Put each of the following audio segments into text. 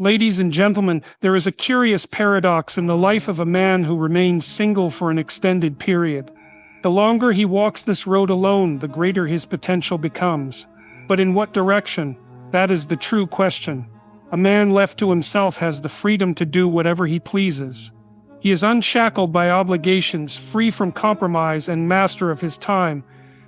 Ladies and gentlemen, there is a curious paradox in the life of a man who remains single for an extended period. The longer he walks this road alone, the greater his potential becomes. But in what direction? That is the true question. A man left to himself has the freedom to do whatever he pleases. He is unshackled by obligations, free from compromise, and master of his time.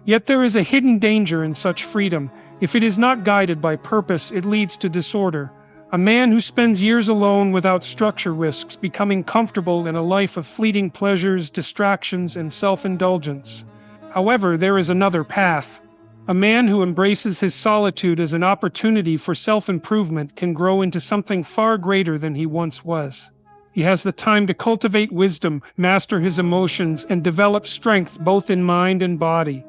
Yet there is a hidden danger in such freedom. If it is not guided by purpose, it leads to disorder. A man who spends years alone without structure risks becoming comfortable in a life of fleeting pleasures, distractions, and self-indulgence. However, there is another path. A man who embraces his solitude as an opportunity for self-improvement can grow into something far greater than he once was. He has the time to cultivate wisdom, master his emotions, and develop strength both in mind and body.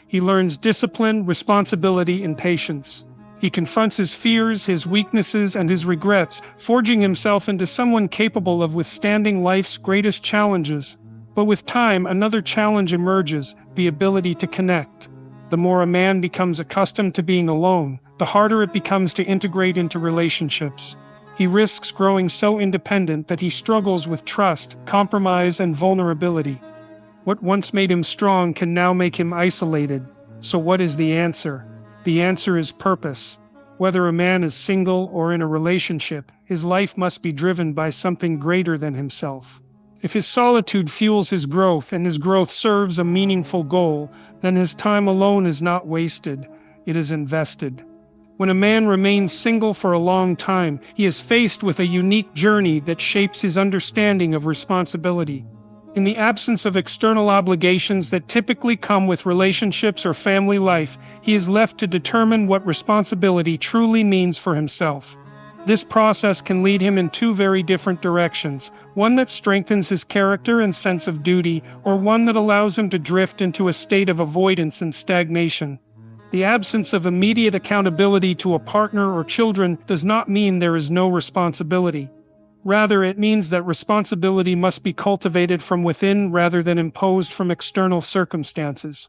He learns discipline, responsibility, and patience. He confronts his fears, his weaknesses, and his regrets, forging himself into someone capable of withstanding life's greatest challenges. But with time, another challenge emerges: the ability to connect. The more a man becomes accustomed to being alone, the harder it becomes to integrate into relationships. He risks growing so independent that he struggles with trust, compromise, and vulnerability. What once made him strong can now make him isolated. So what is the answer? The answer is purpose. Whether a man is single or in a relationship, his life must be driven by something greater than himself. If his solitude fuels his growth and his growth serves a meaningful goal, then his time alone is not wasted, it is invested. When a man remains single for a long time, he is faced with a unique journey that shapes his understanding of responsibility. In the absence of external obligations that typically come with relationships or family life, he is left to determine what responsibility truly means for himself. This process can lead him in two very different directions, one that strengthens his character and sense of duty, or one that allows him to drift into a state of avoidance and stagnation. The absence of immediate accountability to a partner or children does not mean there is no responsibility. Rather, it means that responsibility must be cultivated from within rather than imposed from external circumstances.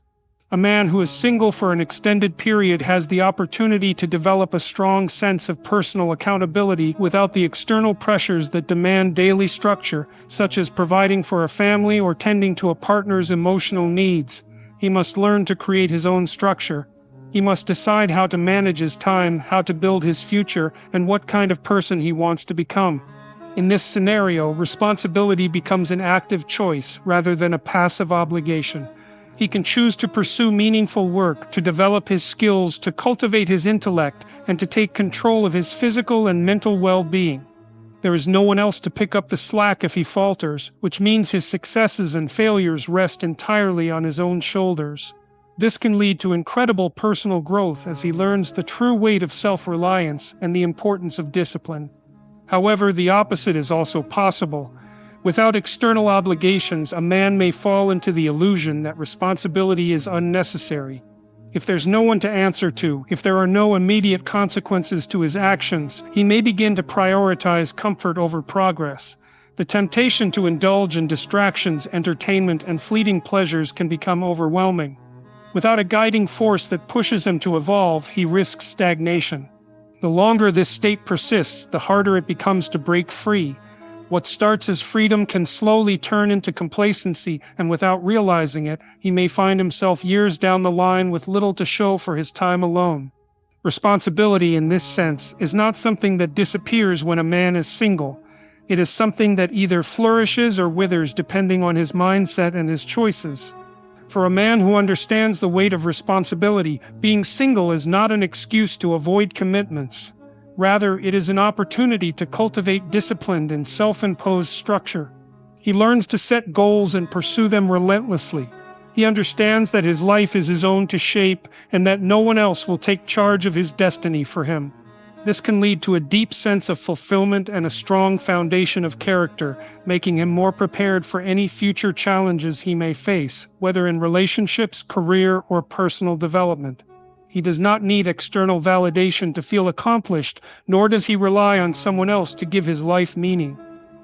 A man who is single for an extended period has the opportunity to develop a strong sense of personal accountability without the external pressures that demand daily structure, such as providing for a family or tending to a partner's emotional needs. He must learn to create his own structure. He must decide how to manage his time, how to build his future, and what kind of person he wants to become. In this scenario, responsibility becomes an active choice rather than a passive obligation. He can choose to pursue meaningful work, to develop his skills, to cultivate his intellect, and to take control of his physical and mental well-being. There is no one else to pick up the slack if he falters, which means his successes and failures rest entirely on his own shoulders. This can lead to incredible personal growth as he learns the true weight of self-reliance and the importance of discipline. However, the opposite is also possible. Without external obligations, a man may fall into the illusion that responsibility is unnecessary. If there's no one to answer to, if there are no immediate consequences to his actions, he may begin to prioritize comfort over progress. The temptation to indulge in distractions, entertainment, and fleeting pleasures can become overwhelming. Without a guiding force that pushes him to evolve, he risks stagnation. The longer this state persists, the harder it becomes to break free. What starts as freedom can slowly turn into complacency, and without realizing it, he may find himself years down the line with little to show for his time alone. Responsibility, in this sense, is not something that disappears when a man is single. It is something that either flourishes or withers depending on his mindset and his choices. For a man who understands the weight of responsibility, being single is not an excuse to avoid commitments. Rather, it is an opportunity to cultivate disciplined and self-imposed structure. He learns to set goals and pursue them relentlessly. He understands that his life is his own to shape and that no one else will take charge of his destiny for him. This can lead to a deep sense of fulfillment and a strong foundation of character, making him more prepared for any future challenges he may face, whether in relationships, career, or personal development. He does not need external validation to feel accomplished, nor does he rely on someone else to give his life meaning.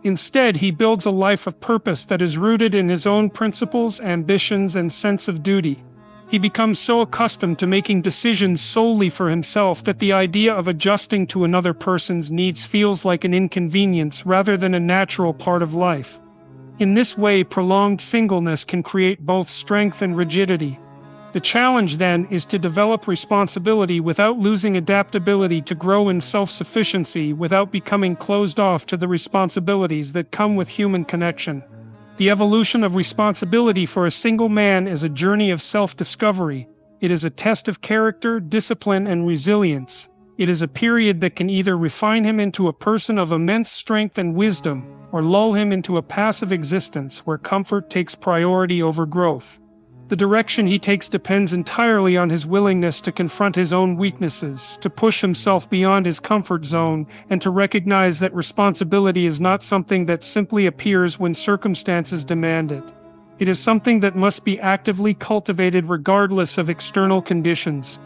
Instead, he builds a life of purpose that is rooted in his own principles, ambitions, and sense of duty. He becomes so accustomed to making decisions solely for himself that the idea of adjusting to another person's needs feels like an inconvenience rather than a natural part of life. In this way, prolonged singleness can create both strength and rigidity. The challenge, then, is to develop responsibility without losing adaptability, to grow in self-sufficiency without becoming closed off to the responsibilities that come with human connection. The evolution of responsibility for a single man is a journey of self-discovery. It is a test of character, discipline, and resilience. It is a period that can either refine him into a person of immense strength and wisdom, or lull him into a passive existence where comfort takes priority over growth. The direction he takes depends entirely on his willingness to confront his own weaknesses, to push himself beyond his comfort zone, and to recognize that responsibility is not something that simply appears when circumstances demand it. It is something that must be actively cultivated regardless of external conditions.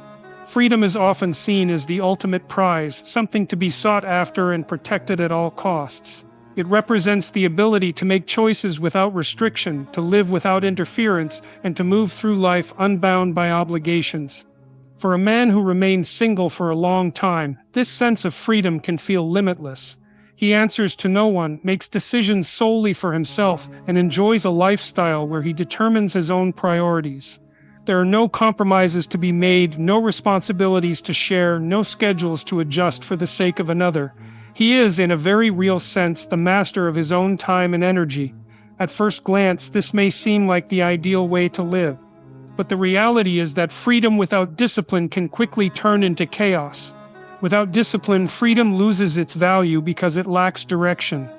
Freedom is often seen as the ultimate prize, something to be sought after and protected at all costs. It represents the ability to make choices without restriction, to live without interference, and to move through life unbound by obligations. For a man who remains single for a long time, this sense of freedom can feel limitless. He answers to no one, makes decisions solely for himself, and enjoys a lifestyle where he determines his own priorities. There are no compromises to be made, no responsibilities to share, no schedules to adjust for the sake of another. He is, in a very real sense, the master of his own time and energy. At first glance, this may seem like the ideal way to live. But the reality is that freedom without discipline can quickly turn into chaos. Without discipline, freedom loses its value because it lacks direction.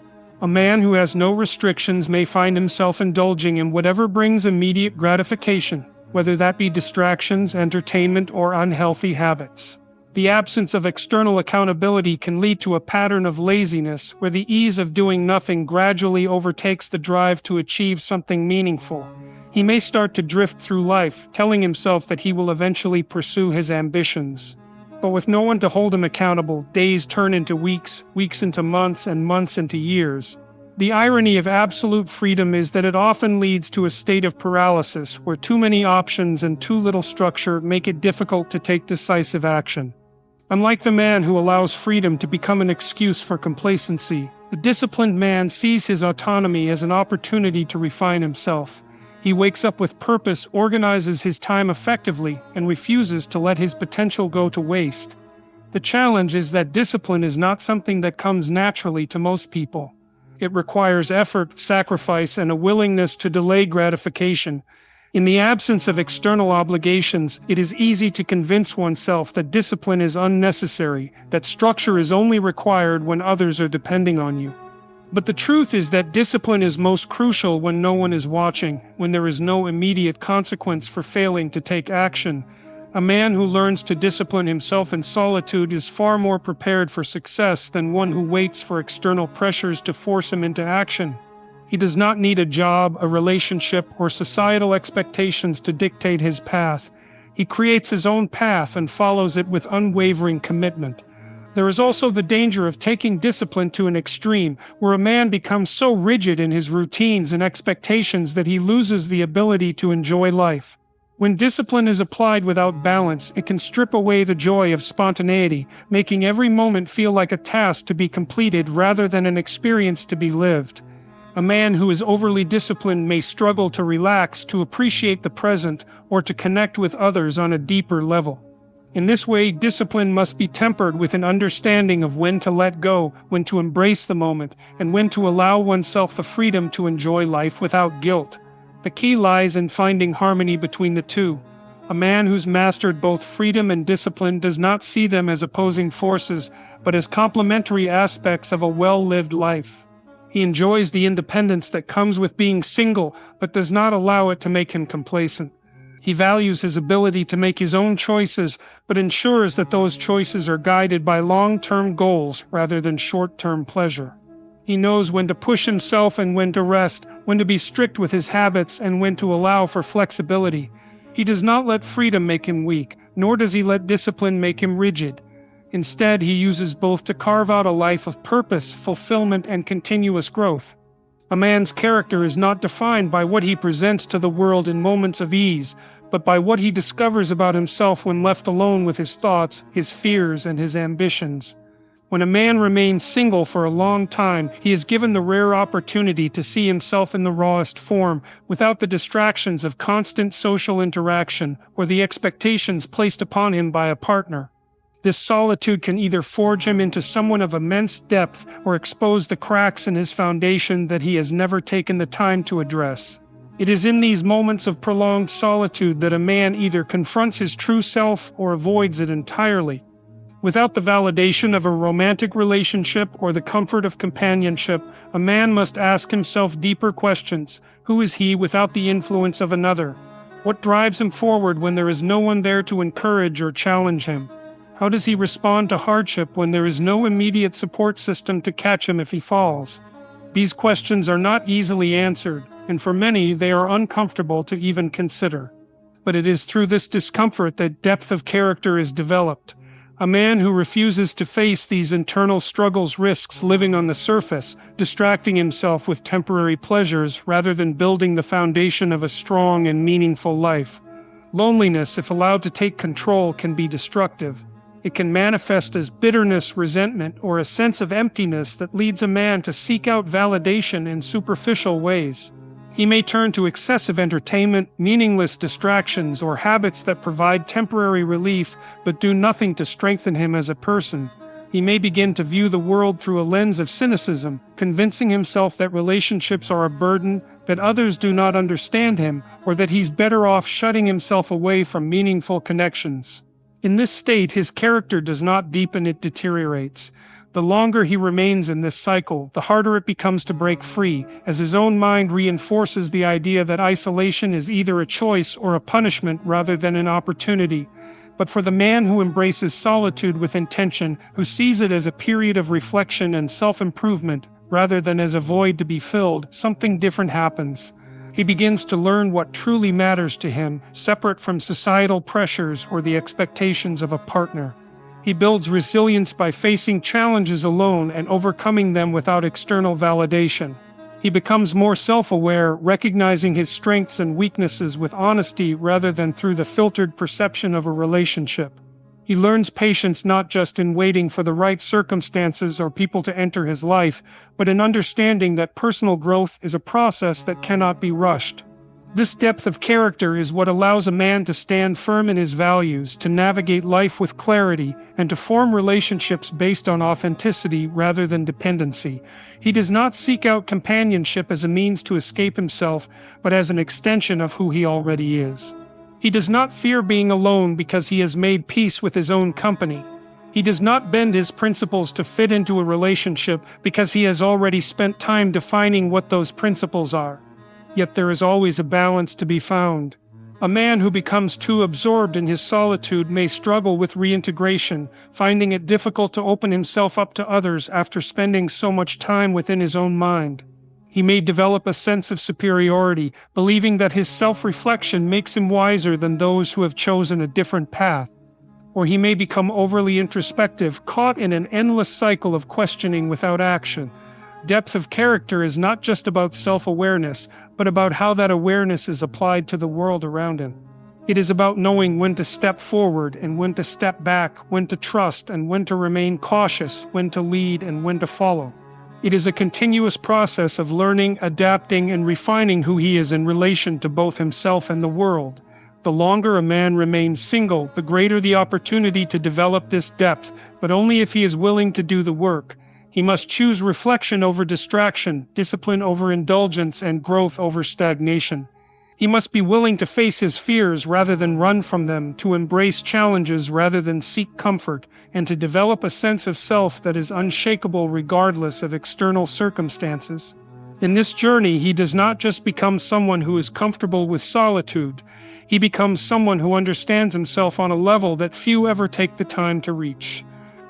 A man who has no restrictions may find himself indulging in whatever brings immediate gratification, whether that be distractions, entertainment, or unhealthy habits. The absence of external accountability can lead to a pattern of laziness where the ease of doing nothing gradually overtakes the drive to achieve something meaningful. He may start to drift through life, telling himself that he will eventually pursue his ambitions. But with no one to hold him accountable, days turn into weeks, weeks into months, and months into years. The irony of absolute freedom is that it often leads to a state of paralysis where too many options and too little structure make it difficult to take decisive action. Unlike the man who allows freedom to become an excuse for complacency, the disciplined man sees his autonomy as an opportunity to refine himself. He wakes up with purpose, organizes his time effectively, and refuses to let his potential go to waste. The challenge is that discipline is not something that comes naturally to most people. It requires effort, sacrifice, and a willingness to delay gratification. In the absence of external obligations, it is easy to convince oneself that discipline is unnecessary, that structure is only required when others are depending on you. But the truth is that discipline is most crucial when no one is watching, when there is no immediate consequence for failing to take action. A man who learns to discipline himself in solitude is far more prepared for success than one who waits for external pressures to force him into action. He does not need a job, a relationship, or societal expectations to dictate his path. He creates his own path and follows it with unwavering commitment. There is also the danger of taking discipline to an extreme, where a man becomes so rigid in his routines and expectations that he loses the ability to enjoy life. When discipline is applied without balance, it can strip away the joy of spontaneity, making every moment feel like a task to be completed rather than an experience to be lived. A man who is overly disciplined may struggle to relax, to appreciate the present, or to connect with others on a deeper level. In this way, discipline must be tempered with an understanding of when to let go, when to embrace the moment, and when to allow oneself the freedom to enjoy life without guilt. The key lies in finding harmony between the two. A man who's mastered both freedom and discipline does not see them as opposing forces, but as complementary aspects of a well-lived life. He enjoys the independence that comes with being single, but does not allow it to make him complacent. He values his ability to make his own choices, but ensures that those choices are guided by long-term goals rather than short-term pleasure. He knows when to push himself and when to rest, when to be strict with his habits and when to allow for flexibility. He does not let freedom make him weak, nor does he let discipline make him rigid. Instead, he uses both to carve out a life of purpose, fulfillment, and continuous growth. A man's character is not defined by what he presents to the world in moments of ease, but by what he discovers about himself when left alone with his thoughts, his fears, and his ambitions. When a man remains single for a long time, he is given the rare opportunity to see himself in the rawest form, without the distractions of constant social interaction or the expectations placed upon him by a partner. This solitude can either forge him into someone of immense depth or expose the cracks in his foundation that he has never taken the time to address. It is in these moments of prolonged solitude that a man either confronts his true self or avoids it entirely. Without the validation of a romantic relationship or the comfort of companionship, a man must ask himself deeper questions. Who is he without the influence of another? What drives him forward when there is no one there to encourage or challenge him? How does he respond to hardship when there is no immediate support system to catch him if he falls? These questions are not easily answered, and for many they are uncomfortable to even consider. But it is through this discomfort that depth of character is developed. A man who refuses to face these internal struggles risks living on the surface, distracting himself with temporary pleasures rather than building the foundation of a strong and meaningful life. Loneliness, if allowed to take control, can be destructive. It can manifest as bitterness, resentment, or a sense of emptiness that leads a man to seek out validation in superficial ways. He may turn to excessive entertainment, meaningless distractions, or habits that provide temporary relief but do nothing to strengthen him as a person. He may begin to view the world through a lens of cynicism, convincing himself that relationships are a burden, that others do not understand him, or that he's better off shutting himself away from meaningful connections. In this state, his character does not deepen, it deteriorates. The longer he remains in this cycle, the harder it becomes to break free, as his own mind reinforces the idea that isolation is either a choice or a punishment rather than an opportunity. But for the man who embraces solitude with intention, who sees it as a period of reflection and self-improvement, rather than as a void to be filled, something different happens. He begins to learn what truly matters to him, separate from societal pressures or the expectations of a partner. He builds resilience by facing challenges alone and overcoming them without external validation. He becomes more self-aware, recognizing his strengths and weaknesses with honesty rather than through the filtered perception of a relationship. He learns patience not just in waiting for the right circumstances or people to enter his life, but in understanding that personal growth is a process that cannot be rushed. This depth of character is what allows a man to stand firm in his values, to navigate life with clarity, and to form relationships based on authenticity rather than dependency. He does not seek out companionship as a means to escape himself, but as an extension of who he already is. He does not fear being alone because he has made peace with his own company. He does not bend his principles to fit into a relationship because he has already spent time defining what those principles are. Yet there is always a balance to be found. A man who becomes too absorbed in his solitude may struggle with reintegration, finding it difficult to open himself up to others after spending so much time within his own mind. He may develop a sense of superiority, believing that his self-reflection makes him wiser than those who have chosen a different path. Or he may become overly introspective, caught in an endless cycle of questioning without action. Depth of character is not just about self-awareness, but about how that awareness is applied to the world around him. It is about knowing when to step forward and when to step back, when to trust and when to remain cautious, when to lead and when to follow. It is a continuous process of learning, adapting, and refining who he is in relation to both himself and the world. The longer a man remains single, the greater the opportunity to develop this depth, but only if he is willing to do the work. He must choose reflection over distraction, discipline over indulgence, and growth over stagnation. He must be willing to face his fears rather than run from them, to embrace challenges rather than seek comfort, and to develop a sense of self that is unshakable regardless of external circumstances. In this journey, he does not just become someone who is comfortable with solitude. He becomes someone who understands himself on a level that few ever take the time to reach.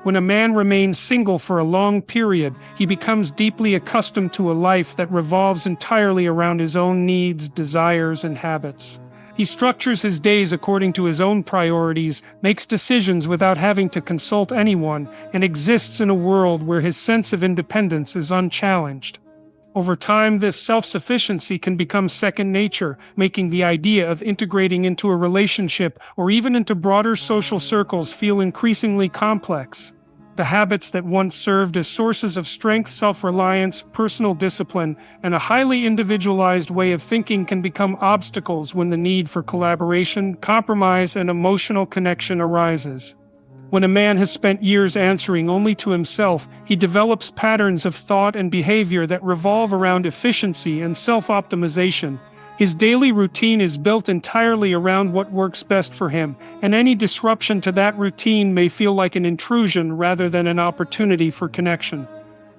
When a man remains single for a long period, he becomes deeply accustomed to a life that revolves entirely around his own needs, desires, and habits. He structures his days according to his own priorities, makes decisions without having to consult anyone, and exists in a world where his sense of independence is unchallenged. Over time, this self-sufficiency can become second nature, making the idea of integrating into a relationship or even into broader social circles feel increasingly complex. The habits that once served as sources of strength, self-reliance, personal discipline, and a highly individualized way of thinking can become obstacles when the need for collaboration, compromise, and emotional connection arises. When a man has spent years answering only to himself, he develops patterns of thought and behavior that revolve around efficiency and self-optimization. His daily routine is built entirely around what works best for him, and any disruption to that routine may feel like an intrusion rather than an opportunity for connection.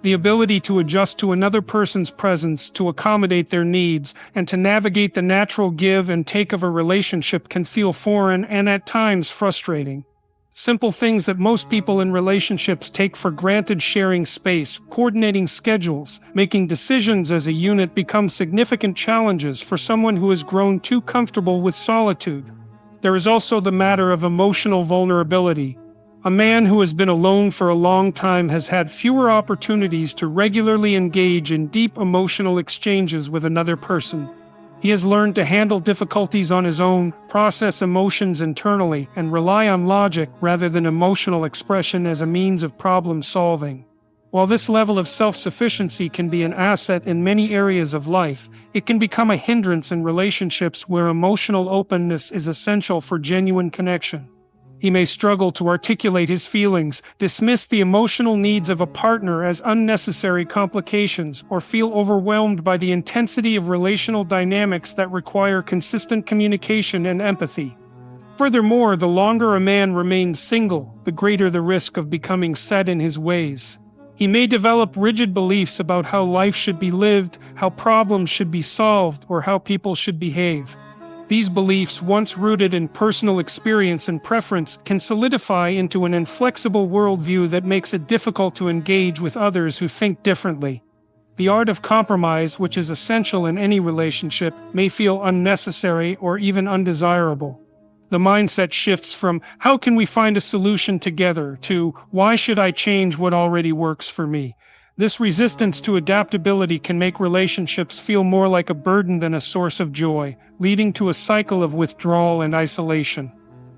The ability to adjust to another person's presence, to accommodate their needs, and to navigate the natural give and take of a relationship can feel foreign and at times frustrating. Simple things that most people in relationships take for granted, sharing space, coordinating schedules, making decisions as a unit, become significant challenges for someone who has grown too comfortable with solitude. There is also the matter of emotional vulnerability. A man who has been alone for a long time has had fewer opportunities to regularly engage in deep emotional exchanges with another person. He has learned to handle difficulties on his own, process emotions internally, and rely on logic rather than emotional expression as a means of problem solving. While this level of self-sufficiency can be an asset in many areas of life, it can become a hindrance in relationships where emotional openness is essential for genuine connection. He may struggle to articulate his feelings, dismiss the emotional needs of a partner as unnecessary complications, or feel overwhelmed by the intensity of relational dynamics that require consistent communication and empathy. Furthermore, the longer a man remains single, the greater the risk of becoming set in his ways. He may develop rigid beliefs about how life should be lived, how problems should be solved, or how people should behave. These beliefs, once rooted in personal experience and preference, can solidify into an inflexible worldview that makes it difficult to engage with others who think differently. The art of compromise, which is essential in any relationship, may feel unnecessary or even undesirable. The mindset shifts from, "How can we find a solution together?" to, "Why should I change what already works for me?" This resistance to adaptability can make relationships feel more like a burden than a source of joy, leading to a cycle of withdrawal and isolation.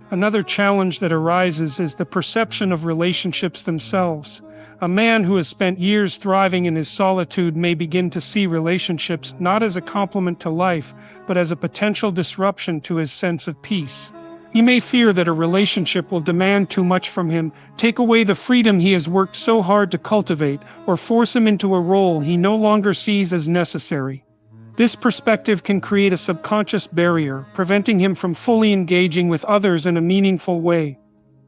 Another challenge that arises is the perception of relationships themselves. A man who has spent years thriving in his solitude may begin to see relationships not as a complement to life, but as a potential disruption to his sense of peace. He may fear that a relationship will demand too much from him, take away the freedom he has worked so hard to cultivate, or force him into a role he no longer sees as necessary. This perspective can create a subconscious barrier, preventing him from fully engaging with others in a meaningful way.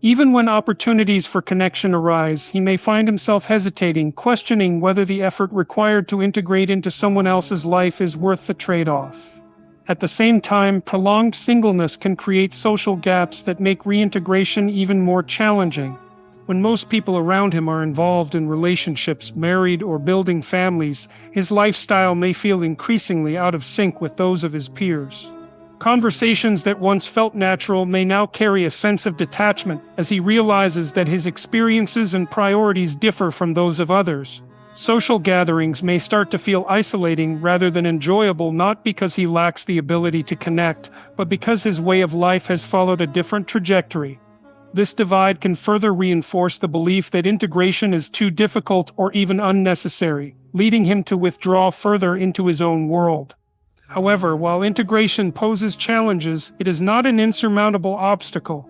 Even when opportunities for connection arise, he may find himself hesitating, questioning whether the effort required to integrate into someone else's life is worth the trade-off. At the same time, prolonged singleness can create social gaps that make reintegration even more challenging. When most people around him are involved in relationships, married or building families, his lifestyle may feel increasingly out of sync with those of his peers. Conversations that once felt natural may now carry a sense of detachment as he realizes that his experiences and priorities differ from those of others. Social gatherings may start to feel isolating rather than enjoyable, not because he lacks the ability to connect, but because his way of life has followed a different trajectory. This divide can further reinforce the belief that integration is too difficult or even unnecessary, leading him to withdraw further into his own world. However, while integration poses challenges, it is not an insurmountable obstacle.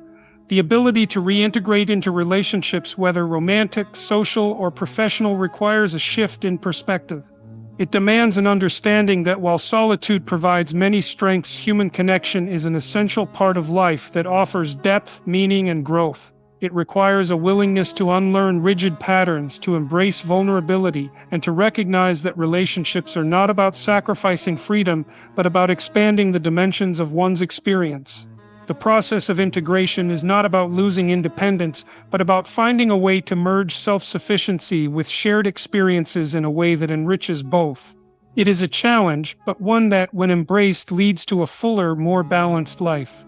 The ability to reintegrate into relationships, whether romantic, social, or professional, requires a shift in perspective. It demands an understanding that while solitude provides many strengths, human connection is an essential part of life that offers depth, meaning, and growth. It requires a willingness to unlearn rigid patterns, to embrace vulnerability, and to recognize that relationships are not about sacrificing freedom, but about expanding the dimensions of one's experience. The process of integration is not about losing independence, but about finding a way to merge self-sufficiency with shared experiences in a way that enriches both. It is a challenge, but one that, when embraced, leads to a fuller, more balanced life.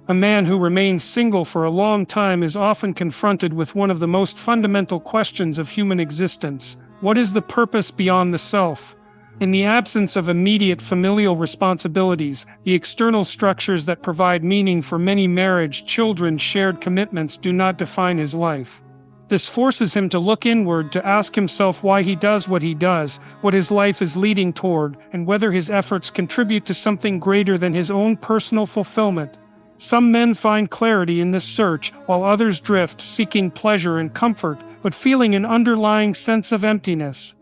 A man who remains single for a long time is often confronted with one of the most fundamental questions of human existence: what is the purpose beyond the self? In the absence of immediate familial responsibilities, the external structures that provide meaning for many marriage, children, shared commitments do not define his life. This forces him to look inward, to ask himself why he does what he does, what his life is leading toward, and whether his efforts contribute to something greater than his own personal fulfillment. Some men find clarity in this search, while others drift, seeking pleasure and comfort, but feeling an underlying sense of emptiness.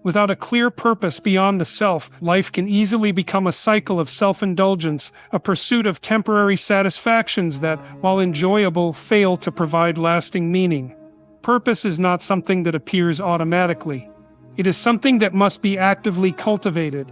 Without a clear purpose beyond the self, life can easily become a cycle of self-indulgence, a pursuit of temporary satisfactions that, while enjoyable, fail to provide lasting meaning. Purpose is not something that appears automatically. It is something that must be actively cultivated.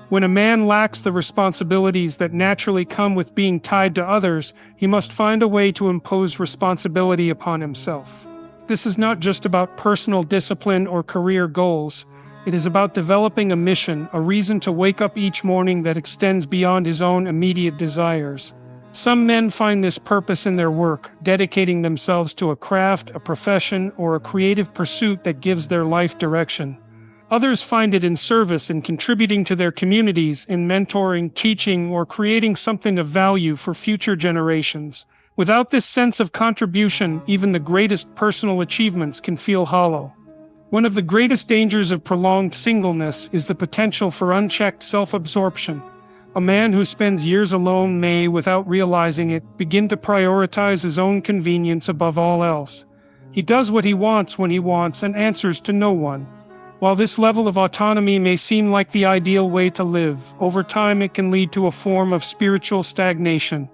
When a man lacks the responsibilities that naturally come with being tied to others, he must find a way to impose responsibility upon himself. This is not just about personal discipline or career goals. It is about developing a mission, a reason to wake up each morning that extends beyond his own immediate desires. Some men find this purpose in their work, dedicating themselves to a craft, a profession, or a creative pursuit that gives their life direction. Others find it in service, in contributing to their communities, in mentoring, teaching, or creating something of value for future generations. Without this sense of contribution, even the greatest personal achievements can feel hollow. One of the greatest dangers of prolonged singleness is the potential for unchecked self-absorption. A man who spends years alone may, without realizing it, begin to prioritize his own convenience above all else. He does what he wants when he wants and answers to no one. While this level of autonomy may seem like the ideal way to live, over time it can lead to a form of spiritual stagnation.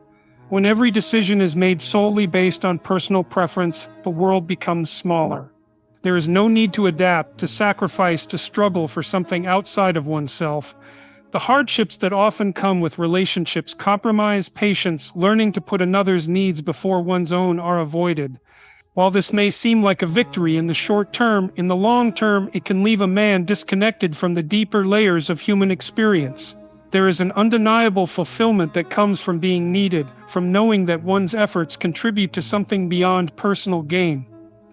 When every decision is made solely based on personal preference, the world becomes smaller. There is no need to adapt, to sacrifice, to struggle for something outside of oneself. The hardships that often come with relationships, compromise, patience, learning to put another's needs before one's own are avoided. While this may seem like a victory in the short term, in the long term it can leave a man disconnected from the deeper layers of human experience. There is an undeniable fulfillment that comes from being needed, from knowing that one's efforts contribute to something beyond personal gain.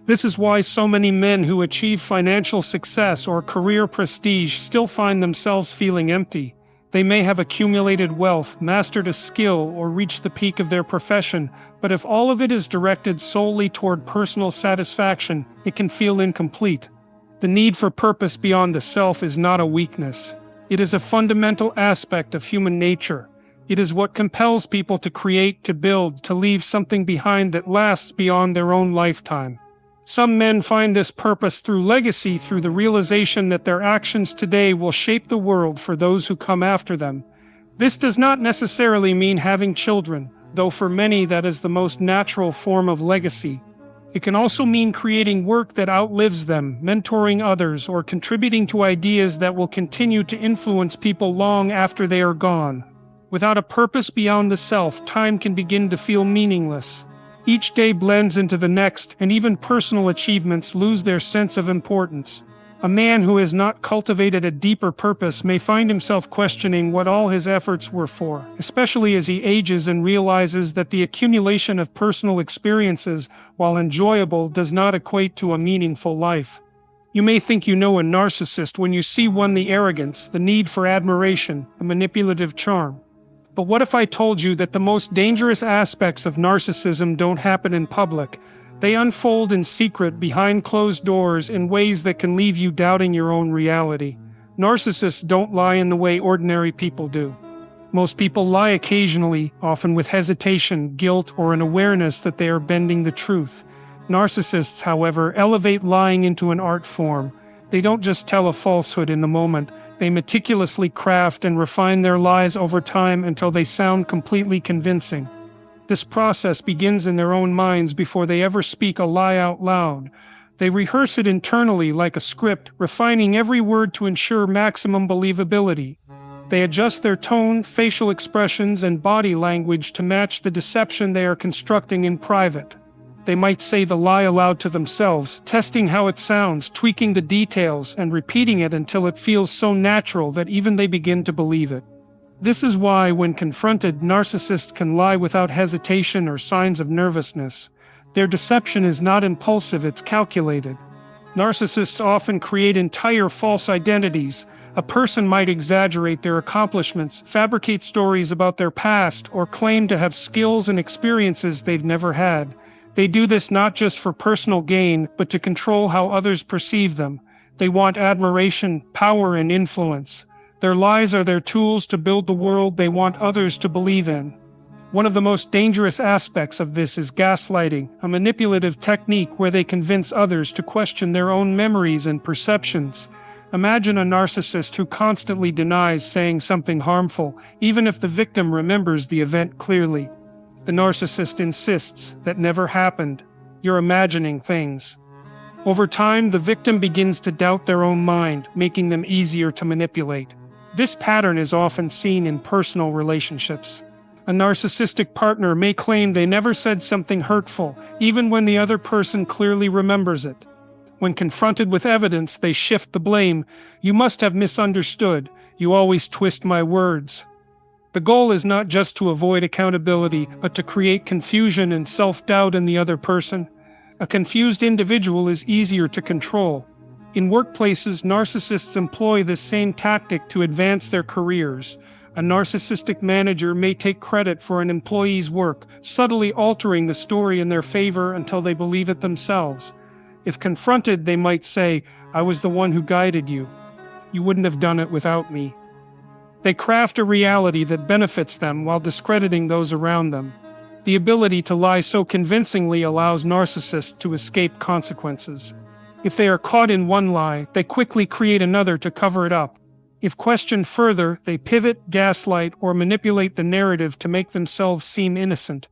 This is why so many men who achieve financial success or career prestige still find themselves feeling empty. They may have accumulated wealth, mastered a skill, or reached the peak of their profession, but if all of it is directed solely toward personal satisfaction, it can feel incomplete. The need for purpose beyond the self is not a weakness. It is a fundamental aspect of human nature. It is what compels people to create, to build, to leave something behind that lasts beyond their own lifetime. Some men find this purpose through legacy, through the realization that their actions today will shape the world for those who come after them. This does not necessarily mean having children, though for many that is the most natural form of legacy. It can also mean creating work that outlives them, mentoring others, or contributing to ideas that will continue to influence people long after they are gone. Without a purpose beyond the self, time can begin to feel meaningless. Each day blends into the next, and even personal achievements lose their sense of importance. A man who has not cultivated a deeper purpose may find himself questioning what all his efforts were for, especially as he ages and realizes that the accumulation of personal experiences, while enjoyable, does not equate to a meaningful life. You may think you know a narcissist when you see one: the arrogance, the need for admiration, the manipulative charm. But what if I told you that the most dangerous aspects of narcissism don't happen in public? They unfold in secret, behind closed doors, in ways that can leave you doubting your own reality. Narcissists don't lie in the way ordinary people do. Most people lie occasionally, often with hesitation, guilt, or an awareness that they are bending the truth. Narcissists, however, elevate lying into an art form. They don't just tell a falsehood in the moment. They meticulously craft and refine their lies over time until they sound completely convincing. This process begins in their own minds before they ever speak a lie out loud. They rehearse it internally like a script, refining every word to ensure maximum believability. They adjust their tone, facial expressions, and body language to match the deception they are constructing in private. They might say the lie aloud to themselves, testing how it sounds, tweaking the details, and repeating it until it feels so natural that even they begin to believe it. This is why, when confronted, narcissists can lie without hesitation or signs of nervousness. Their deception is not impulsive, it's calculated. Narcissists often create entire false identities. A person might exaggerate their accomplishments, fabricate stories about their past, or claim to have skills and experiences they've never had. They do this not just for personal gain, but to control how others perceive them. They want admiration, power, and influence. Their lies are their tools to build the world they want others to believe in. One of the most dangerous aspects of this is gaslighting, a manipulative technique where they convince others to question their own memories and perceptions. Imagine a narcissist who constantly denies saying something harmful, even if the victim remembers the event clearly. The narcissist insists that never happened. You're imagining things. Over time, the victim begins to doubt their own mind, making them easier to manipulate. This pattern is often seen in personal relationships. A narcissistic partner may claim they never said something hurtful, even when the other person clearly remembers it. When confronted with evidence, they shift the blame. You must have misunderstood. You always twist my words. The goal is not just to avoid accountability, but to create confusion and self-doubt in the other person. A confused individual is easier to control. In workplaces, narcissists employ this same tactic to advance their careers. A narcissistic manager may take credit for an employee's work, subtly altering the story in their favor until they believe it themselves. If confronted, they might say, "I was the one who guided you. You wouldn't have done it without me." They craft a reality that benefits them while discrediting those around them. The ability to lie so convincingly allows narcissists to escape consequences. If they are caught in one lie, they quickly create another to cover it up. If questioned further, they pivot, gaslight, or manipulate the narrative to make themselves seem innocent.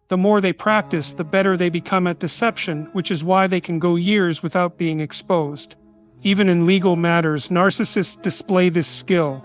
The more they practice, the better they become at deception, which is why they can go years without being exposed. Even in legal matters, narcissists display this skill.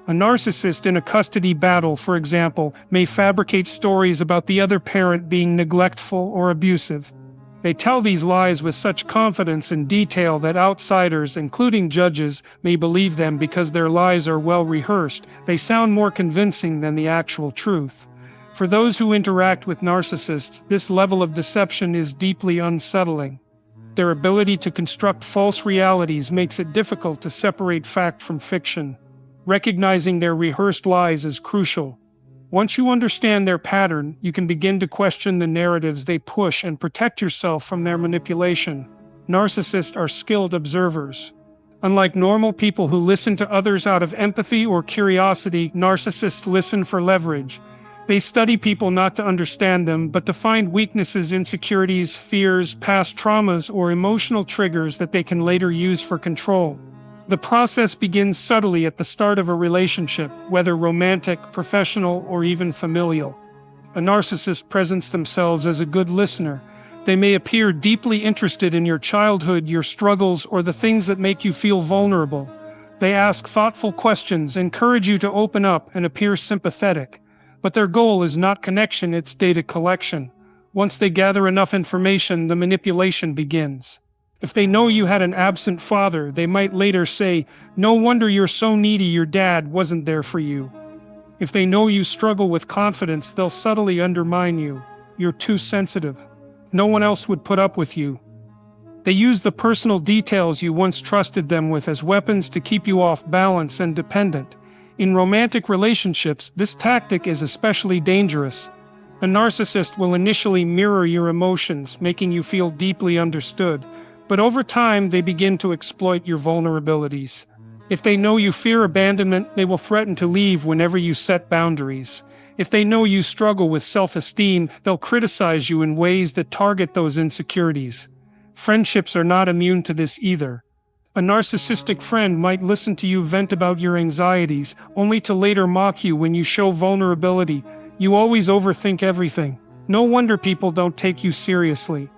A narcissist in a custody battle, for example, may fabricate stories about the other parent being neglectful or abusive. They tell these lies with such confidence and detail that outsiders, including judges, may believe them because their lies are well rehearsed. They sound more convincing than the actual truth. For those who interact with narcissists, this level of deception is deeply unsettling. Their ability to construct false realities makes it difficult to separate fact from fiction. Recognizing their rehearsed lies is crucial. Once you understand their pattern, you can begin to question the narratives they push and protect yourself from their manipulation. Narcissists are skilled observers. Unlike normal people who listen to others out of empathy or curiosity, narcissists listen for leverage. They study people not to understand them, but to find weaknesses, insecurities, fears, past traumas, or emotional triggers that they can later use for control. The process begins subtly at the start of a relationship, whether romantic, professional, or even familial. A narcissist presents themselves as a good listener. They may appear deeply interested in your childhood, your struggles, or the things that make you feel vulnerable. They ask thoughtful questions, encourage you to open up, and appear sympathetic. But their goal is not connection, it's data collection. Once they gather enough information, the manipulation begins. If they know you had an absent father, they might later say, "No wonder you're so needy, your dad wasn't there for you." If they know you struggle with confidence, they'll subtly undermine you. "You're too sensitive. No one else would put up with you." They use the personal details you once trusted them with as weapons to keep you off balance and dependent. In romantic relationships, this tactic is especially dangerous. A narcissist will initially mirror your emotions, making you feel deeply understood. But over time, they begin to exploit your vulnerabilities. If they know you fear abandonment, they will threaten to leave whenever you set boundaries. If they know you struggle with self-esteem, they'll criticize you in ways that target those insecurities. Friendships are not immune to this either. A narcissistic friend might listen to you vent about your anxieties, only to later mock you when you show vulnerability. "You always overthink everything. No wonder people don't take you seriously."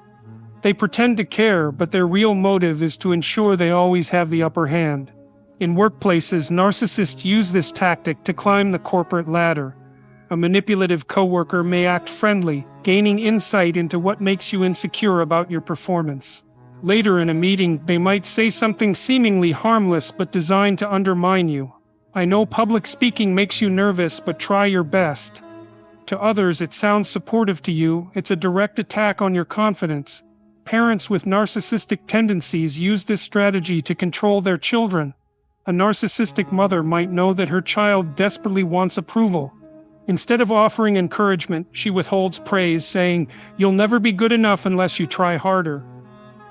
They pretend to care, but their real motive is to ensure they always have the upper hand. In workplaces, narcissists use this tactic to climb the corporate ladder. A manipulative coworker may act friendly, gaining insight into what makes you insecure about your performance. Later in a meeting, they might say something seemingly harmless but designed to undermine you. "I know public speaking makes you nervous, but try your best." To others, it sounds supportive to you. It's a direct attack on your confidence. Parents with narcissistic tendencies use this strategy to control their children. A narcissistic mother might know that her child desperately wants approval. Instead of offering encouragement, she withholds praise, saying, "You'll never be good enough unless you try harder."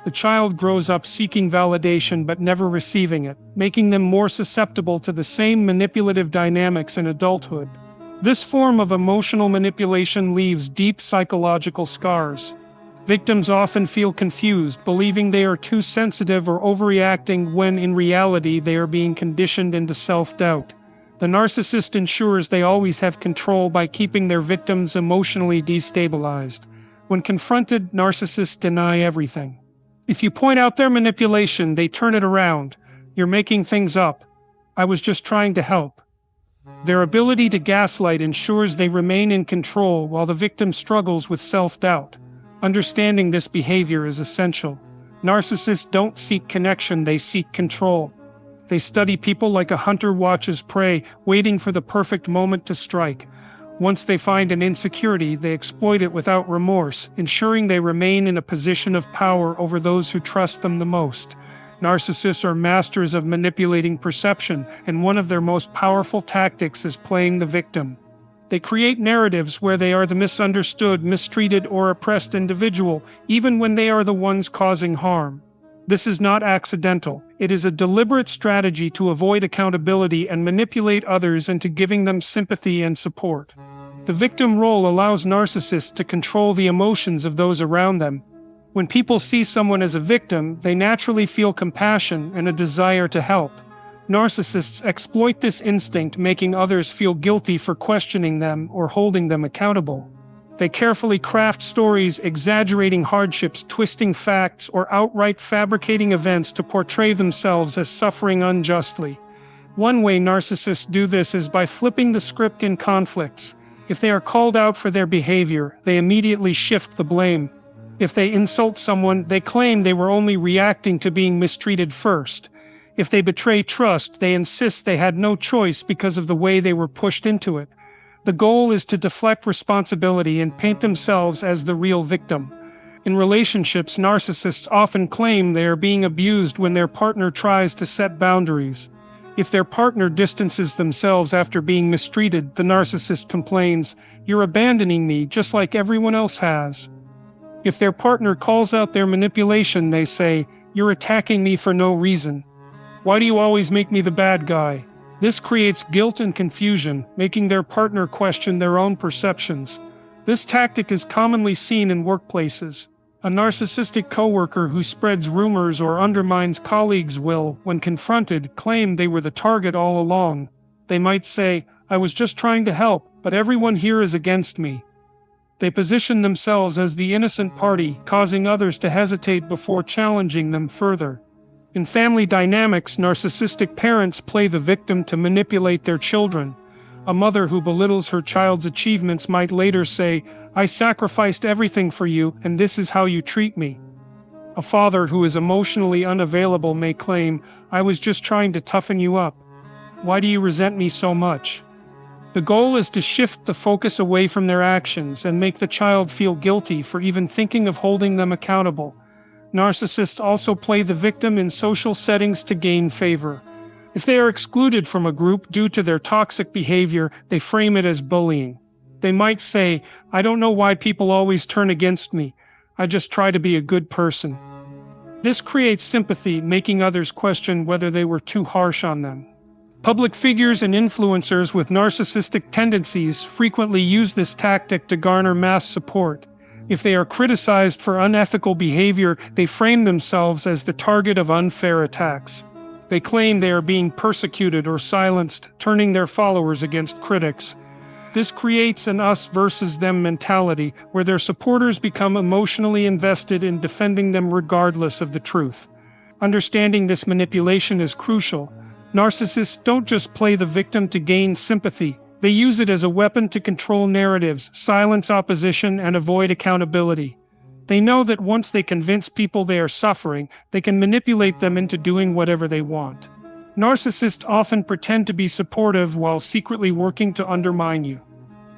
The child grows up seeking validation but never receiving it, making them more susceptible to the same manipulative dynamics in adulthood. This form of emotional manipulation leaves deep psychological scars. Victims often feel confused, believing they are too sensitive or overreacting when in reality they are being conditioned into self-doubt. The narcissist ensures they always have control by keeping their victims emotionally destabilized. When confronted, narcissists deny everything. If you point out their manipulation, they turn it around. "You're making things up. I was just trying to help." Their ability to gaslight ensures they remain in control while the victim struggles with self-doubt. Understanding this behavior is essential. Narcissists don't seek connection, they seek control. They study people like a hunter watches prey, waiting for the perfect moment to strike. Once they find an insecurity, they exploit it without remorse, ensuring they remain in a position of power over those who trust them the most. Narcissists are masters of manipulating perception, and one of their most powerful tactics is playing the victim. They create narratives where they are the misunderstood, mistreated, or oppressed individual, even when they are the ones causing harm. This is not accidental. It is a deliberate strategy to avoid accountability and manipulate others into giving them sympathy and support. The victim role allows narcissists to control the emotions of those around them. When people see someone as a victim, they naturally feel compassion and a desire to help. Narcissists exploit this instinct, making others feel guilty for questioning them or holding them accountable. They carefully craft stories, exaggerating hardships, twisting facts, or outright fabricating events to portray themselves as suffering unjustly. One way narcissists do this is by flipping the script in conflicts. If they are called out for their behavior, they immediately shift the blame. If they insult someone, they claim they were only reacting to being mistreated first. If they betray trust, they insist they had no choice because of the way they were pushed into it. The goal is to deflect responsibility and paint themselves as the real victim. In relationships, narcissists often claim they are being abused when their partner tries to set boundaries. If their partner distances themselves after being mistreated, the narcissist complains, "You're abandoning me just like everyone else has." If their partner calls out their manipulation, they say, "You're attacking me for no reason. Why do you always make me the bad guy?" This creates guilt and confusion, making their partner question their own perceptions. This tactic is commonly seen in workplaces. A narcissistic coworker who spreads rumors or undermines colleagues will, when confronted, claim they were the target all along. They might say, "I was just trying to help, but everyone here is against me." They position themselves as the innocent party, causing others to hesitate before challenging them further. In family dynamics, narcissistic parents play the victim to manipulate their children. A mother who belittles her child's achievements might later say, "I sacrificed everything for you, and this is how you treat me." A father who is emotionally unavailable may claim, "I was just trying to toughen you up. Why do you resent me so much?" The goal is to shift the focus away from their actions and make the child feel guilty for even thinking of holding them accountable. Narcissists also play the victim in social settings to gain favor. If they are excluded from a group due to their toxic behavior, they frame it as bullying. They might say, "I don't know why people always turn against me. I just try to be a good person." This creates sympathy, making others question whether they were too harsh on them. Public figures and influencers with narcissistic tendencies frequently use this tactic to garner mass support. If they are criticized for unethical behavior, they frame themselves as the target of unfair attacks. They claim they are being persecuted or silenced, turning their followers against critics. This creates an us versus them mentality, where their supporters become emotionally invested in defending them regardless of the truth. Understanding this manipulation is crucial. Narcissists don't just play the victim to gain sympathy. They use it as a weapon to control narratives, silence opposition, and avoid accountability. They know that once they convince people they are suffering, they can manipulate them into doing whatever they want. Narcissists often pretend to be supportive while secretly working to undermine you.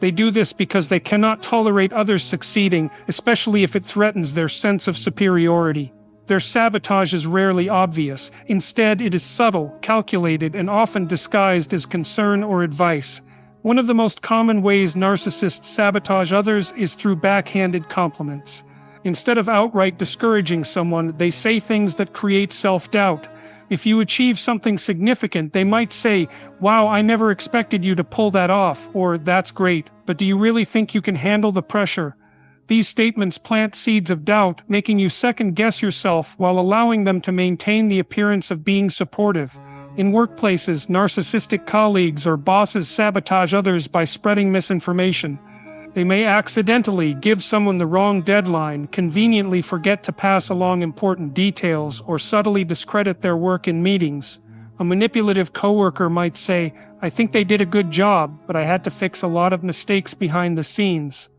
They do this because they cannot tolerate others succeeding, especially if it threatens their sense of superiority. Their sabotage is rarely obvious. Instead, it is subtle, calculated, and often disguised as concern or advice. One of the most common ways narcissists sabotage others is through backhanded compliments. Instead of outright discouraging someone, they say things that create self-doubt. If you achieve something significant, they might say, "Wow, I never expected you to pull that off," or "That's great, but do you really think you can handle the pressure?" These statements plant seeds of doubt, making you second-guess yourself while allowing them to maintain the appearance of being supportive. In workplaces, narcissistic colleagues or bosses sabotage others by spreading misinformation. They may accidentally give someone the wrong deadline, conveniently forget to pass along important details, or subtly discredit their work in meetings. A manipulative coworker might say, "I think they did a good job, but I had to fix a lot of mistakes behind the scenes."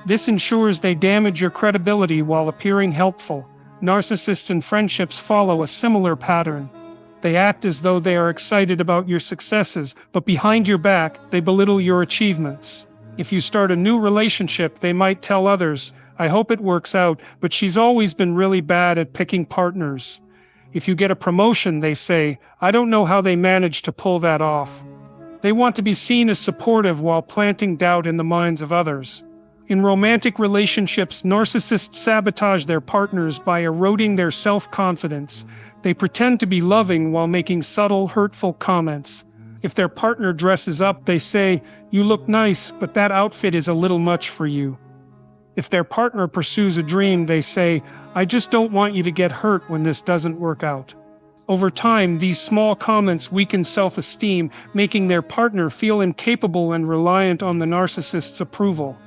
This ensures they damage your credibility while appearing helpful. Narcissists in friendships follow a similar pattern. They act as though they are excited about your successes, but behind your back, they belittle your achievements. If you start a new relationship, they might tell others, "I hope it works out, but she's always been really bad at picking partners." If you get a promotion, they say, "I don't know how they managed to pull that off." They want to be seen as supportive while planting doubt in the minds of others. In romantic relationships, narcissists sabotage their partners by eroding their self-confidence. They pretend to be loving while making subtle, hurtful comments. If their partner dresses up, they say, "You look nice, but that outfit is a little much for you." If their partner pursues a dream, they say, "I just don't want you to get hurt when this doesn't work out." Over time, these small comments weaken self-esteem, making their partner feel incapable and reliant on the narcissist's approval.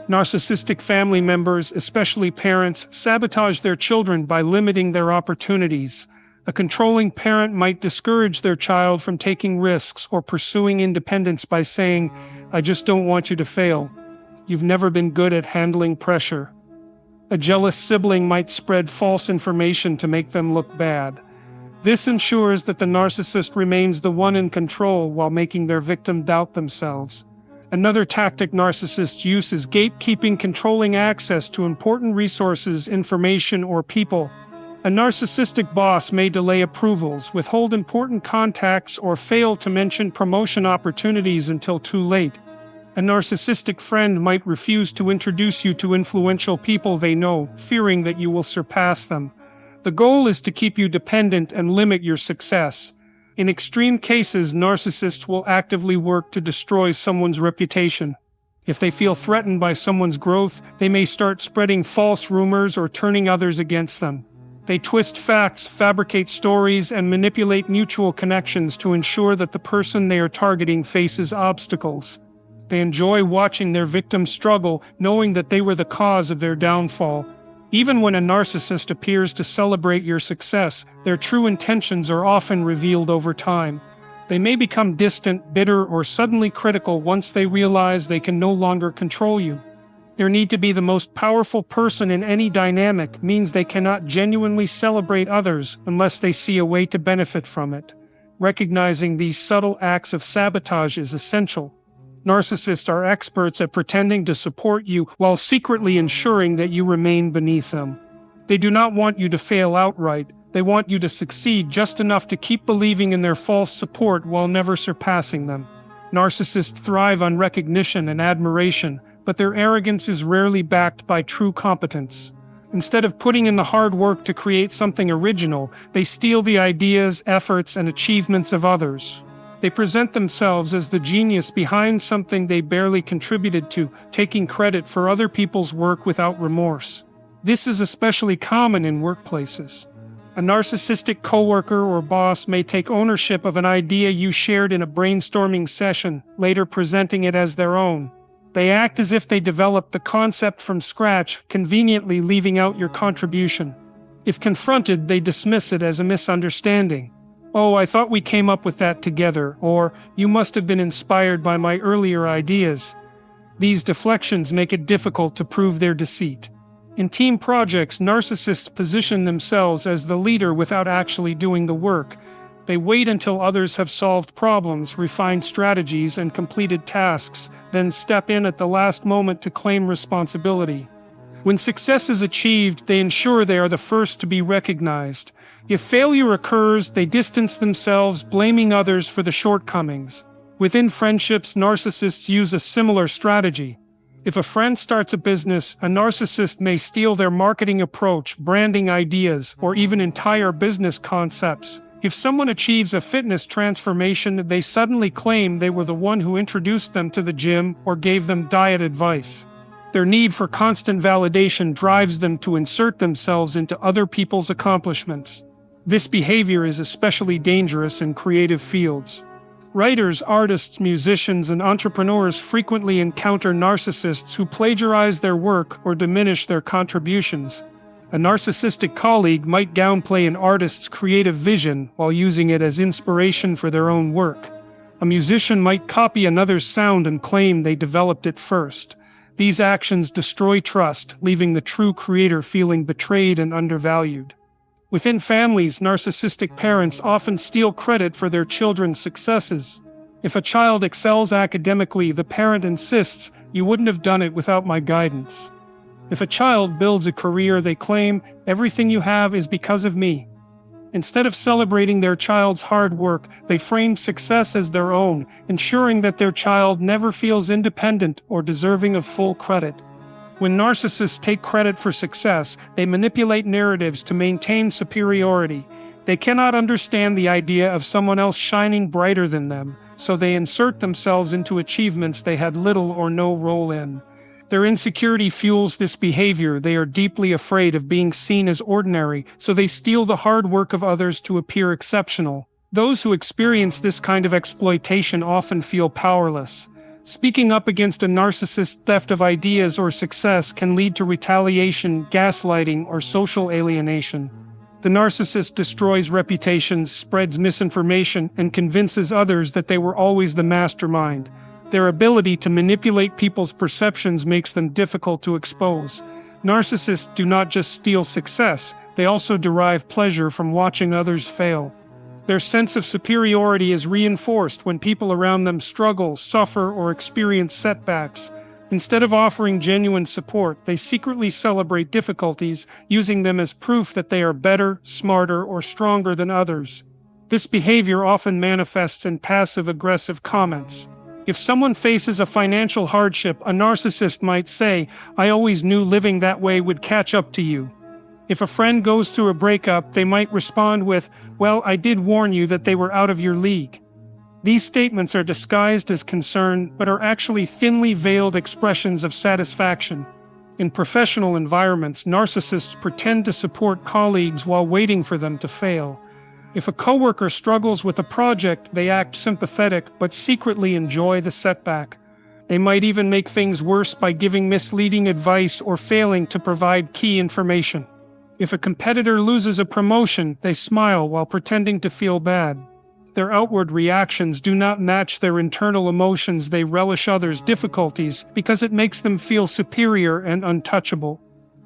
Narcissistic family members, especially parents, sabotage their children by limiting their opportunities. A controlling parent might discourage their child from taking risks or pursuing independence by saying, "I just don't want you to fail. You've never been good at handling pressure." A jealous sibling might spread false information to make them look bad. This ensures that the narcissist remains the one in control while making their victim doubt themselves. Another tactic narcissists use is gatekeeping, controlling access to important resources, information, or people. A narcissistic boss may delay approvals, withhold important contacts, or fail to mention promotion opportunities until too late. A narcissistic friend might refuse to introduce you to influential people they know, fearing that you will surpass them. The goal is to keep you dependent and limit your success. In extreme cases, narcissists will actively work to destroy someone's reputation. If they feel threatened by someone's growth, they may start spreading false rumors or turning others against them. They twist facts, fabricate stories, and manipulate mutual connections to ensure that the person they are targeting faces obstacles. They enjoy watching their victims struggle, knowing that they were the cause of their downfall. Even when a narcissist appears to celebrate your success, their true intentions are often revealed over time. They may become distant, bitter, or suddenly critical once they realize they can no longer control you. Their need to be the most powerful person in any dynamic means they cannot genuinely celebrate others unless they see a way to benefit from it. Recognizing these subtle acts of sabotage is essential. Narcissists are experts at pretending to support you while secretly ensuring that you remain beneath them. They do not want you to fail outright. They want you to succeed just enough to keep believing in their false support while never surpassing them. Narcissists thrive on recognition and admiration, but their arrogance is rarely backed by true competence. Instead of putting in the hard work to create something original, they steal the ideas, efforts, and achievements of others. They present themselves as the genius behind something they barely contributed to, taking credit for other people's work without remorse. This is especially common in workplaces. A narcissistic coworker or boss may take ownership of an idea you shared in a brainstorming session, later presenting it as their own. They act as if they developed the concept from scratch, conveniently leaving out your contribution. If confronted, they dismiss it as a misunderstanding. "Oh, I thought we came up with that together," or "You must have been inspired by my earlier ideas." These deflections make it difficult to prove their deceit. In team projects, narcissists position themselves as the leader without actually doing the work. They wait until others have solved problems, refined strategies, and completed tasks, then step in at the last moment to claim responsibility. When success is achieved, they ensure they are the first to be recognized. If failure occurs, they distance themselves, blaming others for the shortcomings. Within friendships, narcissists use a similar strategy. If a friend starts a business, a narcissist may steal their marketing approach, branding ideas, or even entire business concepts. If someone achieves a fitness transformation, they suddenly claim they were the one who introduced them to the gym or gave them diet advice. Their need for constant validation drives them to insert themselves into other people's accomplishments. This behavior is especially dangerous in creative fields. Writers, artists, musicians, and entrepreneurs frequently encounter narcissists who plagiarize their work or diminish their contributions. A narcissistic colleague might downplay an artist's creative vision while using it as inspiration for their own work. A musician might copy another's sound and claim they developed it first. These actions destroy trust, leaving the true creator feeling betrayed and undervalued. Within families, narcissistic parents often steal credit for their children's successes. If a child excels academically, the parent insists, "You wouldn't have done it without my guidance." If a child builds a career, they claim, "Everything you have is because of me." Instead of celebrating their child's hard work, they frame success as their own, ensuring that their child never feels independent or deserving of full credit. When narcissists take credit for success, they manipulate narratives to maintain superiority. They cannot understand the idea of someone else shining brighter than them, so they insert themselves into achievements they had little or no role in. Their insecurity fuels this behavior. They are deeply afraid of being seen as ordinary, so they steal the hard work of others to appear exceptional. Those who experience this kind of exploitation often feel powerless. Speaking up against a narcissist's theft of ideas or success can lead to retaliation, gaslighting, or social alienation. The narcissist destroys reputations, spreads misinformation, and convinces others that they were always the mastermind. Their ability to manipulate people's perceptions makes them difficult to expose. Narcissists do not just steal success, they also derive pleasure from watching others fail. Their sense of superiority is reinforced when people around them struggle, suffer, or experience setbacks. Instead of offering genuine support, they secretly celebrate difficulties, using them as proof that they are better, smarter, or stronger than others. This behavior often manifests in passive-aggressive comments. If someone faces a financial hardship, a narcissist might say, "I always knew living that way would catch up to you." If a friend goes through a breakup, they might respond with, "Well, I did warn you that they were out of your league." These statements are disguised as concern, but are actually thinly veiled expressions of satisfaction. In professional environments, narcissists pretend to support colleagues while waiting for them to fail. If a coworker struggles with a project, they act sympathetic but secretly enjoy the setback. They might even make things worse by giving misleading advice or failing to provide key information. If a competitor loses a promotion, they smile while pretending to feel bad. Their outward reactions do not match their internal emotions. They relish others' difficulties because it makes them feel superior and untouchable.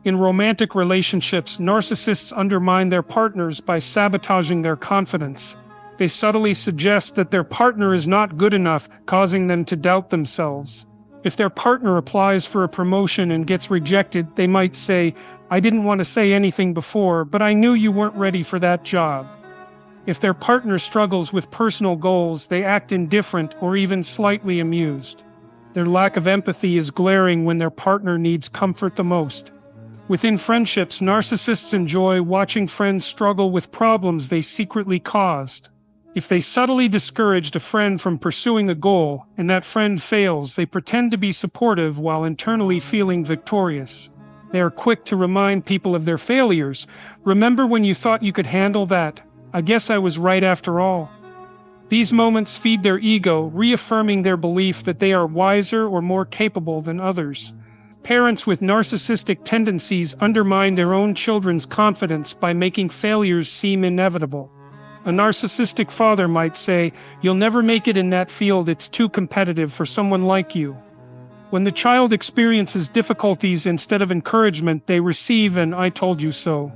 In romantic relationships, narcissists undermine their partners by sabotaging their confidence. They subtly suggest that their partner is not good enough, causing them to doubt themselves. If their partner applies for a promotion and gets rejected, they might say, "I didn't want to say anything before, but I knew you weren't ready for that job." If their partner struggles with personal goals, they act indifferent or even slightly amused. Their lack of empathy is glaring when their partner needs comfort the most. Within friendships, narcissists enjoy watching friends struggle with problems they secretly caused. If they subtly discouraged a friend from pursuing a goal, and that friend fails, they pretend to be supportive while internally feeling victorious. They are quick to remind people of their failures. "Remember when you thought you could handle that? I guess I was right after all." These moments feed their ego, reaffirming their belief that they are wiser or more capable than others. Parents with narcissistic tendencies undermine their own children's confidence by making failures seem inevitable. A narcissistic father might say, "You'll never make it in that field, it's too competitive for someone like you." When the child experiences difficulties, instead of encouragement, they receive an "I told you so."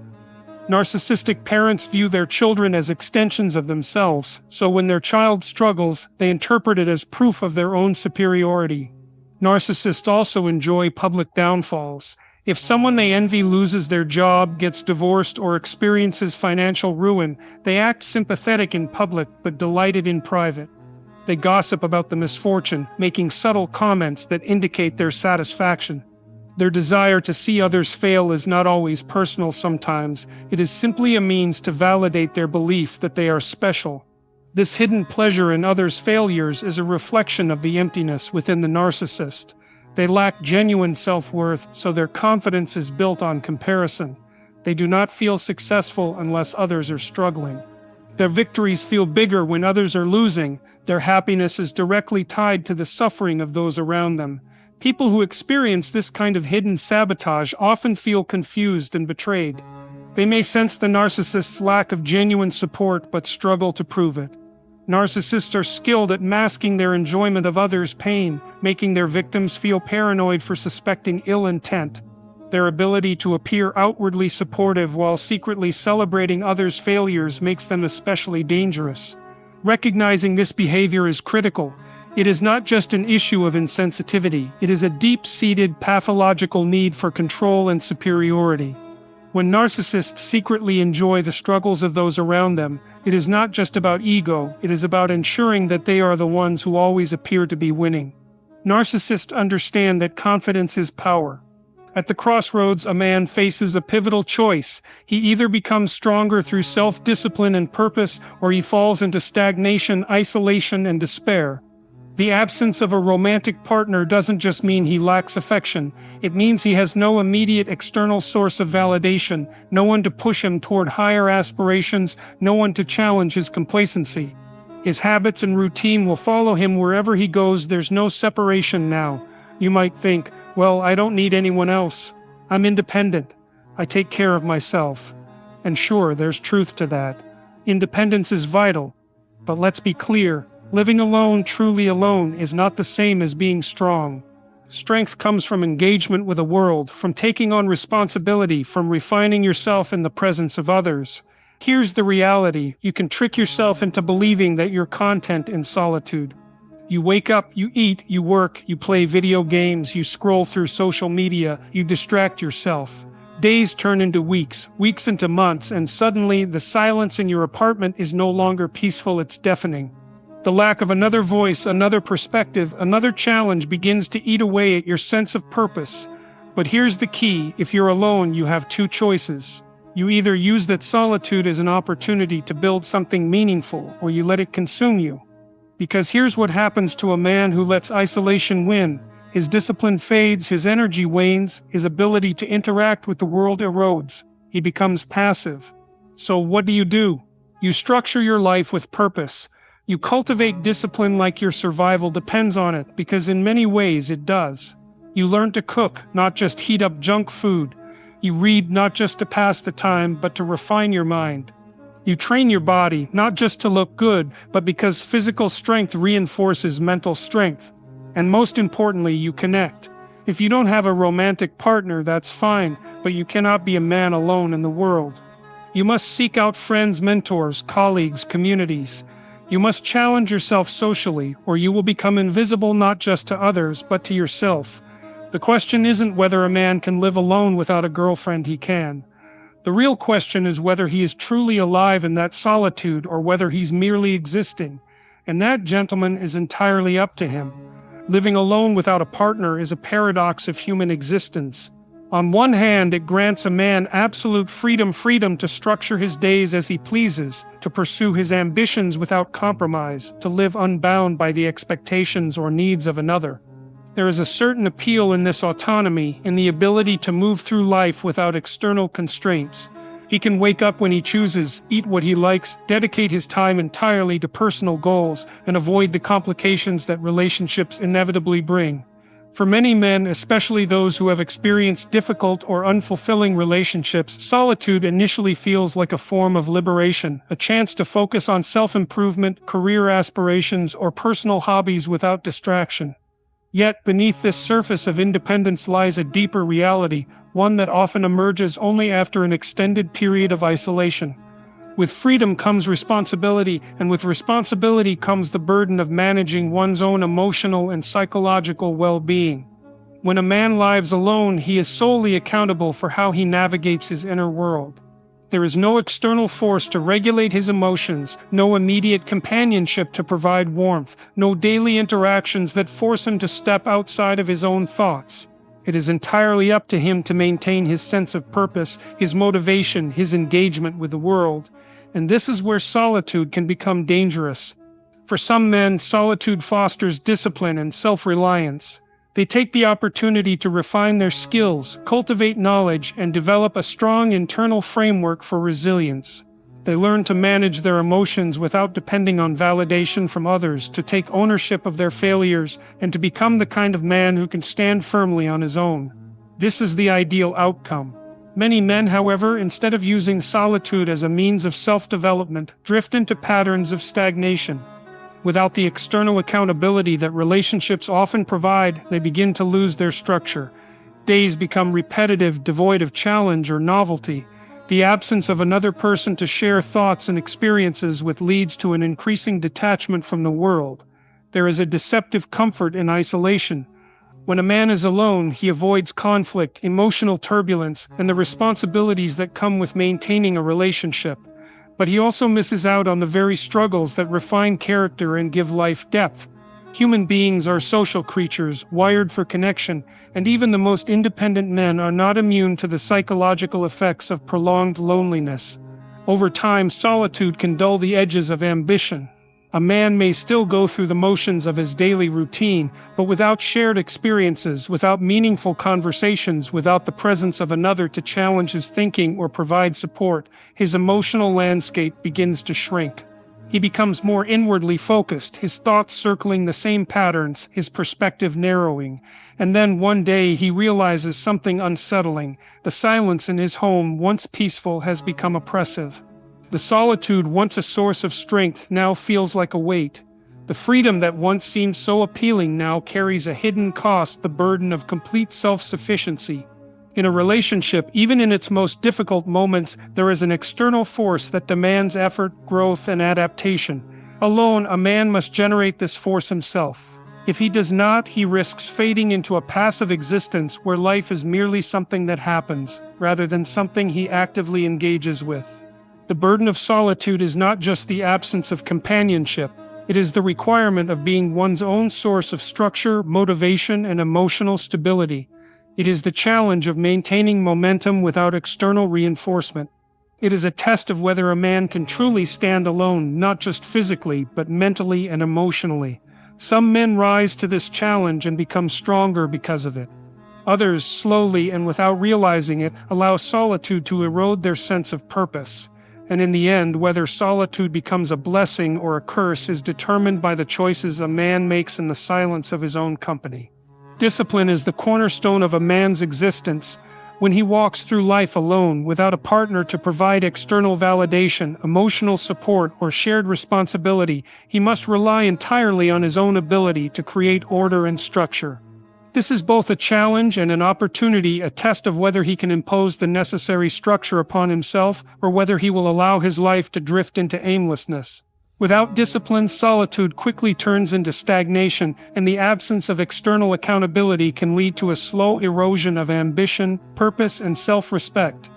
Narcissistic parents view their children as extensions of themselves, so when their child struggles, they interpret it as proof of their own superiority. Narcissists also enjoy public downfalls. If someone they envy loses their job, gets divorced, or experiences financial ruin, they act sympathetic in public but delighted in private. They gossip about the misfortune, making subtle comments that indicate their satisfaction. Their desire to see others fail is not always personal sometimes, it is simply a means to validate their belief that they are special. This hidden pleasure in others' failures is a reflection of the emptiness within the narcissist. They lack genuine self-worth, so their confidence is built on comparison. They do not feel successful unless others are struggling. Their victories feel bigger when others are losing. Their happiness is directly tied to the suffering of those around them. People who experience this kind of hidden sabotage often feel confused and betrayed. They may sense the narcissist's lack of genuine support but struggle to prove it. Narcissists are skilled at masking their enjoyment of others' pain, making their victims feel paranoid for suspecting ill intent. Their ability to appear outwardly supportive while secretly celebrating others' failures makes them especially dangerous. Recognizing this behavior is critical. It is not just an issue of insensitivity, it is a deep-seated pathological need for control and superiority. When narcissists secretly enjoy the struggles of those around them, it is not just about ego, it is about ensuring that they are the ones who always appear to be winning. Narcissists understand that confidence is power. At the crossroads, a man faces a pivotal choice. He either becomes stronger through self-discipline and purpose, or he falls into stagnation, isolation, and despair. The absence of a romantic partner doesn't just mean he lacks affection, it means he has no immediate external source of validation, no one to push him toward higher aspirations, no one to challenge his complacency. His habits and routine will follow him wherever he goes. There's no separation now. You might think, well, I don't need anyone else. I'm independent. I take care of myself. And sure, there's truth to that. Independence is vital. But let's be clear. Living alone, truly alone, is not the same as being strong. Strength comes from engagement with the world, from taking on responsibility, from refining yourself in the presence of others. Here's the reality: you can trick yourself into believing that you're content in solitude. You wake up, you eat, you work, you play video games, you scroll through social media, you distract yourself. Days turn into weeks, weeks into months, and suddenly the silence in your apartment is no longer peaceful, it's deafening. The lack of another voice, another perspective, another challenge begins to eat away at your sense of purpose. But here's the key: if you're alone, you have two choices. You either use that solitude as an opportunity to build something meaningful, or you let it consume you. Because here's what happens to a man who lets isolation win. His discipline fades, his energy wanes, his ability to interact with the world erodes. He becomes passive. So what do? You structure your life with purpose. You cultivate discipline like your survival depends on it, because in many ways it does. You learn to cook, not just heat up junk food. You read not just to pass the time, but to refine your mind. You train your body, not just to look good, but because physical strength reinforces mental strength. And most importantly, you connect. If you don't have a romantic partner, that's fine, but you cannot be a man alone in the world. You must seek out friends, mentors, colleagues, communities. You must challenge yourself socially, or you will become invisible not just to others, but to yourself. The question isn't whether a man can live alone without a girlfriend. He can. The real question is whether he is truly alive in that solitude, or whether he's merely existing. And that, gentlemen, is entirely up to him. Living alone without a partner is a paradox of human existence. On one hand, it grants a man absolute freedom to structure his days as he pleases, to pursue his ambitions without compromise, to live unbound by the expectations or needs of another. There is a certain appeal in this autonomy, in the ability to move through life without external constraints. He can wake up when he chooses, eat what he likes, dedicate his time entirely to personal goals, and avoid the complications that relationships inevitably bring. For many men, especially those who have experienced difficult or unfulfilling relationships, solitude initially feels like a form of liberation, a chance to focus on self-improvement, career aspirations, or personal hobbies without distraction. Yet, beneath this surface of independence lies a deeper reality, one that often emerges only after an extended period of isolation. With freedom comes responsibility, and with responsibility comes the burden of managing one's own emotional and psychological well-being. When a man lives alone, he is solely accountable for how he navigates his inner world. There is no external force to regulate his emotions, no immediate companionship to provide warmth, no daily interactions that force him to step outside of his own thoughts. It is entirely up to him to maintain his sense of purpose, his motivation, his engagement with the world. And this is where solitude can become dangerous. For some men, solitude fosters discipline and self-reliance. They take the opportunity to refine their skills, cultivate knowledge, and develop a strong internal framework for resilience. They learn to manage their emotions without depending on validation from others, to take ownership of their failures, and to become the kind of man who can stand firmly on his own. This is the ideal outcome. Many men, however, instead of using solitude as a means of self-development, drift into patterns of stagnation. Without the external accountability that relationships often provide, they begin to lose their structure. Days become repetitive, devoid of challenge or novelty. The absence of another person to share thoughts and experiences with leads to an increasing detachment from the world. There is a deceptive comfort in isolation. When a man is alone, he avoids conflict, emotional turbulence, and the responsibilities that come with maintaining a relationship. But he also misses out on the very struggles that refine character and give life depth. Human beings are social creatures, wired for connection, and even the most independent men are not immune to the psychological effects of prolonged loneliness. Over time, solitude can dull the edges of ambition. A man may still go through the motions of his daily routine, but without shared experiences, without meaningful conversations, without the presence of another to challenge his thinking or provide support, his emotional landscape begins to shrink. He becomes more inwardly focused, his thoughts circling the same patterns, his perspective narrowing. And then one day he realizes something unsettling. The silence in his home, once peaceful, has become oppressive. The solitude, once a source of strength, now feels like a weight. The freedom that once seemed so appealing now carries a hidden cost, the burden of complete self-sufficiency. In a relationship, even in its most difficult moments, there is an external force that demands effort, growth, and adaptation. Alone, a man must generate this force himself. If he does not, he risks fading into a passive existence where life is merely something that happens, rather than something he actively engages with. The burden of solitude is not just the absence of companionship, it is the requirement of being one's own source of structure, motivation, and emotional stability. It is the challenge of maintaining momentum without external reinforcement. It is a test of whether a man can truly stand alone, not just physically, but mentally and emotionally. Some men rise to this challenge and become stronger because of it. Others, slowly and without realizing it, allow solitude to erode their sense of purpose. And in the end, whether solitude becomes a blessing or a curse is determined by the choices a man makes in the silence of his own company. Discipline is the cornerstone of a man's existence. When he walks through life alone, without a partner to provide external validation, emotional support, or shared responsibility, he must rely entirely on his own ability to create order and structure. This is both a challenge and an opportunity, a test of whether he can impose the necessary structure upon himself or whether he will allow his life to drift into aimlessness. Without discipline, solitude quickly turns into stagnation, and the absence of external accountability can lead to a slow erosion of ambition, purpose, and self-respect.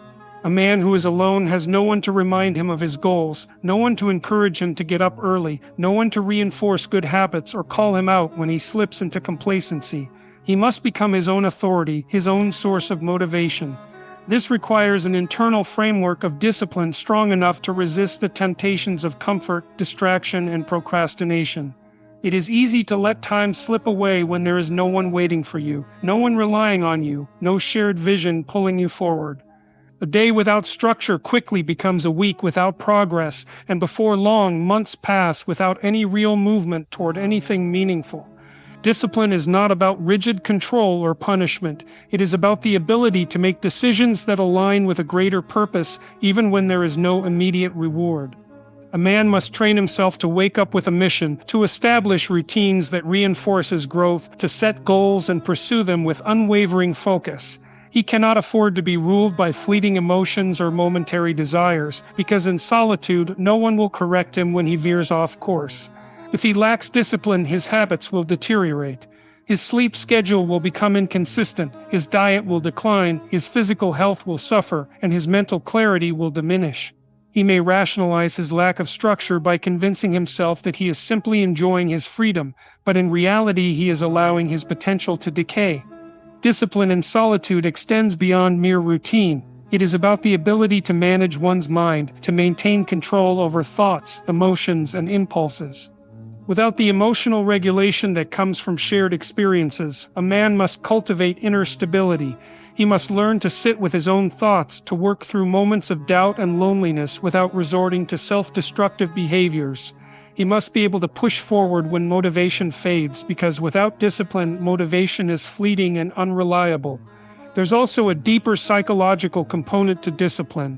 A man who is alone has no one to remind him of his goals, no one to encourage him to get up early, no one to reinforce good habits or call him out when he slips into complacency. He must become his own authority, his own source of motivation. This requires an internal framework of discipline strong enough to resist the temptations of comfort, distraction, and procrastination. It is easy to let time slip away when there is no one waiting for you, no one relying on you, no shared vision pulling you forward. A day without structure quickly becomes a week without progress, and before long, months pass without any real movement toward anything meaningful. Discipline is not about rigid control or punishment. It is about the ability to make decisions that align with a greater purpose, even when there is no immediate reward. A man must train himself to wake up with a mission, to establish routines that reinforce his growth, to set goals and pursue them with unwavering focus. He cannot afford to be ruled by fleeting emotions or momentary desires, because in solitude, no one will correct him when he veers off course. If he lacks discipline, his habits will deteriorate. His sleep schedule will become inconsistent, his diet will decline, his physical health will suffer, and his mental clarity will diminish. He may rationalize his lack of structure by convincing himself that he is simply enjoying his freedom, but in reality he is allowing his potential to decay. Discipline in solitude extends beyond mere routine. It is about the ability to manage one's mind, to maintain control over thoughts, emotions, and impulses. Without the emotional regulation that comes from shared experiences, a man must cultivate inner stability. He must learn to sit with his own thoughts, to work through moments of doubt and loneliness without resorting to self-destructive behaviors. He must be able to push forward when motivation fades, because without discipline, motivation is fleeting and unreliable. There's also a deeper psychological component to discipline.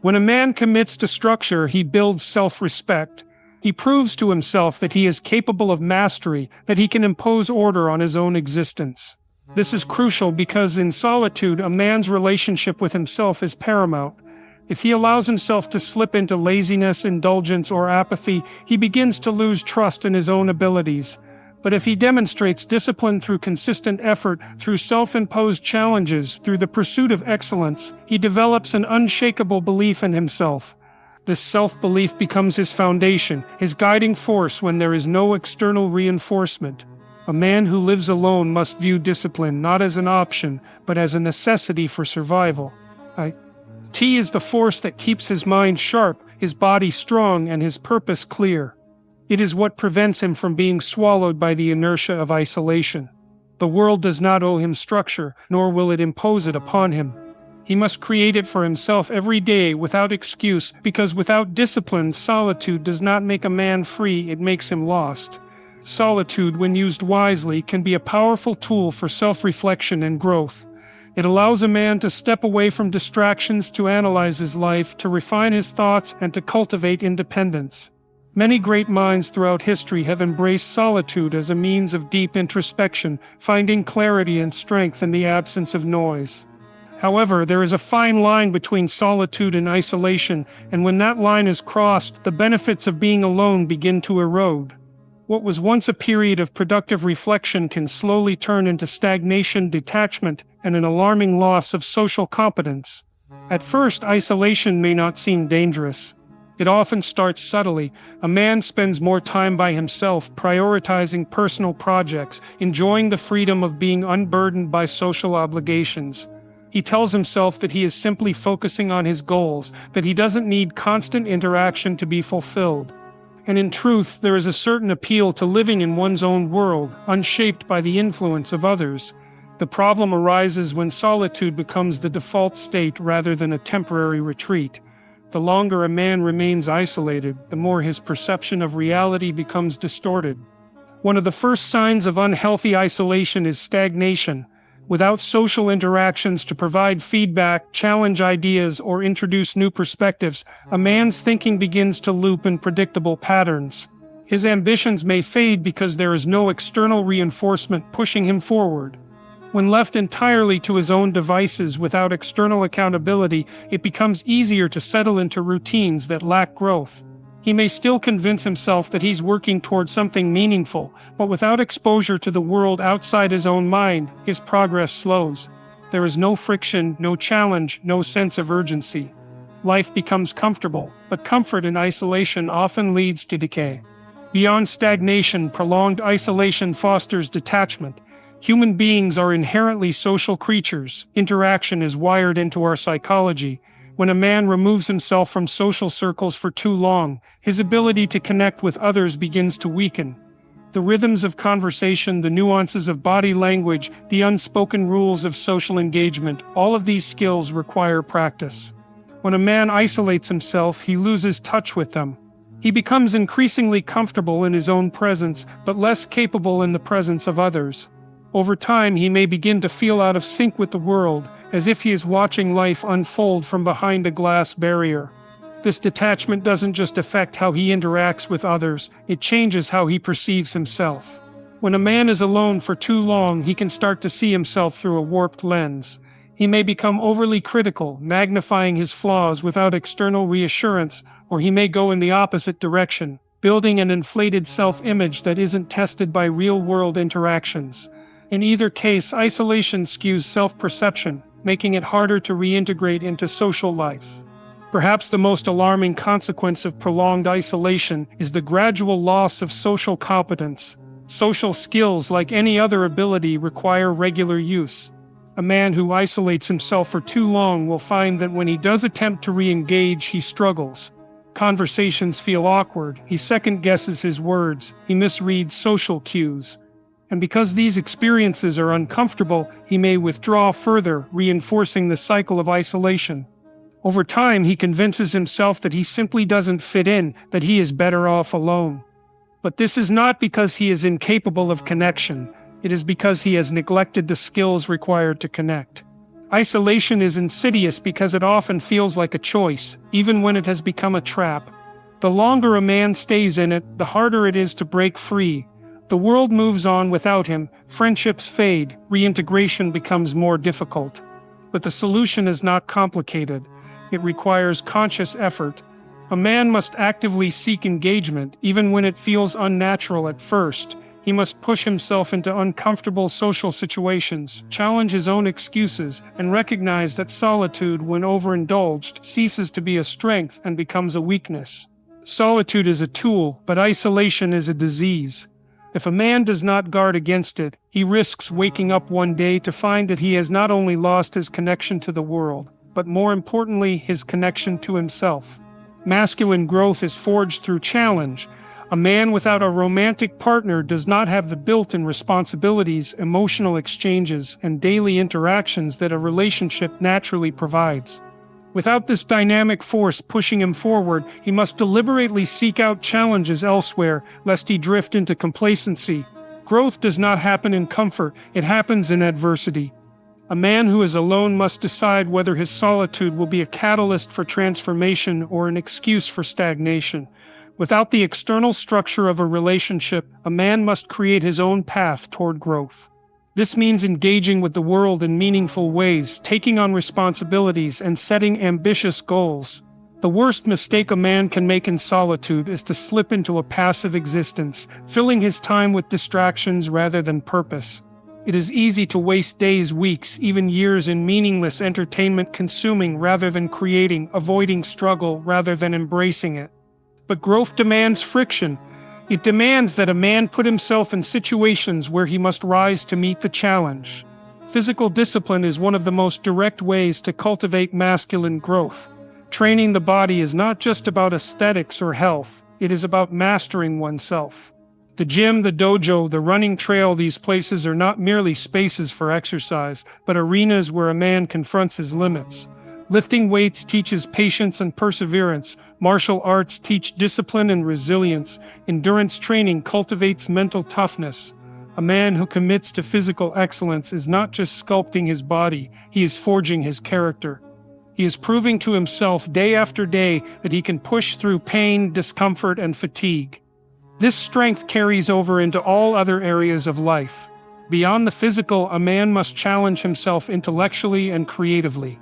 When a man commits to structure, he builds self-respect. He proves to himself that he is capable of mastery, that he can impose order on his own existence. This is crucial because in solitude, a man's relationship with himself is paramount. If he allows himself to slip into laziness, indulgence, or apathy, he begins to lose trust in his own abilities. But if he demonstrates discipline through consistent effort, through self-imposed challenges, through the pursuit of excellence, he develops an unshakable belief in himself. This self-belief becomes his foundation, his guiding force when there is no external reinforcement. A man who lives alone must view discipline not as an option, but as a necessity for survival. T is the force that keeps his mind sharp, his body strong, and his purpose clear. It is what prevents him from being swallowed by the inertia of isolation. The world does not owe him structure, nor will it impose it upon him. He must create it for himself every day without excuse, because without discipline, solitude does not make a man free, it makes him lost. Solitude, when used wisely, can be a powerful tool for self-reflection and growth. It allows a man to step away from distractions, to analyze his life, to refine his thoughts, and to cultivate independence. Many great minds throughout history have embraced solitude as a means of deep introspection, finding clarity and strength in the absence of noise. However, there is a fine line between solitude and isolation, and when that line is crossed, the benefits of being alone begin to erode. What was once a period of productive reflection can slowly turn into stagnation, detachment, and an alarming loss of social competence. At first, isolation may not seem dangerous. It often starts subtly. A man spends more time by himself, prioritizing personal projects, enjoying the freedom of being unburdened by social obligations. He tells himself that he is simply focusing on his goals, that he doesn't need constant interaction to be fulfilled. And in truth, there is a certain appeal to living in one's own world, unshaped by the influence of others. The problem arises when solitude becomes the default state rather than a temporary retreat. The longer a man remains isolated, the more his perception of reality becomes distorted. One of the first signs of unhealthy isolation is stagnation. Without social interactions to provide feedback, challenge ideas, or introduce new perspectives, a man's thinking begins to loop in predictable patterns. His ambitions may fade because there is no external reinforcement pushing him forward. When left entirely to his own devices without external accountability, it becomes easier to settle into routines that lack growth. He may still convince himself that he's working toward something meaningful, but without exposure to the world outside his own mind, his progress slows. There is no friction, no challenge, no sense of urgency. Life becomes comfortable, but comfort in isolation often leads to decay. Beyond stagnation, prolonged isolation fosters detachment. Human beings are inherently social creatures. Interaction is wired into our psychology. When a man removes himself from social circles for too long, his ability to connect with others begins to weaken. The rhythms of conversation, the nuances of body language, the unspoken rules of social engagement, all of these skills require practice. When a man isolates himself, he loses touch with them. He becomes increasingly comfortable in his own presence, but less capable in the presence of others. Over time, he may begin to feel out of sync with the world, as if he is watching life unfold from behind a glass barrier. This detachment doesn't just affect how he interacts with others, it changes how he perceives himself. When a man is alone for too long, he can start to see himself through a warped lens. He may become overly critical, magnifying his flaws without external reassurance, or he may go in the opposite direction, building an inflated self-image that isn't tested by real-world interactions. In either case, isolation skews self-perception, making it harder to reintegrate into social life. Perhaps the most alarming consequence of prolonged isolation is the gradual loss of social competence. Social skills, like any other ability, require regular use. A man who isolates himself for too long will find that when he does attempt to re-engage, he struggles. Conversations feel awkward, he second-guesses his words, he misreads social cues. And because these experiences are uncomfortable, he may withdraw further, reinforcing the cycle of isolation. Over time, he convinces himself that he simply doesn't fit in, that he is better off alone. But this is not because he is incapable of connection. It is because he has neglected the skills required to connect. Isolation is insidious because it often feels like a choice, even when it has become a trap. The longer a man stays in it, the harder it is to break free. The world moves on without him, friendships fade, reintegration becomes more difficult. But the solution is not complicated. It requires conscious effort. A man must actively seek engagement, even when it feels unnatural at first. He must push himself into uncomfortable social situations, challenge his own excuses, and recognize that solitude, when overindulged, ceases to be a strength and becomes a weakness. Solitude is a tool, but isolation is a disease. If a man does not guard against it, he risks waking up one day to find that he has not only lost his connection to the world, but more importantly, his connection to himself. Masculine growth is forged through challenge. A man without a romantic partner does not have the built-in responsibilities, emotional exchanges, and daily interactions that a relationship naturally provides. Without this dynamic force pushing him forward, he must deliberately seek out challenges elsewhere, lest he drift into complacency. Growth does not happen in comfort, it happens in adversity. A man who is alone must decide whether his solitude will be a catalyst for transformation or an excuse for stagnation. Without the external structure of a relationship, a man must create his own path toward growth. This means engaging with the world in meaningful ways, taking on responsibilities, and setting ambitious goals. The worst mistake a man can make in solitude is to slip into a passive existence, filling his time with distractions rather than purpose. It is easy to waste days, weeks, even years in meaningless entertainment, consuming rather than creating, avoiding struggle rather than embracing it. But growth demands friction. It demands that a man put himself in situations where he must rise to meet the challenge. Physical discipline is one of the most direct ways to cultivate masculine growth. Training the body is not just about aesthetics or health, it is about mastering oneself. The gym, the dojo, the running trail, these places are not merely spaces for exercise, but arenas where a man confronts his limits. Lifting weights teaches patience and perseverance. Martial arts teach discipline and resilience. Endurance training cultivates mental toughness. A man who commits to physical excellence is not just sculpting his body, he is forging his character. He is proving to himself day after day that he can push through pain, discomfort, and fatigue. This strength carries over into all other areas of life. Beyond the physical, a man must challenge himself intellectually and creatively.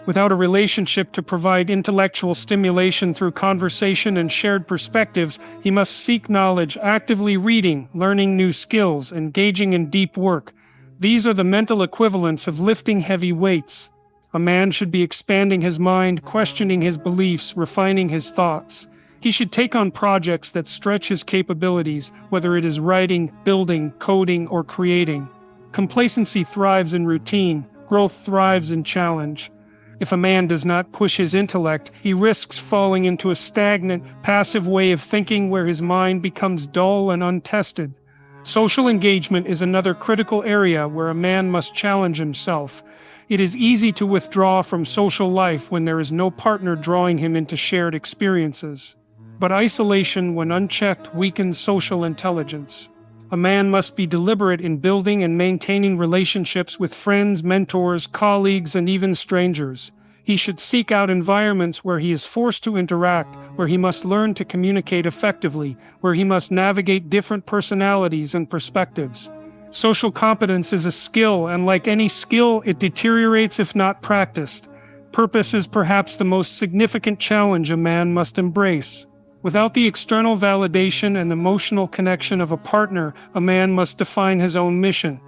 Without a relationship to provide intellectual stimulation through conversation and shared perspectives, he must seek knowledge, actively reading, learning new skills, engaging in deep work. These are the mental equivalents of lifting heavy weights. A man should be expanding his mind, questioning his beliefs, refining his thoughts. He should take on projects that stretch his capabilities, whether it is writing, building, coding, or creating. Complacency thrives in routine. Growth thrives in challenge. If a man does not push his intellect, he risks falling into a stagnant, passive way of thinking where his mind becomes dull and untested. Social engagement is another critical area where a man must challenge himself. It is easy to withdraw from social life when there is no partner drawing him into shared experiences. But isolation, when unchecked, weakens social intelligence. A man must be deliberate in building and maintaining relationships with friends, mentors, colleagues, and even strangers. He should seek out environments where he is forced to interact, where he must learn to communicate effectively, where he must navigate different personalities and perspectives. Social competence is a skill, and like any skill, it deteriorates if not practiced. Purpose is perhaps the most significant challenge a man must embrace. Without the external validation and emotional connection of a partner, a man must define his own mission.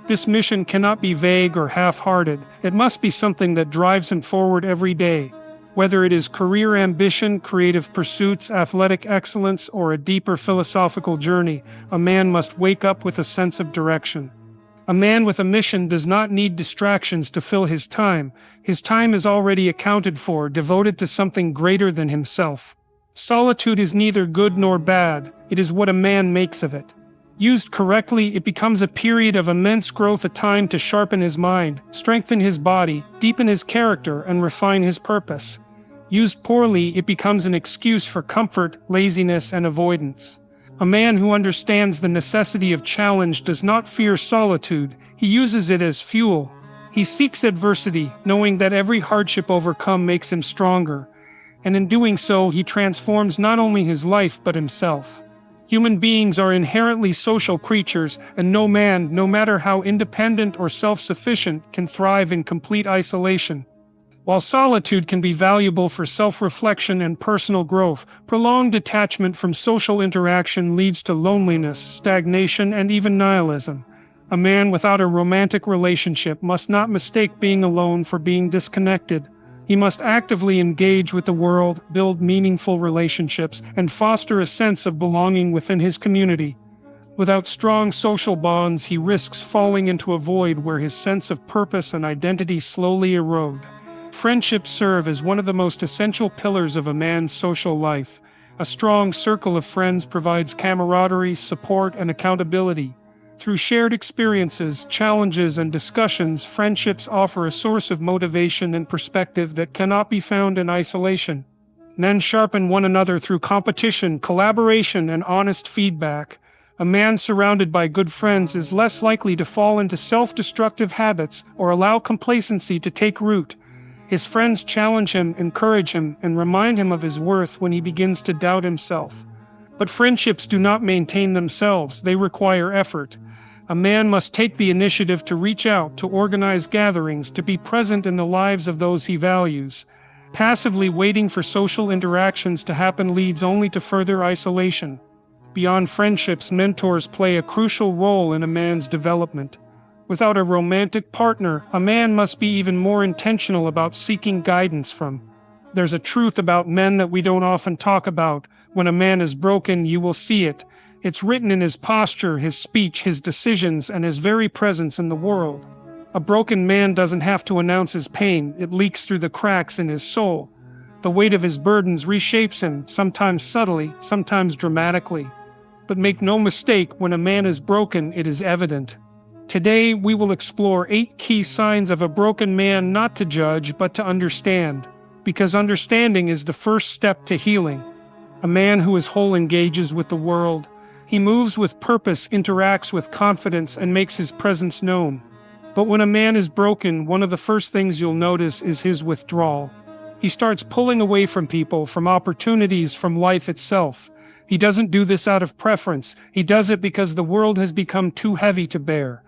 This mission cannot be vague or half-hearted. It must be something that drives him forward every day. Whether it is career ambition, creative pursuits, athletic excellence, or a deeper philosophical journey, a man must wake up with a sense of direction. A man with a mission does not need distractions to fill his time. His time is already accounted for, devoted to something greater than himself. Solitude is neither good nor bad. It is what a man makes of it. Used correctly, it becomes a period of immense growth, a time to sharpen his mind, strengthen his body, deepen his character, and refine his purpose. Used poorly, it becomes an excuse for comfort, laziness, and avoidance. A man who understands the necessity of challenge does not fear solitude. He uses it as fuel. He seeks adversity, knowing that every hardship overcome makes him stronger. And in doing so, he transforms not only his life but himself. Human beings are inherently social creatures, and no man, no matter how independent or self-sufficient, can thrive in complete isolation. While solitude can be valuable for self-reflection and personal growth, prolonged detachment from social interaction leads to loneliness, stagnation, and even nihilism. A man without a romantic relationship must not mistake being alone for being disconnected. He must actively engage with the world, build meaningful relationships, and foster a sense of belonging within his community. Without strong social bonds, he risks falling into a void where his sense of purpose and identity slowly erode. Friendships serve as one of the most essential pillars of a man's social life. A strong circle of friends provides camaraderie, support, and accountability. Through shared experiences, challenges, and discussions, friendships offer a source of motivation and perspective that cannot be found in isolation. Men sharpen one another through competition, collaboration, and honest feedback. A man surrounded by good friends is less likely to fall into self-destructive habits or allow complacency to take root. His friends challenge him, encourage him, and remind him of his worth when he begins to doubt himself. But friendships do not maintain themselves, they require effort. A man must take the initiative to reach out, to organize gatherings, to be present in the lives of those he values. Passively waiting for social interactions to happen leads only to further isolation. Beyond friendships, mentors play a crucial role in a man's development. Without a romantic partner, a man must be even more intentional about seeking guidance from. There's a truth about men that we don't often talk about. When a man is broken, you will see it. It's written in his posture, his speech, his decisions, and his very presence in the world. A broken man doesn't have to announce his pain, it leaks through the cracks in his soul. The weight of his burdens reshapes him, sometimes subtly, sometimes dramatically. But make no mistake, when a man is broken, it is evident. Today, we will explore 8 key signs of a broken man, not to judge, but to understand. Because understanding is the first step to healing. A man who is whole engages with the world. He moves with purpose, interacts with confidence, and makes his presence known. But when a man is broken, one of the first things you'll notice is his withdrawal. He starts pulling away from people, from opportunities, from life itself. He doesn't do this out of preference. He does it because the world has become too heavy to bear.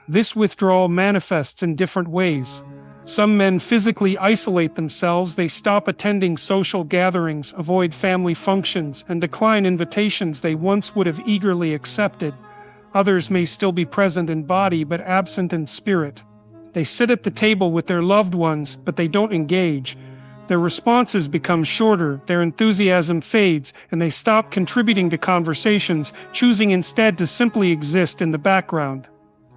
This withdrawal manifests in different ways. Some men physically isolate themselves, they stop attending social gatherings, avoid family functions, and decline invitations they once would have eagerly accepted. Others may still be present in body but absent in spirit. They sit at the table with their loved ones, but they don't engage. Their responses become shorter, their enthusiasm fades, and they stop contributing to conversations, choosing instead to simply exist in the background.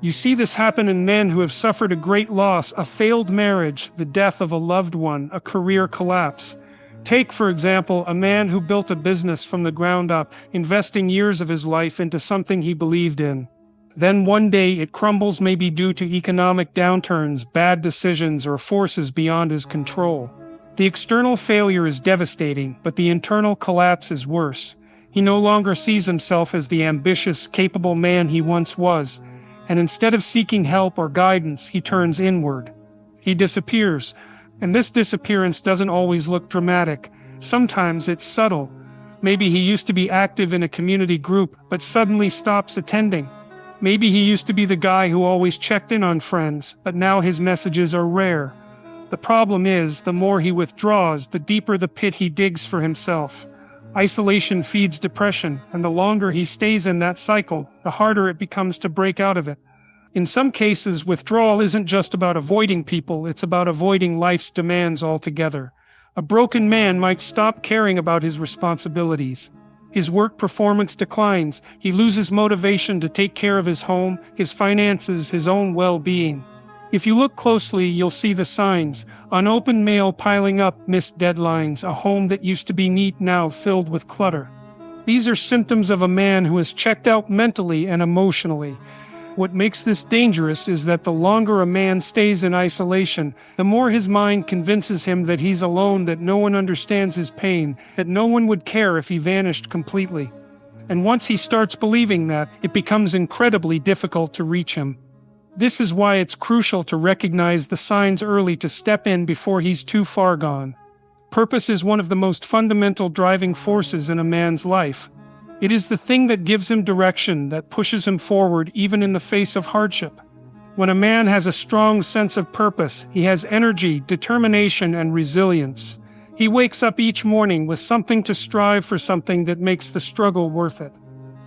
You see this happen in men who have suffered a great loss, a failed marriage, the death of a loved one, a career collapse. Take, for example, a man who built a business from the ground up, investing years of his life into something he believed in. Then one day it crumbles, maybe due to economic downturns, bad decisions, or forces beyond his control. The external failure is devastating, but the internal collapse is worse. He no longer sees himself as the ambitious, capable man he once was. And instead of seeking help or guidance, he turns inward. He disappears. And this disappearance doesn't always look dramatic. Sometimes it's subtle. Maybe he used to be active in a community group, but suddenly stops attending. Maybe he used to be the guy who always checked in on friends, but now his messages are rare. The problem is, the more he withdraws, the deeper the pit he digs for himself. Isolation feeds depression, and the longer he stays in that cycle, the harder it becomes to break out of it. In some cases, withdrawal isn't just about avoiding people, it's about avoiding life's demands altogether. A broken man might stop caring about his responsibilities. His work performance declines, he loses motivation to take care of his home, his finances, his own well-being. If you look closely, you'll see the signs: unopened mail piling up, missed deadlines, a home that used to be neat now filled with clutter. These are symptoms of a man who is checked out mentally and emotionally. What makes this dangerous is that the longer a man stays in isolation, the more his mind convinces him that he's alone, that no one understands his pain, that no one would care if he vanished completely. And once he starts believing that, it becomes incredibly difficult to reach him. This is why it's crucial to recognize the signs early, to step in before he's too far gone. Purpose is one of the most fundamental driving forces in a man's life. It is the thing that gives him direction, that pushes him forward even in the face of hardship. When a man has a strong sense of purpose, he has energy, determination, and resilience. He wakes up each morning with something to strive for, something that makes the struggle worth it.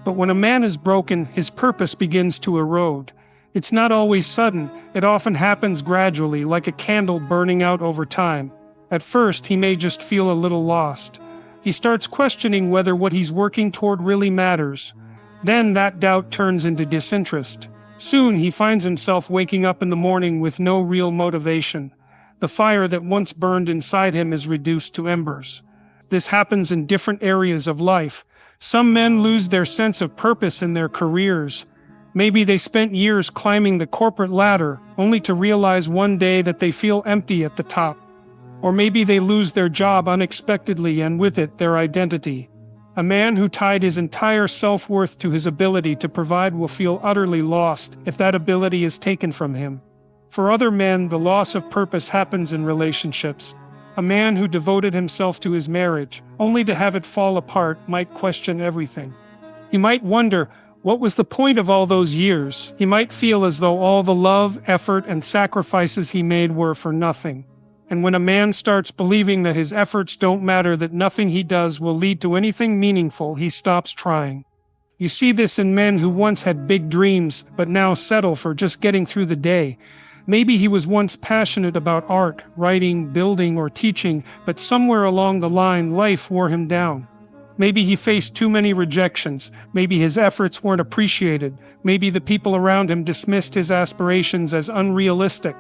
But when a man is broken, his purpose begins to erode. It's not always sudden, it often happens gradually, like a candle burning out over time. At first, he may just feel a little lost. He starts questioning whether what he's working toward really matters. Then that doubt turns into disinterest. Soon he finds himself waking up in the morning with no real motivation. The fire that once burned inside him is reduced to embers. This happens in different areas of life. Some men lose their sense of purpose in their careers. Maybe they spent years climbing the corporate ladder, only to realize one day that they feel empty at the top. Or maybe they lose their job unexpectedly, and with it, their identity. A man who tied his entire self-worth to his ability to provide will feel utterly lost if that ability is taken from him. For other men, the loss of purpose happens in relationships. A man who devoted himself to his marriage, only to have it fall apart, might question everything. He might wonder, what was the point of all those years? He might feel as though all the love, effort, and sacrifices he made were for nothing. And when a man starts believing that his efforts don't matter, that nothing he does will lead to anything meaningful, he stops trying. You see this in men who once had big dreams, but now settle for just getting through the day. Maybe he was once passionate about art, writing, building, or teaching, but somewhere along the line, life wore him down. Maybe he faced too many rejections. Maybe his efforts weren't appreciated. Maybe the people around him dismissed his aspirations as unrealistic.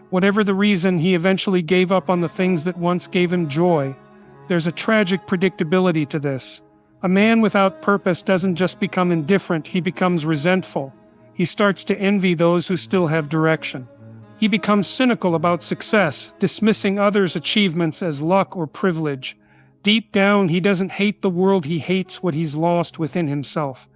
Whatever the reason, he eventually gave up on the things that once gave him joy. There's a tragic predictability to this. A man without purpose doesn't just become indifferent, he becomes resentful. He starts to envy those who still have direction. He becomes cynical about success, dismissing others' achievements as luck or privilege. Deep down, he doesn't hate the world, he hates what he's lost within himself.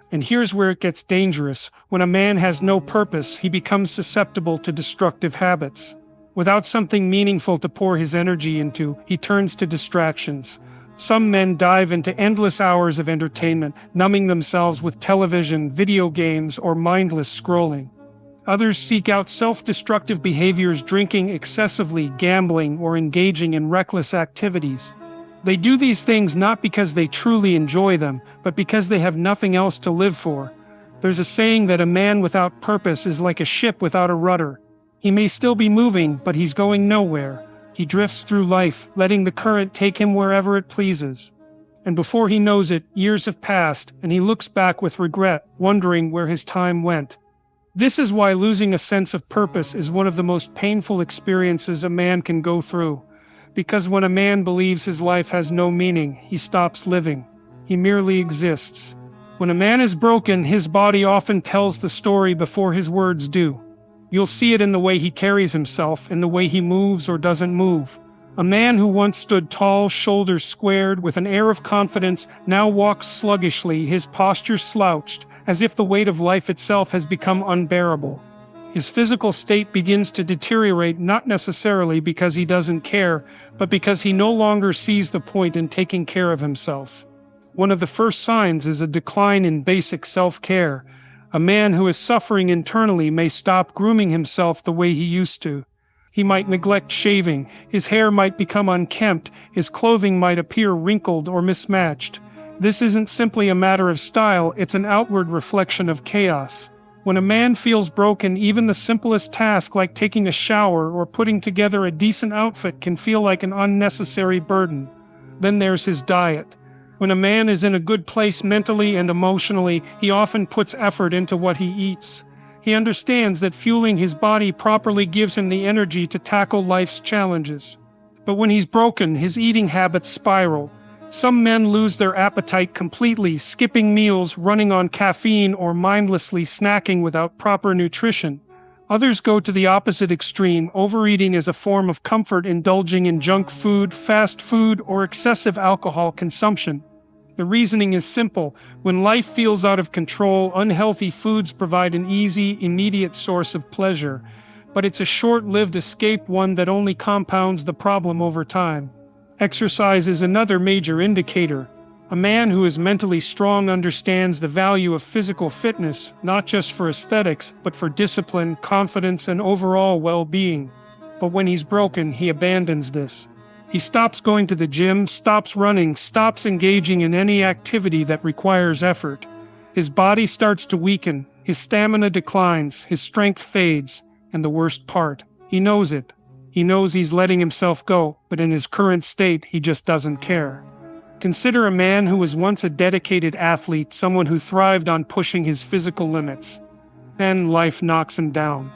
And here's where it gets dangerous. When a man has no purpose, he becomes susceptible to destructive habits. Without something meaningful to pour his energy into, he turns to distractions. Some men dive into endless hours of entertainment, numbing themselves with television, video games, or mindless scrolling. Others seek out self-destructive behaviors, drinking excessively, gambling, or engaging in reckless activities. They do these things not because they truly enjoy them, but because they have nothing else to live for. There's a saying that a man without purpose is like a ship without a rudder. He may still be moving, but he's going nowhere. He drifts through life, letting the current take him wherever it pleases. And before he knows it, years have passed, and he looks back with regret, wondering where his time went. This is why losing a sense of purpose is one of the most painful experiences a man can go through. Because when a man believes his life has no meaning, he stops living. He merely exists. When a man is broken, his body often tells the story before his words do. You'll see it in the way he carries himself, in the way he moves or doesn't move. A man who once stood tall, shoulders squared, with an air of confidence, now walks sluggishly, his posture slouched, as if the weight of life itself has become unbearable. His physical state begins to deteriorate not necessarily because he doesn't care, but because he no longer sees the point in taking care of himself. One of the first signs is a decline in basic self-care. A man who is suffering internally may stop grooming himself the way he used to. He might neglect shaving, his hair might become unkempt, his clothing might appear wrinkled or mismatched. This isn't simply a matter of style, it's an outward reflection of chaos. When a man feels broken, even the simplest task like taking a shower or putting together a decent outfit can feel like an unnecessary burden. Then there's his diet. When a man is in a good place mentally and emotionally, he often puts effort into what he eats. He understands that fueling his body properly gives him the energy to tackle life's challenges. But when he's broken, his eating habits spiral. Some men lose their appetite completely, skipping meals, running on caffeine, or mindlessly snacking without proper nutrition. Others go to the opposite extreme, overeating as a form of comfort, indulging in junk food, fast food, or excessive alcohol consumption. The reasoning is simple. When life feels out of control, unhealthy foods provide an easy, immediate source of pleasure. But it's a short-lived escape, one that only compounds the problem over time. Exercise is another major indicator. A man who is mentally strong understands the value of physical fitness, not just for aesthetics, but for discipline, confidence, and overall well-being. But when he's broken, he abandons this. He stops going to the gym, stops running, stops engaging in any activity that requires effort. His body starts to weaken, his stamina declines, his strength fades, and the worst part, he knows it. He knows he's letting himself go, but in his current state, he just doesn't care. Consider a man who was once a dedicated athlete, someone who thrived on pushing his physical limits. Then life knocks him down.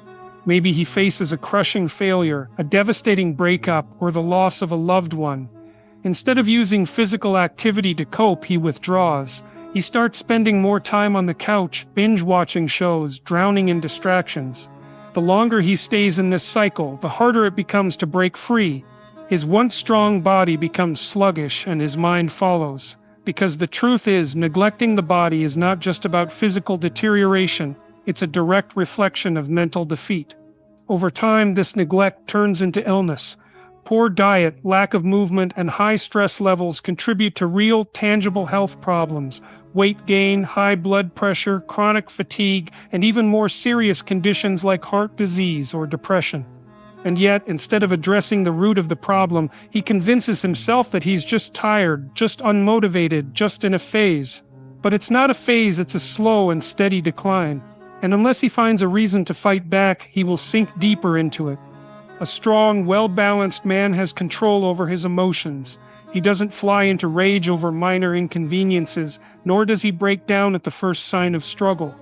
Maybe he faces a crushing failure, a devastating breakup, or the loss of a loved one. Instead of using physical activity to cope, he withdraws. He starts spending more time on the couch, binge-watching shows, drowning in distractions. The longer he stays in this cycle, the harder it becomes to break free. His once strong body becomes sluggish and his mind follows. Because the truth is, neglecting the body is not just about physical deterioration, it's a direct reflection of mental defeat. Over time, this neglect turns into illness. Poor diet, lack of movement, and high stress levels contribute to real, tangible health problems. Weight gain, high blood pressure, chronic fatigue, and even more serious conditions like heart disease or depression. And yet, instead of addressing the root of the problem, he convinces himself that he's just tired, just unmotivated, just in a phase. But it's not a phase, it's a slow and steady decline. And unless he finds a reason to fight back, he will sink deeper into it. A strong, well-balanced man has control over his emotions. He doesn't fly into rage over minor inconveniences, nor does he break down at the first sign of struggle.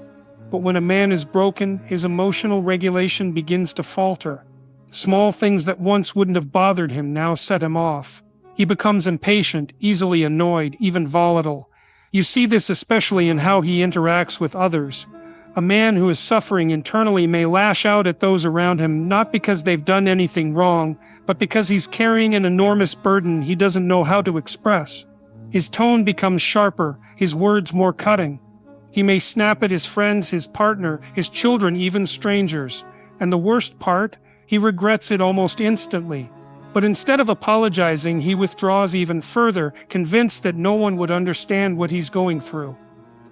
But when a man is broken, his emotional regulation begins to falter. Small things that once wouldn't have bothered him now set him off. He becomes impatient, easily annoyed, even volatile. You see this especially in how he interacts with others. A man who is suffering internally may lash out at those around him not because they've done anything wrong, but because he's carrying an enormous burden he doesn't know how to express. His tone becomes sharper, his words more cutting. He may snap at his friends, his partner, his children, even strangers. And the worst part, he regrets it almost instantly. But instead of apologizing, he withdraws even further, convinced that no one would understand what he's going through.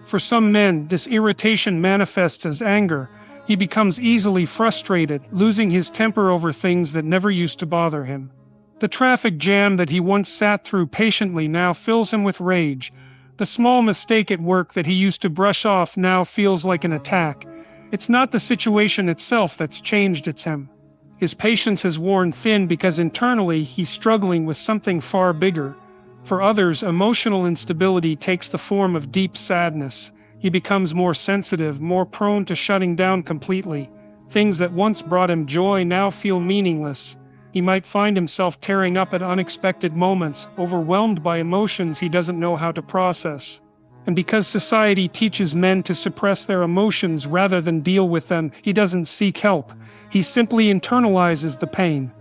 For some men, this irritation manifests as anger. He becomes easily frustrated, losing his temper over things that never used to bother him. The traffic jam that he once sat through patiently now fills him with rage. The small mistake at work that he used to brush off now feels like an attack. It's not the situation itself that's changed, it's him. His patience has worn thin because internally he's struggling with something far bigger. For others, emotional instability takes the form of deep sadness. He becomes more sensitive, more prone to shutting down completely. Things that once brought him joy now feel meaningless. He might find himself tearing up at unexpected moments, overwhelmed by emotions he doesn't know how to process. And because society teaches men to suppress their emotions rather than deal with them, he doesn't seek help. He simply internalizes the pain.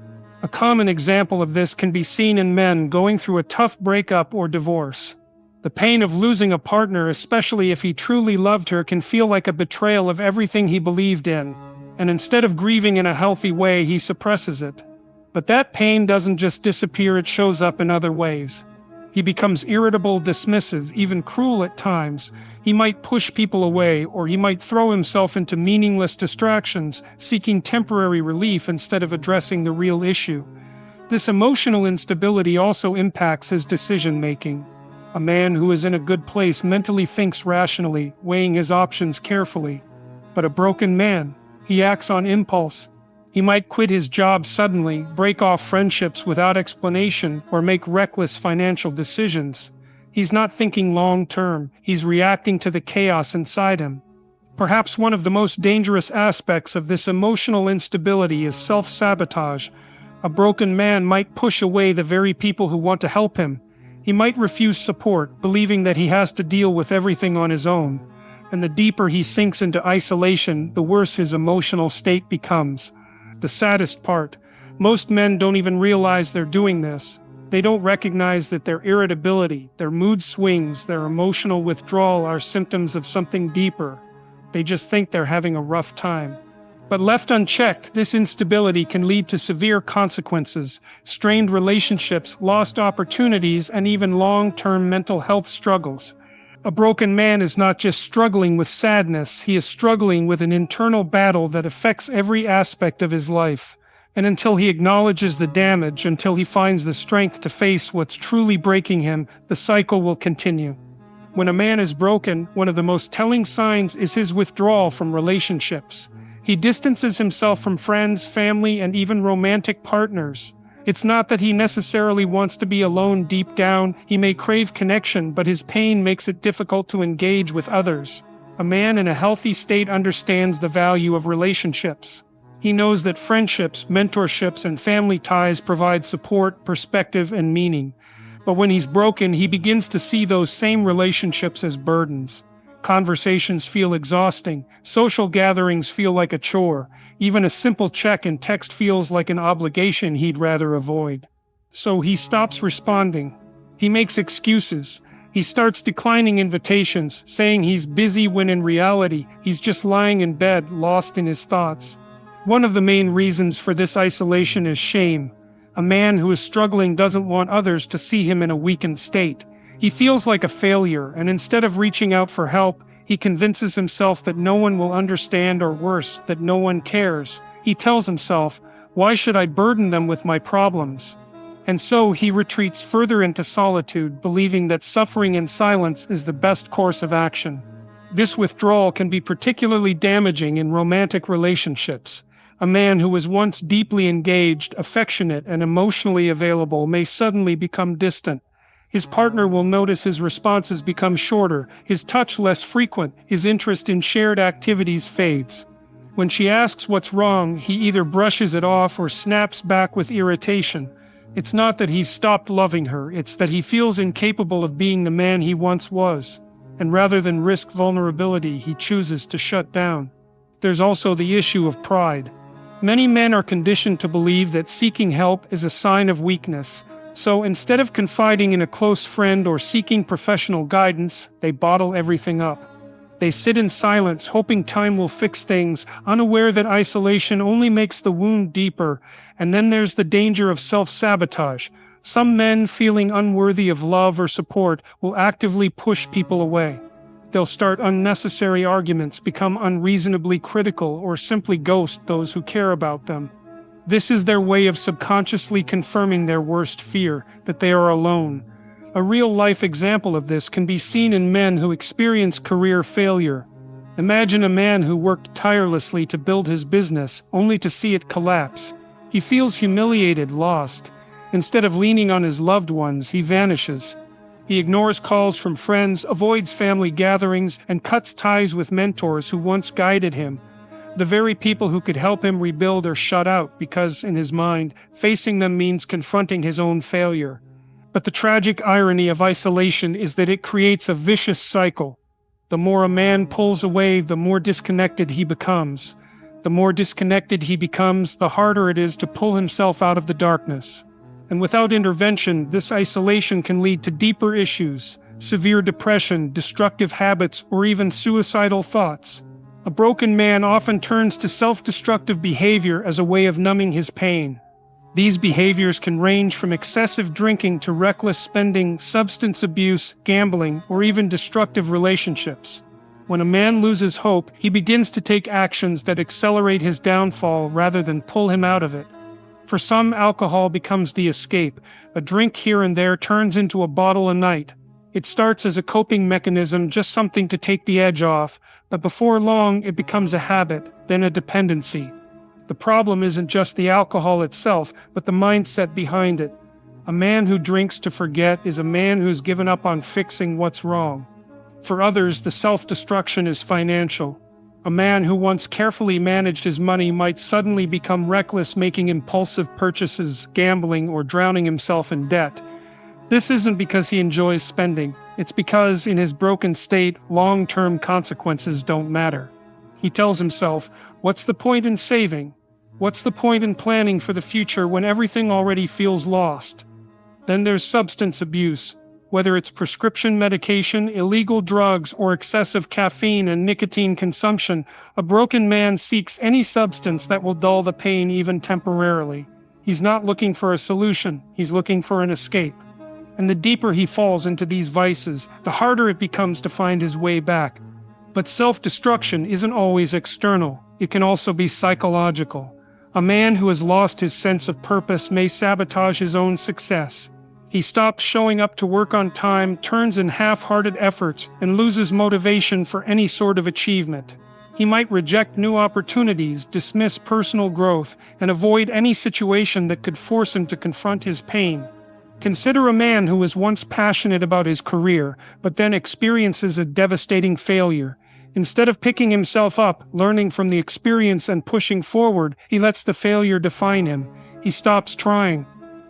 A common example of this can be seen in men going through a tough breakup or divorce. The pain of losing a partner, especially if he truly loved her, can feel like a betrayal of everything he believed in. and instead of grieving in a healthy way, he suppresses it. But that pain doesn't just disappear, it shows up in other ways. He becomes irritable, dismissive, even cruel at times. He might push people away, or he might throw himself into meaningless distractions, seeking temporary relief instead of addressing the real issue. This emotional instability also impacts his decision-making. A man who is in a good place mentally thinks rationally, weighing his options carefully. But a broken man, he acts on impulse. He might quit his job suddenly, break off friendships without explanation, or make reckless financial decisions. He's not thinking long-term, he's reacting to the chaos inside him. Perhaps one of the most dangerous aspects of this emotional instability is self-sabotage. A broken man might push away the very people who want to help him. He might refuse support, believing that he has to deal with everything on his own. And the deeper he sinks into isolation, the worse his emotional state becomes. The saddest part, most men don't even realize they're doing this. They don't recognize that their irritability, their mood swings, their emotional withdrawal are symptoms of something deeper. They just think they're having a rough time. But left unchecked, this instability can lead to severe consequences: strained relationships, lost opportunities, and even long-term mental health struggles. A broken man is not just struggling with sadness, he is struggling with an internal battle that affects every aspect of his life. And until he acknowledges the damage, until he finds the strength to face what's truly breaking him, the cycle will continue. When a man is broken, one of the most telling signs is his withdrawal from relationships. He distances himself from friends, family, and even romantic partners. It's not that he necessarily wants to be alone deep down. He may crave connection, but his pain makes it difficult to engage with others. A man in a healthy state understands the value of relationships. He knows that friendships, mentorships, and family ties provide support, perspective, and meaning. But when he's broken, he begins to see those same relationships as burdens. Conversations feel exhausting, social gatherings feel like a chore, even a simple check and text feels like an obligation he'd rather avoid. So he stops responding. He makes excuses. He starts declining invitations, saying he's busy when in reality, he's just lying in bed, lost in his thoughts. One of the main reasons for this isolation is shame. A man who is struggling doesn't want others to see him in a weakened state. He feels like a failure, and instead of reaching out for help, he convinces himself that no one will understand, or worse, that no one cares. He tells himself, "Why should I burden them with my problems?" And so he retreats further into solitude, believing that suffering in silence is the best course of action. This withdrawal can be particularly damaging in romantic relationships. A man who was once deeply engaged, affectionate, and emotionally available may suddenly become distant. His partner will notice his responses become shorter, his touch less frequent, his interest in shared activities fades. When she asks what's wrong, he either brushes it off or snaps back with irritation. It's not that he's stopped loving her, it's that he feels incapable of being the man he once was. And rather than risk vulnerability, he chooses to shut down. There's also the issue of pride. Many men are conditioned to believe that seeking help is a sign of weakness. So instead of confiding in a close friend or seeking professional guidance, they bottle everything up. They sit in silence, hoping time will fix things, unaware that isolation only makes the wound deeper. And then there's the danger of self-sabotage. Some men, feeling unworthy of love or support, will actively push people away. They'll start unnecessary arguments, become unreasonably critical, or simply ghost those who care about them. This is their way of subconsciously confirming their worst fear, that they are alone. A real-life example of this can be seen in men who experience career failure. Imagine a man who worked tirelessly to build his business, only to see it collapse. He feels humiliated, lost. Instead of leaning on his loved ones, he vanishes. He ignores calls from friends, avoids family gatherings, and cuts ties with mentors who once guided him. The very people who could help him rebuild are shut out because, in his mind, facing them means confronting his own failure. But the tragic irony of isolation is that it creates a vicious cycle. The more a man pulls away, the more disconnected he becomes. The more disconnected he becomes, the harder it is to pull himself out of the darkness. And without intervention, this isolation can lead to deeper issues, severe depression, destructive habits, or even suicidal thoughts. A broken man often turns to self-destructive behavior as a way of numbing his pain. These behaviors can range from excessive drinking to reckless spending, substance abuse, gambling, or even destructive relationships. When a man loses hope, he begins to take actions that accelerate his downfall rather than pull him out of it. For some, alcohol becomes the escape. A drink here and there turns into a bottle a night. It starts as a coping mechanism, just something to take the edge off, but before long it becomes a habit, then a dependency. The problem isn't just the alcohol itself, but the mindset behind it. A man who drinks to forget is a man who's given up on fixing what's wrong. For others, the self-destruction is financial. A man who once carefully managed his money might suddenly become reckless, making impulsive purchases, gambling, or drowning himself in debt. This isn't because he enjoys spending. It's because, in his broken state, long-term consequences don't matter. He tells himself, what's the point in saving? What's the point in planning for the future when everything already feels lost? Then there's substance abuse. Whether it's prescription medication, illegal drugs, or excessive caffeine and nicotine consumption, a broken man seeks any substance that will dull the pain even temporarily. He's not looking for a solution, he's looking for an escape. And the deeper he falls into these vices, the harder it becomes to find his way back. But self-destruction isn't always external, it can also be psychological. A man who has lost his sense of purpose may sabotage his own success. He stops showing up to work on time, turns in half-hearted efforts, and loses motivation for any sort of achievement. He might reject new opportunities, dismiss personal growth, and avoid any situation that could force him to confront his pain. Consider a man who was once passionate about his career, but then experiences a devastating failure. Instead of picking himself up, learning from the experience and pushing forward, he lets the failure define him. He stops trying.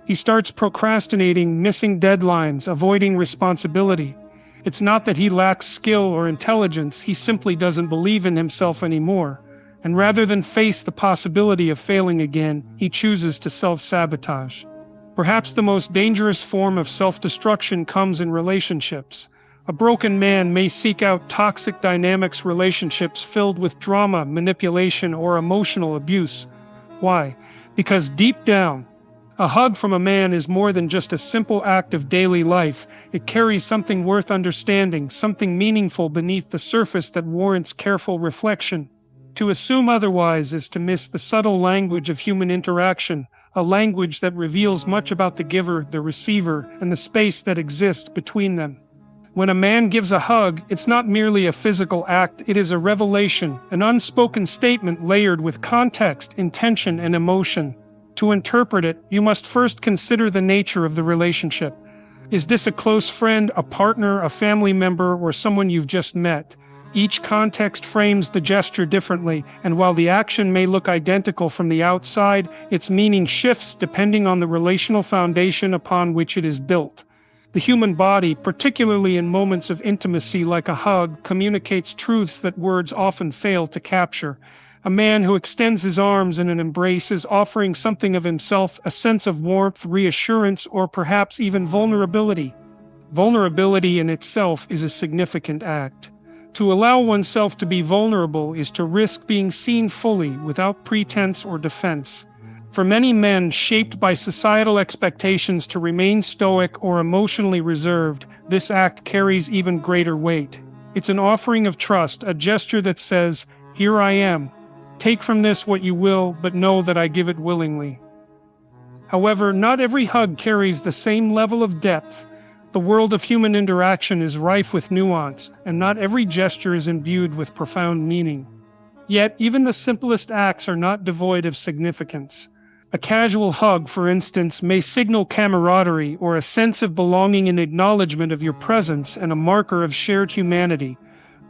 He starts procrastinating, missing deadlines, avoiding responsibility. It's not that he lacks skill or intelligence, he simply doesn't believe in himself anymore. And rather than face the possibility of failing again, he chooses to self-sabotage. Perhaps the most dangerous form of self-destruction comes in relationships. A broken man may seek out toxic dynamics, relationships filled with drama, manipulation, or emotional abuse. Why? Because deep down, a hug from a man is more than just a simple act of daily life. It carries something worth understanding, something meaningful beneath the surface that warrants careful reflection. To assume otherwise is to miss the subtle language of human interaction, a language that reveals much about the giver, the receiver, and the space that exists between them. When a man gives a hug, it's not merely a physical act, it is a revelation, an unspoken statement layered with context, intention, and emotion. To interpret it, you must first consider the nature of the relationship. Is this a close friend, a partner, a family member, or someone you've just met? Each context frames the gesture differently, and while the action may look identical from the outside, its meaning shifts depending on the relational foundation upon which it is built. The human body, particularly in moments of intimacy like a hug, communicates truths that words often fail to capture. A man who extends his arms in an embrace is offering something of himself, a sense of warmth, reassurance, or perhaps even vulnerability. Vulnerability in itself is a significant act. To allow oneself to be vulnerable is to risk being seen fully, without pretense or defense. For many men shaped by societal expectations to remain stoic or emotionally reserved, this act carries even greater weight. It's an offering of trust, a gesture that says, "Here I am. Take from this what you will, but know that I give it willingly." However, not every hug carries the same level of depth. The world of human interaction is rife with nuance, and not every gesture is imbued with profound meaning. Yet, even the simplest acts are not devoid of significance. A casual hug, for instance, may signal camaraderie or a sense of belonging and acknowledgement of your presence, and a marker of shared humanity.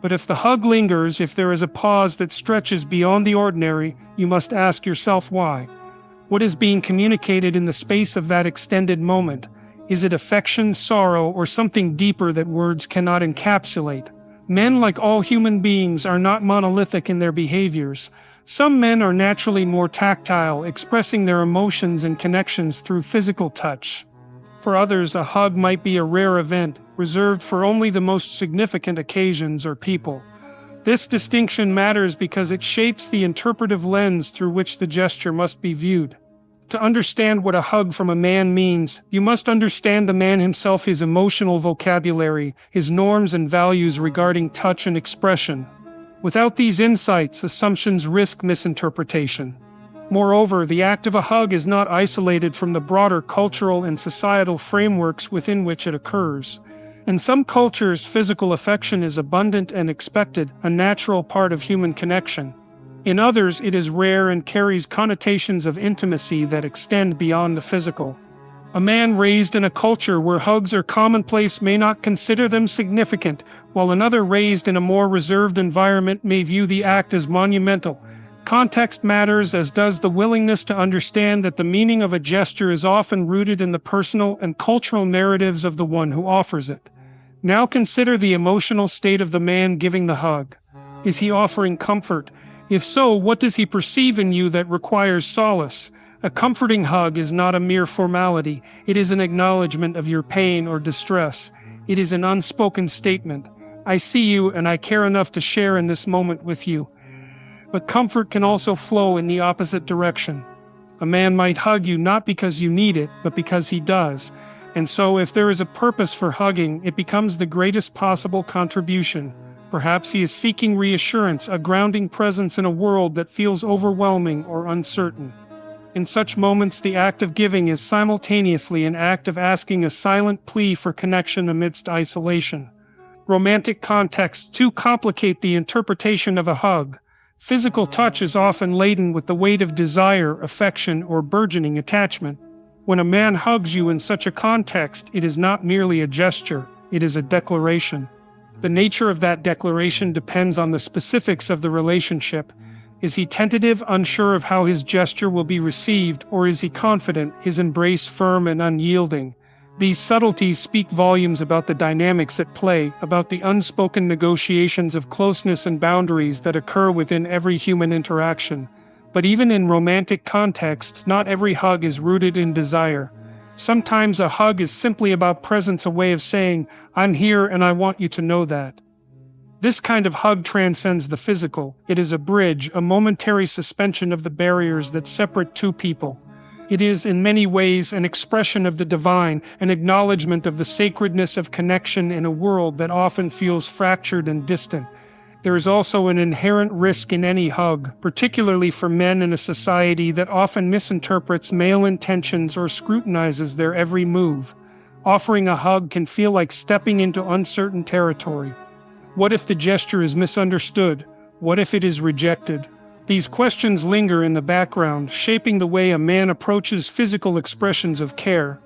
But if the hug lingers, if there is a pause that stretches beyond the ordinary, you must ask yourself why. What is being communicated in the space of that extended moment? Is it affection, sorrow, or something deeper that words cannot encapsulate? Men, like all human beings, are not monolithic in their behaviors. Some men are naturally more tactile, expressing their emotions and connections through physical touch. For others, a hug might be a rare event, reserved for only the most significant occasions or people. This distinction matters because it shapes the interpretive lens through which the gesture must be viewed. To understand what a hug from a man means, you must understand the man himself, his emotional vocabulary, his norms and values regarding touch and expression. Without these insights, assumptions risk misinterpretation. Moreover, the act of a hug is not isolated from the broader cultural and societal frameworks within which it occurs. In some cultures, physical affection is abundant and expected, a natural part of human connection. In others, it is rare and carries connotations of intimacy that extend beyond the physical. A man raised in a culture where hugs are commonplace may not consider them significant, while another raised in a more reserved environment may view the act as monumental. Context matters, as does the willingness to understand that the meaning of a gesture is often rooted in the personal and cultural narratives of the one who offers it. Now consider the emotional state of the man giving the hug. Is he offering comfort? If so, what does he perceive in you that requires solace? A comforting hug is not a mere formality. It is an acknowledgement of your pain or distress. It is an unspoken statement. I see you and I care enough to share in this moment with you. But comfort can also flow in the opposite direction. A man might hug you not because you need it, but because he does. And so if there is a purpose for hugging, it becomes the greatest possible contribution. Perhaps he is seeking reassurance, a grounding presence in a world that feels overwhelming or uncertain. In such moments, the act of giving is simultaneously an act of asking, a silent plea for connection amidst isolation. Romantic contexts too complicate the interpretation of a hug. Physical touch is often laden with the weight of desire, affection, or burgeoning attachment. When a man hugs you in such a context, it is not merely a gesture, it is a declaration. The nature of that declaration depends on the specifics of the relationship. Is he tentative, unsure of how his gesture will be received, or is he confident, his embrace firm and unyielding? These subtleties speak volumes about the dynamics at play, about the unspoken negotiations of closeness and boundaries that occur within every human interaction. But even in romantic contexts, not every hug is rooted in desire. Sometimes a hug is simply about presence, a way of saying, I'm here and I want you to know that. This kind of hug transcends the physical. It is a bridge, a momentary suspension of the barriers that separate two people. It is, in many ways, an expression of the divine, an acknowledgement of the sacredness of connection in a world that often feels fractured and distant. There is also an inherent risk in any hug, particularly for men in a society that often misinterprets male intentions or scrutinizes their every move. Offering a hug can feel like stepping into uncertain territory. What if the gesture is misunderstood? What if it is rejected? These questions linger in the background, shaping the way a man approaches physical expressions of care.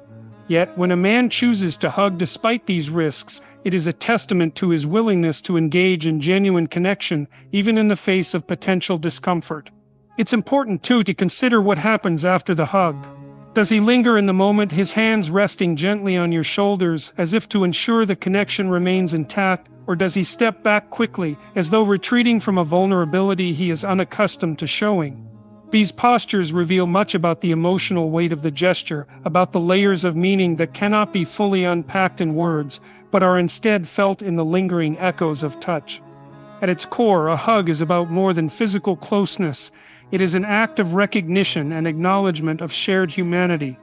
Yet, when a man chooses to hug despite these risks, it is a testament to his willingness to engage in genuine connection, even in the face of potential discomfort. It's important, too, to consider what happens after the hug. Does he linger in the moment, his hands resting gently on your shoulders, as if to ensure the connection remains intact, or does he step back quickly, as though retreating from a vulnerability he is unaccustomed to showing? These postures reveal much about the emotional weight of the gesture, about the layers of meaning that cannot be fully unpacked in words, but are instead felt in the lingering echoes of touch. At its core, a hug is about more than physical closeness. It is an act of recognition and acknowledgement of shared humanity.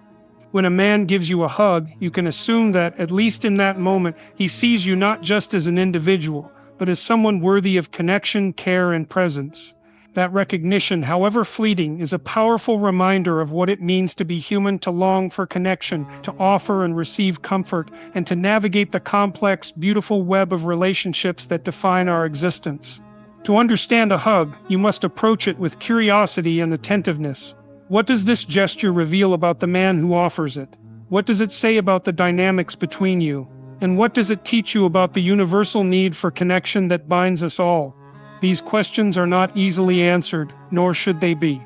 When a man gives you a hug, you can assume that, at least in that moment, he sees you not just as an individual, but as someone worthy of connection, care, and presence. That recognition, however fleeting, is a powerful reminder of what it means to be human, to long for connection, to offer and receive comfort, and to navigate the complex, beautiful web of relationships that define our existence. To understand a hug, you must approach it with curiosity and attentiveness. What does this gesture reveal about the man who offers it? What does it say about the dynamics between you? And what does it teach you about the universal need for connection that binds us all? These questions are not easily answered, nor should they be.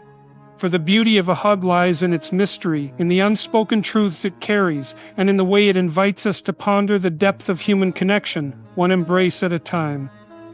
For the beauty of a hug lies in its mystery, in the unspoken truths it carries, and in the way it invites us to ponder the depth of human connection, one embrace at a time.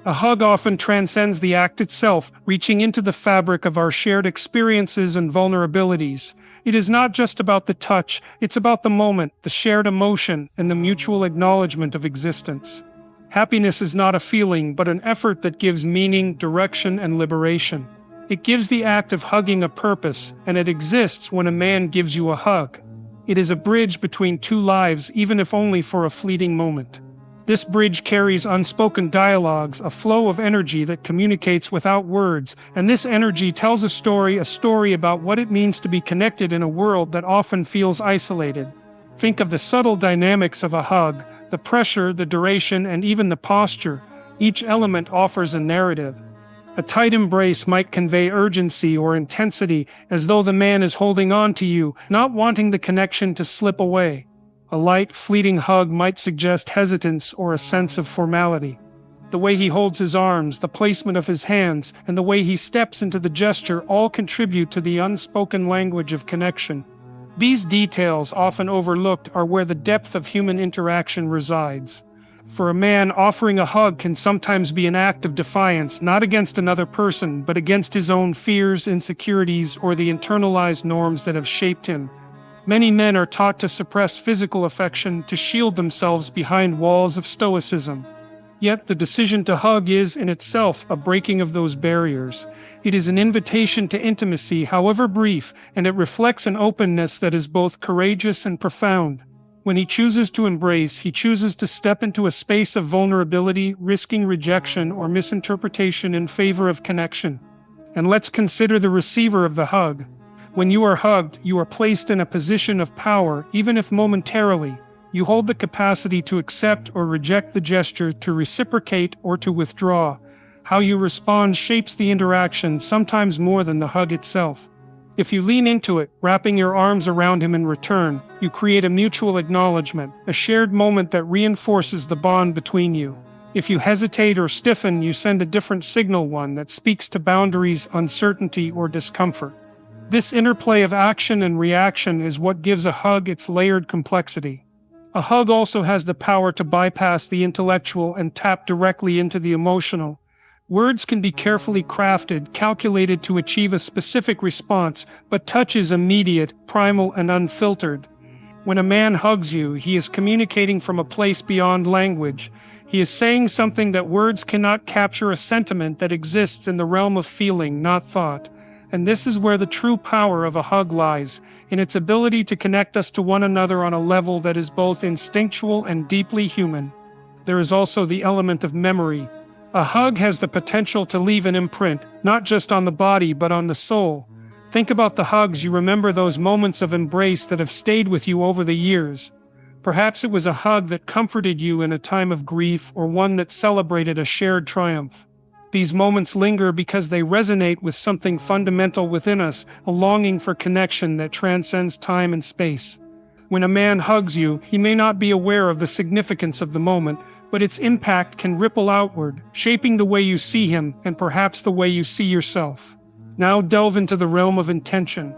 A hug often transcends the act itself, reaching into the fabric of our shared experiences and vulnerabilities. It is not just about the touch, it's about the moment, the shared emotion, and the mutual acknowledgement of existence. Happiness is not a feeling, but an effort that gives meaning, direction, and liberation. It gives the act of hugging a purpose, and it exists when a man gives you a hug. It is a bridge between two lives, even if only for a fleeting moment. This bridge carries unspoken dialogues, a flow of energy that communicates without words, and this energy tells a story about what it means to be connected in a world that often feels isolated. Think of the subtle dynamics of a hug, the pressure, the duration, and even the posture. Each element offers a narrative. A tight embrace might convey urgency or intensity, as though the man is holding on to you, not wanting the connection to slip away. A light, fleeting hug might suggest hesitance or a sense of formality. The way he holds his arms, the placement of his hands, and the way he steps into the gesture all contribute to the unspoken language of connection. These details, often overlooked, are where the depth of human interaction resides. For a man, offering a hug can sometimes be an act of defiance, not against another person, but against his own fears, insecurities, or the internalized norms that have shaped him. Many men are taught to suppress physical affection, to shield themselves behind walls of stoicism. Yet the decision to hug is, in itself, a breaking of those barriers. It is an invitation to intimacy, however brief, and it reflects an openness that is both courageous and profound. When he chooses to embrace, he chooses to step into a space of vulnerability, risking rejection or misinterpretation in favor of connection. And let's consider the receiver of the hug. When you are hugged, you are placed in a position of power, even if momentarily. You hold the capacity to accept or reject the gesture, to reciprocate or to withdraw. How you respond shapes the interaction, sometimes more than the hug itself. If you lean into it, wrapping your arms around him in return, you create a mutual acknowledgement, a shared moment that reinforces the bond between you. If you hesitate or stiffen, you send a different signal, one that speaks to boundaries, uncertainty, or discomfort. This interplay of action and reaction is what gives a hug its layered complexity. A hug also has the power to bypass the intellectual and tap directly into the emotional. Words can be carefully crafted, calculated to achieve a specific response, but touch is immediate, primal, and unfiltered. When a man hugs you, he is communicating from a place beyond language. He is saying something that words cannot capture, a sentiment that exists in the realm of feeling, not thought. And this is where the true power of a hug lies, in its ability to connect us to one another on a level that is both instinctual and deeply human. There is also the element of memory. A hug has the potential to leave an imprint, not just on the body but on the soul. Think about the hugs you remember, those moments of embrace that have stayed with you over the years. Perhaps it was a hug that comforted you in a time of grief, or one that celebrated a shared triumph. These moments linger because they resonate with something fundamental within us, a longing for connection that transcends time and space. When a man hugs you, he may not be aware of the significance of the moment, but its impact can ripple outward, shaping the way you see him and perhaps the way you see yourself. Now delve into the realm of intention.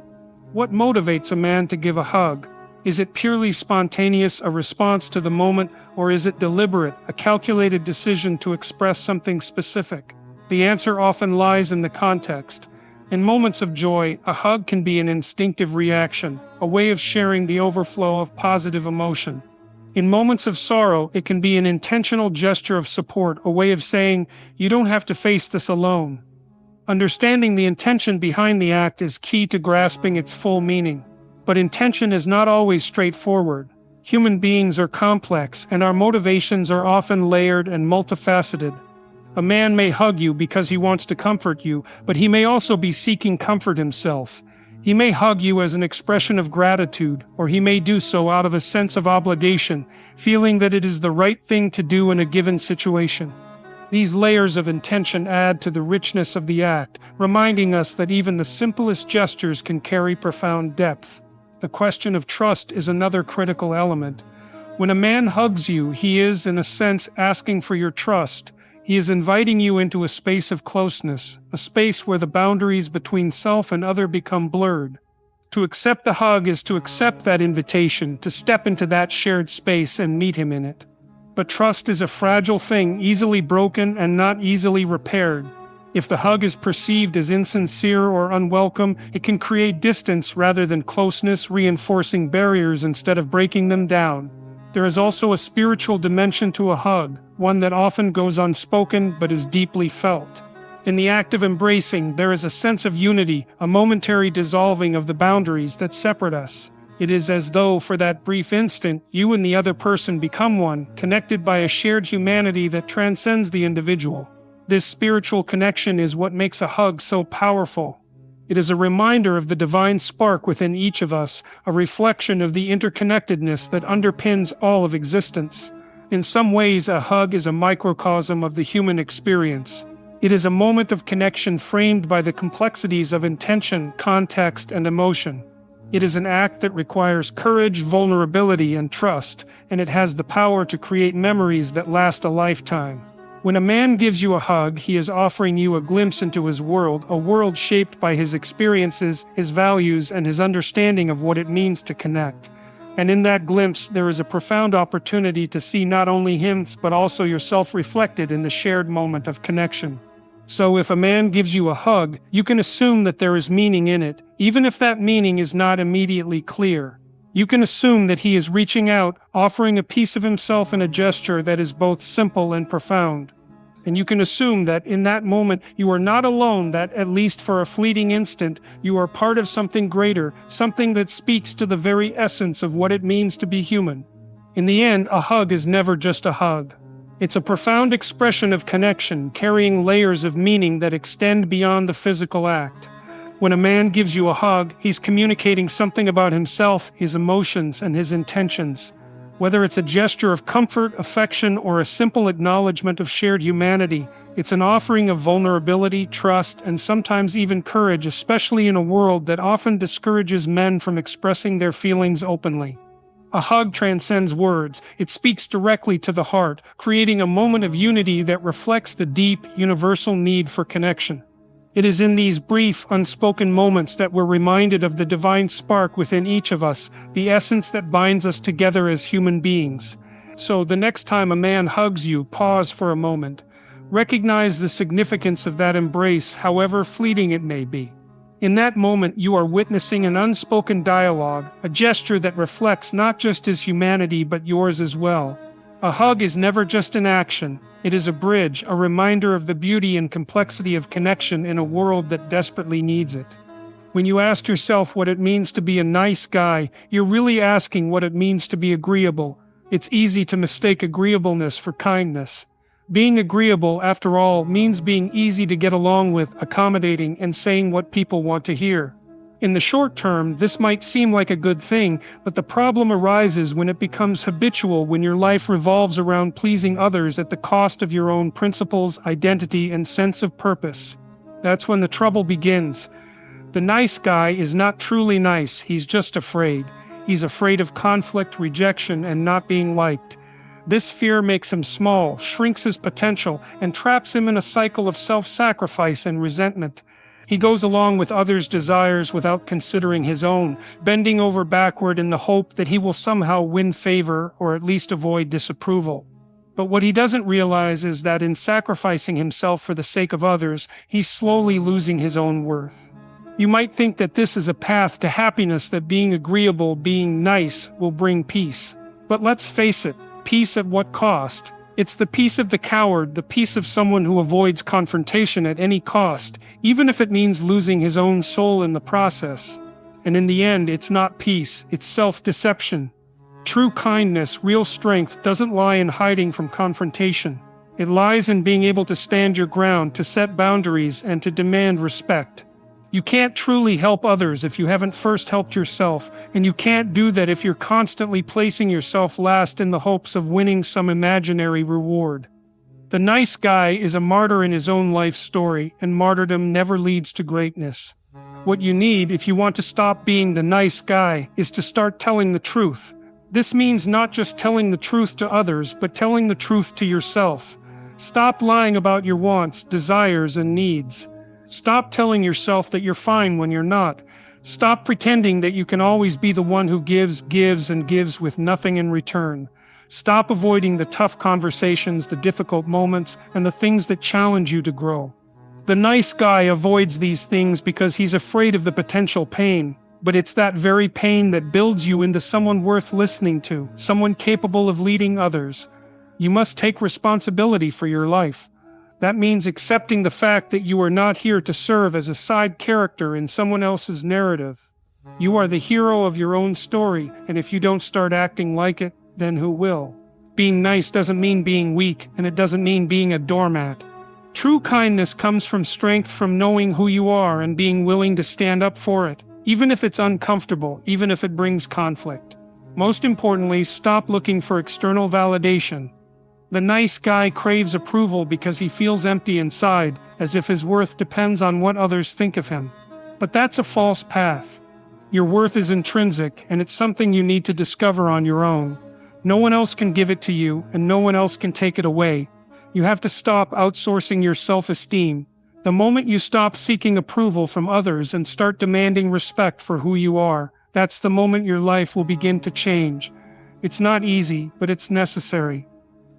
What motivates a man to give a hug? Is it purely spontaneous, a response to the moment, or is it deliberate, a calculated decision to express something specific? The answer often lies in the context. In moments of joy, a hug can be an instinctive reaction, a way of sharing the overflow of positive emotion. In moments of sorrow, it can be an intentional gesture of support, a way of saying, "You don't have to face this alone." Understanding the intention behind the act is key to grasping its full meaning. But intention is not always straightforward. Human beings are complex, and our motivations are often layered and multifaceted. A man may hug you because he wants to comfort you, but he may also be seeking comfort himself. He may hug you as an expression of gratitude, or he may do so out of a sense of obligation, feeling that it is the right thing to do in a given situation. These layers of intention add to the richness of the act, reminding us that even the simplest gestures can carry profound depth. The question of trust is another critical element. When a man hugs you, he is, in a sense, asking for your trust. He is inviting you into a space of closeness, a space where the boundaries between self and other become blurred. To accept the hug is to accept that invitation, to step into that shared space and meet him in it. But trust is a fragile thing, easily broken and not easily repaired. If the hug is perceived as insincere or unwelcome, it can create distance rather than closeness, reinforcing barriers instead of breaking them down. There is also a spiritual dimension to a hug, one that often goes unspoken but is deeply felt. In the act of embracing, there is a sense of unity, a momentary dissolving of the boundaries that separate us. It is as though, for that brief instant, you and the other person become one, connected by a shared humanity that transcends the individual. This spiritual connection is what makes a hug so powerful. It is a reminder of the divine spark within each of us, a reflection of the interconnectedness that underpins all of existence. In some ways, a hug is a microcosm of the human experience. It is a moment of connection framed by the complexities of intention, context, and emotion. It is an act that requires courage, vulnerability, and trust, and it has the power to create memories that last a lifetime. When a man gives you a hug, he is offering you a glimpse into his world, a world shaped by his experiences, his values, and his understanding of what it means to connect. And in that glimpse, there is a profound opportunity to see not only him, but also yourself reflected in the shared moment of connection. So if a man gives you a hug, you can assume that there is meaning in it, even if that meaning is not immediately clear. You can assume that he is reaching out, offering a piece of himself in a gesture that is both simple and profound. And you can assume that in that moment you are not alone, that at least for a fleeting instant, you are part of something greater, something that speaks to the very essence of what it means to be human. In the end, a hug is never just a hug. It's a profound expression of connection, carrying layers of meaning that extend beyond the physical act. When a man gives you a hug, he's communicating something about himself, his emotions, and his intentions. Whether it's a gesture of comfort, affection, or a simple acknowledgement of shared humanity, it's an offering of vulnerability, trust, and sometimes even courage, especially in a world that often discourages men from expressing their feelings openly. A hug transcends words. It speaks directly to the heart, creating a moment of unity that reflects the deep, universal need for connection. It is in these brief, unspoken moments that we're reminded of the divine spark within each of us, the essence that binds us together as human beings. So, the next time a man hugs you, pause for a moment. Recognize the significance of that embrace, however fleeting it may be. In that moment, you are witnessing an unspoken dialogue, a gesture that reflects not just his humanity but yours as well. A hug is never just an action. It is a bridge, a reminder of the beauty and complexity of connection in a world that desperately needs it. When you ask yourself what it means to be a nice guy, you're really asking what it means to be agreeable. It's easy to mistake agreeableness for kindness. Being agreeable, after all, means being easy to get along with, accommodating, and saying what people want to hear. In the short term, this might seem like a good thing, but the problem arises when it becomes habitual, when your life revolves around pleasing others at the cost of your own principles, identity, and sense of purpose. That's when the trouble begins. The nice guy is not truly nice, he's just afraid. He's afraid of conflict, rejection, and not being liked. This fear makes him small, shrinks his potential, and traps him in a cycle of self-sacrifice and resentment. He goes along with others' desires without considering his own, bending over backward in the hope that he will somehow win favor or at least avoid disapproval. But what he doesn't realize is that in sacrificing himself for the sake of others, he's slowly losing his own worth. You might think that this is a path to happiness, that being agreeable, being nice, will bring peace. But let's face it, peace at what cost? It's the peace of the coward, the peace of someone who avoids confrontation at any cost, even if it means losing his own soul in the process. And in the end, it's not peace, it's self-deception. True kindness, real strength, doesn't lie in hiding from confrontation. It lies in being able to stand your ground, to set boundaries, and to demand respect. You can't truly help others if you haven't first helped yourself, and you can't do that if you're constantly placing yourself last in the hopes of winning some imaginary reward. The nice guy is a martyr in his own life story, and martyrdom never leads to greatness. What you need, if you want to stop being the nice guy, is to start telling the truth. This means not just telling the truth to others, but telling the truth to yourself. Stop lying about your wants, desires, and needs. Stop telling yourself that you're fine when you're not. Stop pretending that you can always be the one who gives with nothing in return. Stop avoiding the tough conversations, the difficult moments, and the things that challenge you to grow. The nice guy avoids these things because he's afraid of the potential pain. But it's that very pain that builds you into someone worth listening to, someone capable of leading others. You must take responsibility for your life. That means accepting the fact that you are not here to serve as a side character in someone else's narrative. You are the hero of your own story, and if you don't start acting like it, then who will? Being nice doesn't mean being weak, and it doesn't mean being a doormat. True kindness comes from strength, from knowing who you are and being willing to stand up for it, even if it's uncomfortable, even if it brings conflict. Most importantly, stop looking for external validation. The nice guy craves approval because he feels empty inside, as if his worth depends on what others think of him. But that's a false path. Your worth is intrinsic, and it's something you need to discover on your own. No one else can give it to you, and no one else can take it away. You have to stop outsourcing your self-esteem. The moment you stop seeking approval from others and start demanding respect for who you are, that's the moment your life will begin to change. It's not easy, but it's necessary.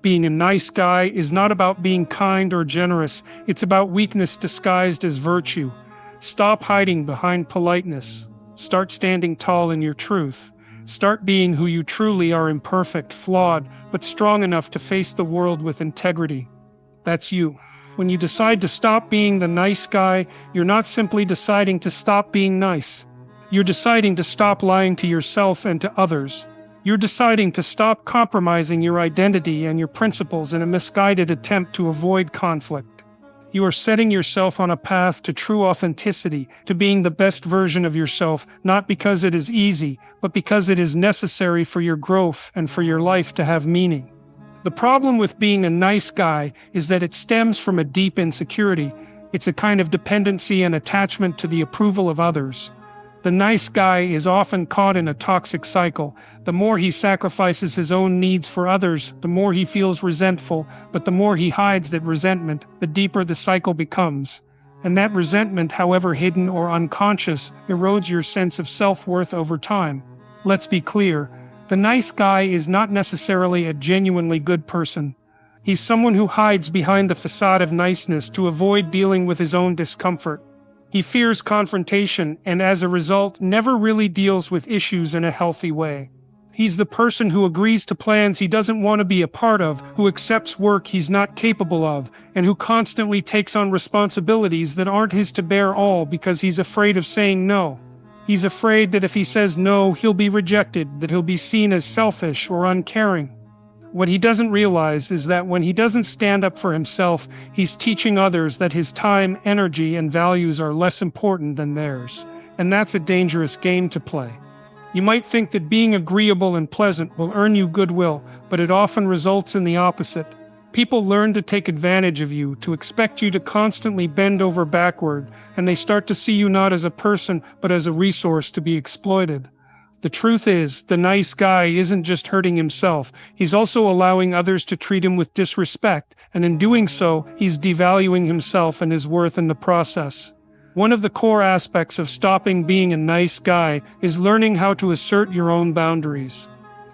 Being a nice guy is not about being kind or generous, it's about weakness disguised as virtue. Stop hiding behind politeness. Start standing tall in your truth. Start being who you truly are, imperfect, flawed, but strong enough to face the world with integrity. That's you. When you decide to stop being the nice guy, you're not simply deciding to stop being nice. You're deciding to stop lying to yourself and to others. You're deciding to stop compromising your identity and your principles in a misguided attempt to avoid conflict. You are setting yourself on a path to true authenticity, to being the best version of yourself, not because it is easy, but because it is necessary for your growth and for your life to have meaning. The problem with being a nice guy is that it stems from a deep insecurity. It's a kind of dependency and attachment to the approval of others. The nice guy is often caught in a toxic cycle. The more he sacrifices his own needs for others, the more he feels resentful, but the more he hides that resentment, the deeper the cycle becomes. And that resentment, however hidden or unconscious, erodes your sense of self-worth over time. Let's be clear, the nice guy is not necessarily a genuinely good person. He's someone who hides behind the facade of niceness to avoid dealing with his own discomfort. He fears confrontation and as a result never really deals with issues in a healthy way. He's the person who agrees to plans he doesn't want to be a part of, who accepts work he's not capable of, and who constantly takes on responsibilities that aren't his to bear all because he's afraid of saying no. He's afraid that if he says no, he'll be rejected, that he'll be seen as selfish or uncaring. What he doesn't realize is that when he doesn't stand up for himself, he's teaching others that his time, energy, and values are less important than theirs. And that's a dangerous game to play. You might think that being agreeable and pleasant will earn you goodwill, but it often results in the opposite. People learn to take advantage of you, to expect you to constantly bend over backward, and they start to see you not as a person, but as a resource to be exploited. The truth is, the nice guy isn't just hurting himself, he's also allowing others to treat him with disrespect, and in doing so, he's devaluing himself and his worth in the process. One of the core aspects of stopping being a nice guy is learning how to assert your own boundaries.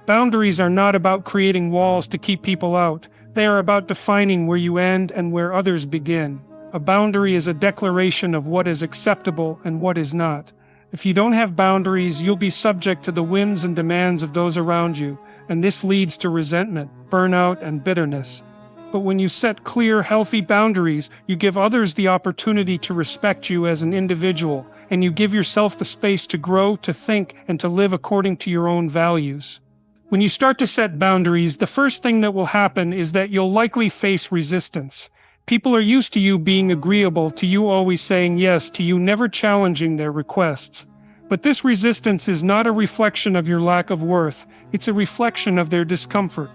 Boundaries are not about creating walls to keep people out, they are about defining where you end and where others begin. A boundary is a declaration of what is acceptable and what is not. If you don't have boundaries, you'll be subject to the whims and demands of those around you, and this leads to resentment, burnout, and bitterness. But when you set clear, healthy boundaries, you give others the opportunity to respect you as an individual, and you give yourself the space to grow, to think, and to live according to your own values. When you start to set boundaries, the first thing that will happen is that you'll likely face resistance. People are used to you being agreeable, to you always saying yes, to you never challenging their requests. But this resistance is not a reflection of your lack of worth, it's a reflection of their discomfort.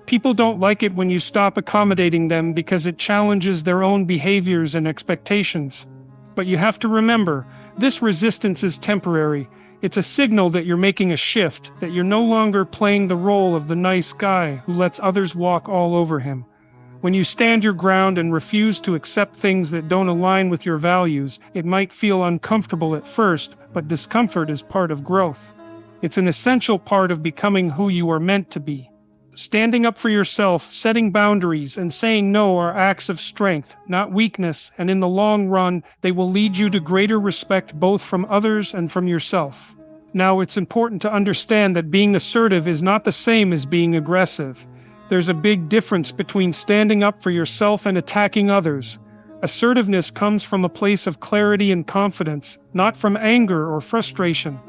People don't like it when you stop accommodating them because it challenges their own behaviors and expectations. But you have to remember, this resistance is temporary. It's a signal that you're making a shift, that you're no longer playing the role of the nice guy who lets others walk all over him. When you stand your ground and refuse to accept things that don't align with your values, it might feel uncomfortable at first, but discomfort is part of growth. It's an essential part of becoming who you are meant to be. Standing up for yourself, setting boundaries, and saying no are acts of strength, not weakness, and in the long run, they will lead you to greater respect both from others and from yourself. Now, it's important to understand that being assertive is not the same as being aggressive. There's a big difference between standing up for yourself and attacking others. Assertiveness comes from a place of clarity and confidence, not from anger or frustration.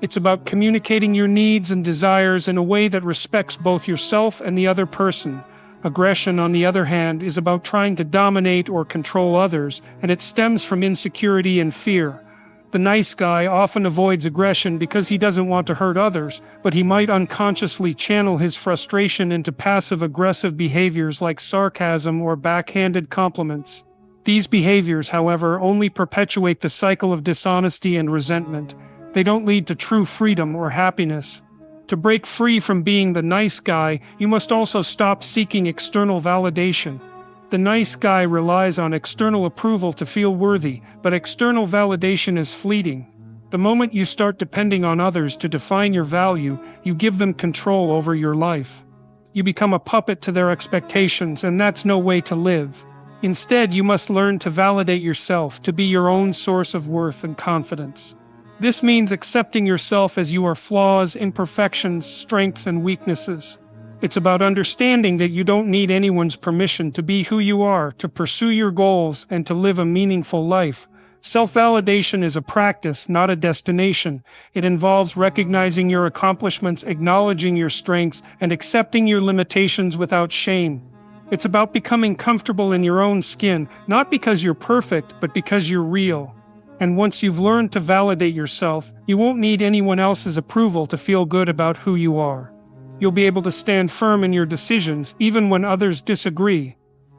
It's about communicating your needs and desires in a way that respects both yourself and the other person. Aggression, on the other hand, is about trying to dominate or control others, and it stems from insecurity and fear. The nice guy often avoids aggression because he doesn't want to hurt others, but he might unconsciously channel his frustration into passive-aggressive behaviors like sarcasm or backhanded compliments. These behaviors, however, only perpetuate the cycle of dishonesty and resentment. They don't lead to true freedom or happiness. To break free from being the nice guy, you must also stop seeking external validation. The nice guy relies on external approval to feel worthy, but external validation is fleeting. The moment you start depending on others to define your value, you give them control over your life. You become a puppet to their expectations, and that's no way to live. Instead, you must learn to validate yourself, to be your own source of worth and confidence. This means accepting yourself as you are, flaws, imperfections, strengths, and weaknesses. It's about understanding that you don't need anyone's permission to be who you are, to pursue your goals, and to live a meaningful life. Self-validation is a practice, not a destination. It involves recognizing your accomplishments, acknowledging your strengths, and accepting your limitations without shame. It's about becoming comfortable in your own skin, not because you're perfect, but because you're real. And once you've learned to validate yourself, you won't need anyone else's approval to feel good about who you are. You'll be able to stand firm in your decisions, even when others disagree.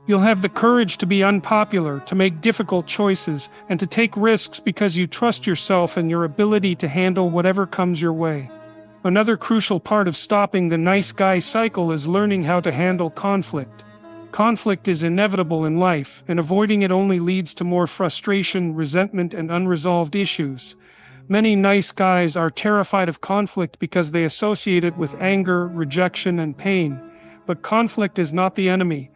You'll have the courage to be unpopular, to make difficult choices, and to take risks because you trust yourself and your ability to handle whatever comes your way. Another crucial part of stopping the nice guy cycle is learning how to handle conflict. Conflict is inevitable in life, and avoiding it only leads to more frustration, resentment, and unresolved issues. Many nice guys are terrified of conflict because they associate it with anger, rejection, and pain. But conflict is not the enemy.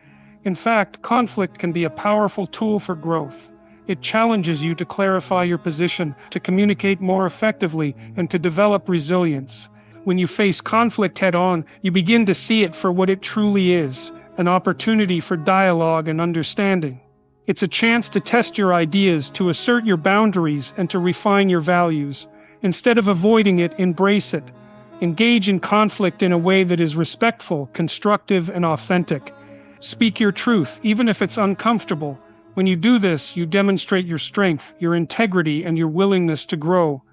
In fact, conflict can be a powerful tool for growth. It challenges you to clarify your position, to communicate more effectively, and to develop resilience. When you face conflict head-on, you begin to see it for what it truly is, an opportunity for dialogue and understanding. It's a chance to test your ideas, to assert your boundaries, and to refine your values. Instead of avoiding it, embrace it. Engage in conflict in a way that is respectful, constructive, and authentic. Speak your truth, even if it's uncomfortable. When you do this, you demonstrate your strength, your integrity, and your willingness to grow.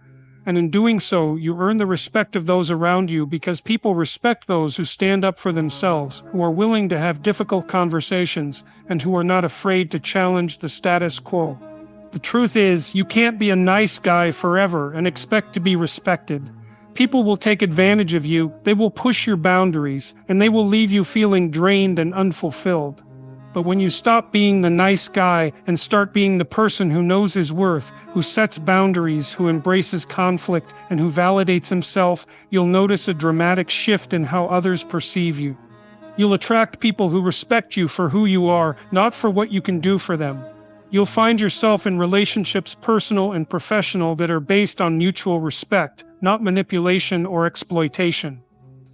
And in doing so, you earn the respect of those around you, because people respect those who stand up for themselves, who are willing to have difficult conversations, and who are not afraid to challenge the status quo. The truth is, you can't be a nice guy forever and expect to be respected. People will take advantage of you, they will push your boundaries, and they will leave you feeling drained and unfulfilled. But when you stop being the nice guy and start being the person who knows his worth, who sets boundaries, who embraces conflict, and who validates himself, you'll notice a dramatic shift in how others perceive you. You'll attract people who respect you for who you are, not for what you can do for them. You'll find yourself in relationships, personal and professional, that are based on mutual respect, not manipulation or exploitation.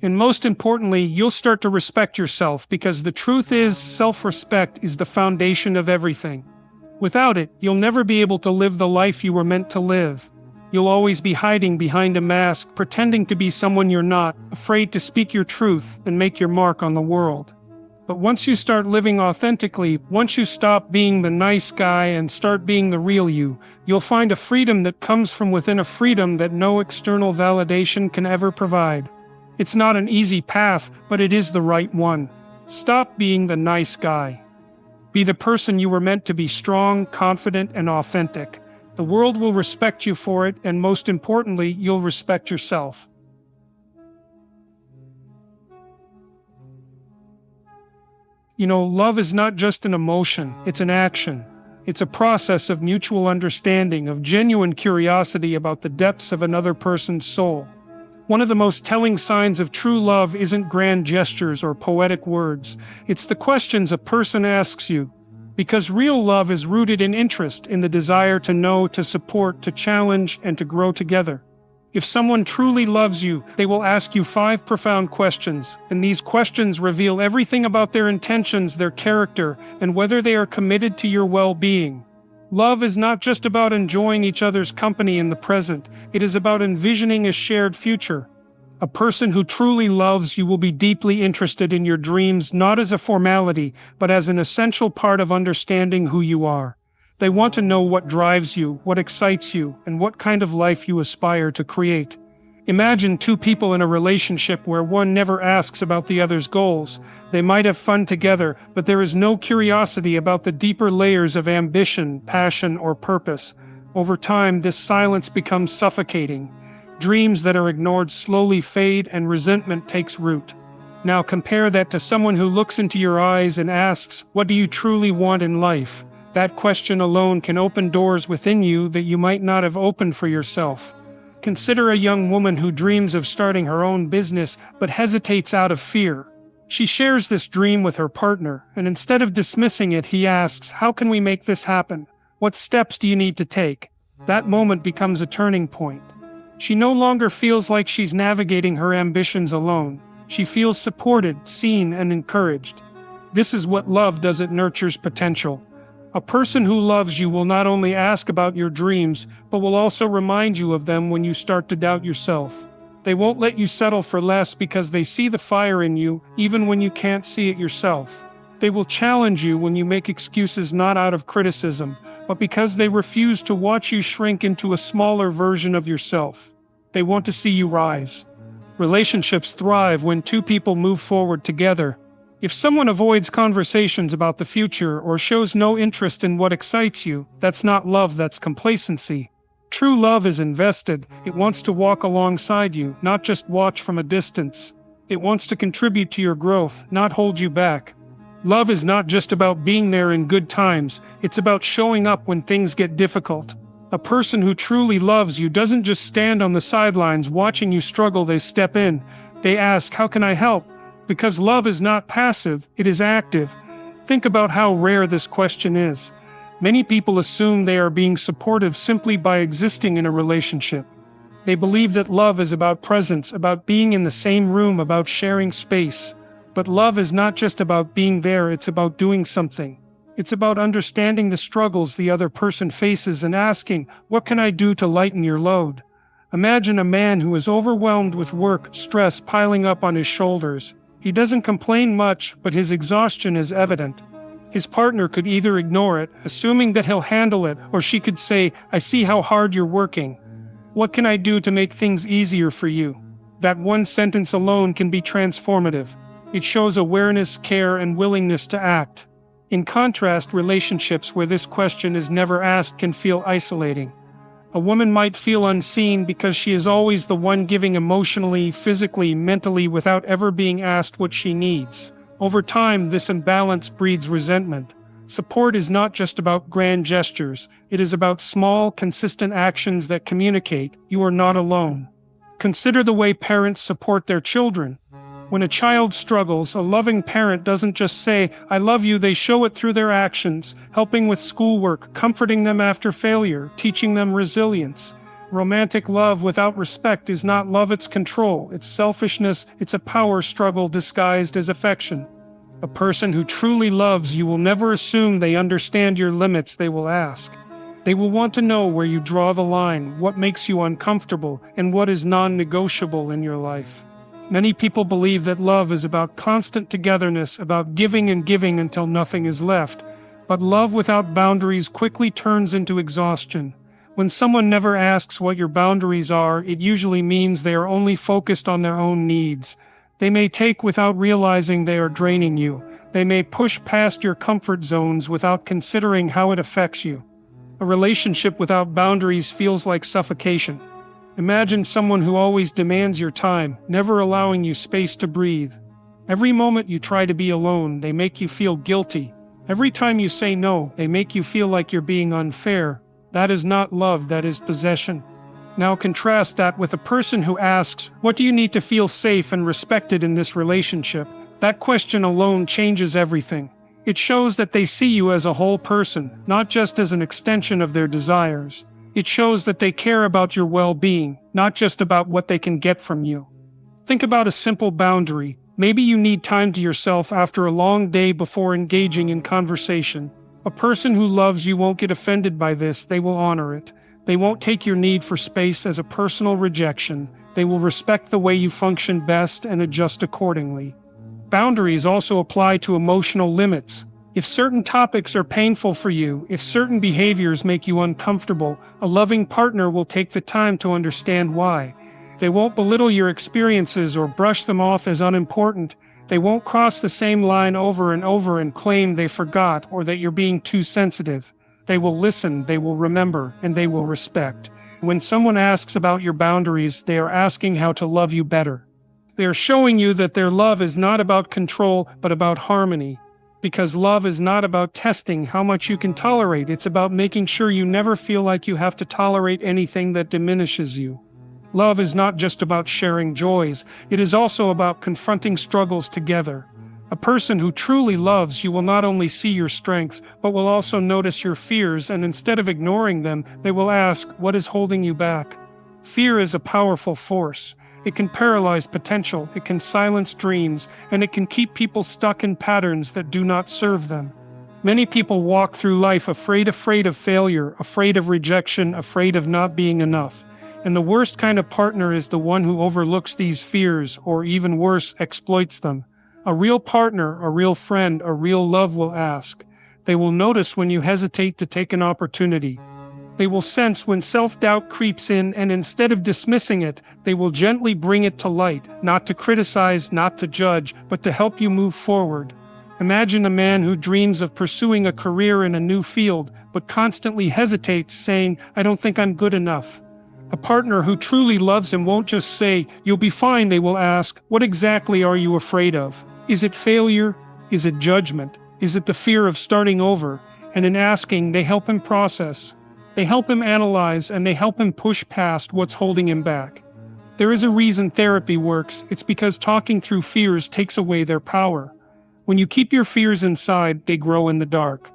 And most importantly, you'll start to respect yourself, because the truth is, self-respect is the foundation of everything. Without it, you'll never be able to live the life you were meant to live. You'll always be hiding behind a mask, pretending to be someone you're not, afraid to speak your truth and make your mark on the world. But once you start living authentically, once you stop being the nice guy and start being the real you, you'll find a freedom that comes from within, a freedom that no external validation can ever provide. It's not an easy path, but it is the right one. Stop being the nice guy. Be the person you were meant to be: strong, confident, and authentic. The world will respect you for it, and most importantly, you'll respect yourself. You know, love is not just an emotion, it's an action. It's a process of mutual understanding, of genuine curiosity about the depths of another person's soul. One of the most telling signs of true love isn't grand gestures or poetic words. It's the questions a person asks you. Because real love is rooted in interest, in the desire to know, to support, to challenge, and to grow together. If someone truly loves you, they will ask you 5 profound questions, and these questions reveal everything about their intentions, their character, and whether they are committed to your well-being. Love is not just about enjoying each other's company in the present, it is about envisioning a shared future. A person who truly loves you will be deeply interested in your dreams, not as a formality, but as an essential part of understanding who you are. They want to know what drives you, what excites you, and what kind of life you aspire to create. Imagine 2 people in a relationship where one never asks about the other's goals. They might have fun together, but there is no curiosity about the deeper layers of ambition, passion, or purpose. Over time, this silence becomes suffocating. Dreams that are ignored slowly fade and resentment takes root. Now compare that to someone who looks into your eyes and asks, "What do you truly want in life?" That question alone can open doors within you that you might not have opened for yourself. Consider a young woman who dreams of starting her own business but hesitates out of fear. She shares this dream with her partner, and instead of dismissing it, he asks, "How can we make this happen? What steps do you need to take?" That moment becomes a turning point. She no longer feels like she's navigating her ambitions alone. She feels supported, seen, and encouraged. This is what love does. It nurtures potential. A person who loves you will not only ask about your dreams, but will also remind you of them when you start to doubt yourself. They won't let you settle for less because they see the fire in you, even when you can't see it yourself. They will challenge you when you make excuses, not out of criticism, but because they refuse to watch you shrink into a smaller version of yourself. They want to see you rise. Relationships thrive when 2 people move forward together. If someone avoids conversations about the future or shows no interest in what excites you, that's not love, that's complacency. True love is invested. It wants to walk alongside you, not just watch from a distance. It wants to contribute to your growth, not hold you back. Love is not just about being there in good times, it's about showing up when things get difficult. A person who truly loves you doesn't just stand on the sidelines watching you struggle, they step in. They ask, "How can I help?" Because love is not passive, it is active. Think about how rare this question is. Many people assume they are being supportive simply by existing in a relationship. They believe that love is about presence, about being in the same room, about sharing space. But love is not just about being there, it's about doing something. It's about understanding the struggles the other person faces and asking, "What can I do to lighten your load?" Imagine a man who is overwhelmed with work, stress piling up on his shoulders. He doesn't complain much, but his exhaustion is evident. His partner could either ignore it, assuming that he'll handle it, or she could say, "I see how hard you're working. What can I do to make things easier for you?" That one sentence alone can be transformative. It shows awareness, care, and willingness to act. In contrast, relationships where this question is never asked can feel isolating. A woman might feel unseen because she is always the one giving emotionally, physically, mentally without ever being asked what she needs. Over time, this imbalance breeds resentment. Support is not just about grand gestures, it is about small, consistent actions that communicate, "You are not alone." Consider the way parents support their children. When a child struggles, a loving parent doesn't just say, "I love you," they show it through their actions, helping with schoolwork, comforting them after failure, teaching them resilience. Romantic love without respect is not love, it's control, it's selfishness, it's a power struggle disguised as affection. A person who truly loves you will never assume they understand your limits, they will ask. They will want to know where you draw the line, what makes you uncomfortable, and what is non-negotiable in your life. Many people believe that love is about constant togetherness, about giving and giving until nothing is left. But love without boundaries quickly turns into exhaustion. When someone never asks what your boundaries are, it usually means they are only focused on their own needs. They may take without realizing they are draining you. They may push past your comfort zones without considering how it affects you. A relationship without boundaries feels like suffocation. Imagine someone who always demands your time, never allowing you space to breathe. Every moment you try to be alone, they make you feel guilty. Every time you say no, they make you feel like you're being unfair. That is not love, that is possession. Now contrast that with a person who asks, "What do you need to feel safe and respected in this relationship?" That question alone changes everything. It shows that they see you as a whole person, not just as an extension of their desires. It shows that they care about your well-being, not just about what they can get from you. Think about a simple boundary. Maybe you need time to yourself after a long day before engaging in conversation. A person who loves you won't get offended by this, they will honor it. They won't take your need for space as a personal rejection. They will respect the way you function best and adjust accordingly. Boundaries also apply to emotional limits. If certain topics are painful for you, if certain behaviors make you uncomfortable, a loving partner will take the time to understand why. They won't belittle your experiences or brush them off as unimportant. They won't cross the same line over and over and claim they forgot or that you're being too sensitive. They will listen, they will remember, and they will respect. When someone asks about your boundaries, they are asking how to love you better. They are showing you that their love is not about control, but about harmony. Because love is not about testing how much you can tolerate, it's about making sure you never feel like you have to tolerate anything that diminishes you. Love is not just about sharing joys, it is also about confronting struggles together. A person who truly loves you will not only see your strengths, but will also notice your fears, and instead of ignoring them, they will ask, what is holding you back? Fear is a powerful force. It can paralyze potential, it can silence dreams, and it can keep people stuck in patterns that do not serve them. Many people walk through life afraid of failure, afraid of rejection, afraid of not being enough. And the worst kind of partner is the one who overlooks these fears, or even worse, exploits them. A real partner, a real friend, a real love will ask. They will notice when you hesitate to take an opportunity. They will sense when self-doubt creeps in, and instead of dismissing it, they will gently bring it to light, not to criticize, not to judge, but to help you move forward. Imagine a man who dreams of pursuing a career in a new field, but constantly hesitates, saying, I don't think I'm good enough. A partner who truly loves him won't just say, you'll be fine. They will ask, what exactly are you afraid of? Is it failure? Is it judgment? Is it the fear of starting over? And in asking, they help him process. They help him analyze, and they help him push past what's holding him back. There is a reason therapy works. It's because talking through fears takes away their power. When you keep your fears inside, they grow in the dark.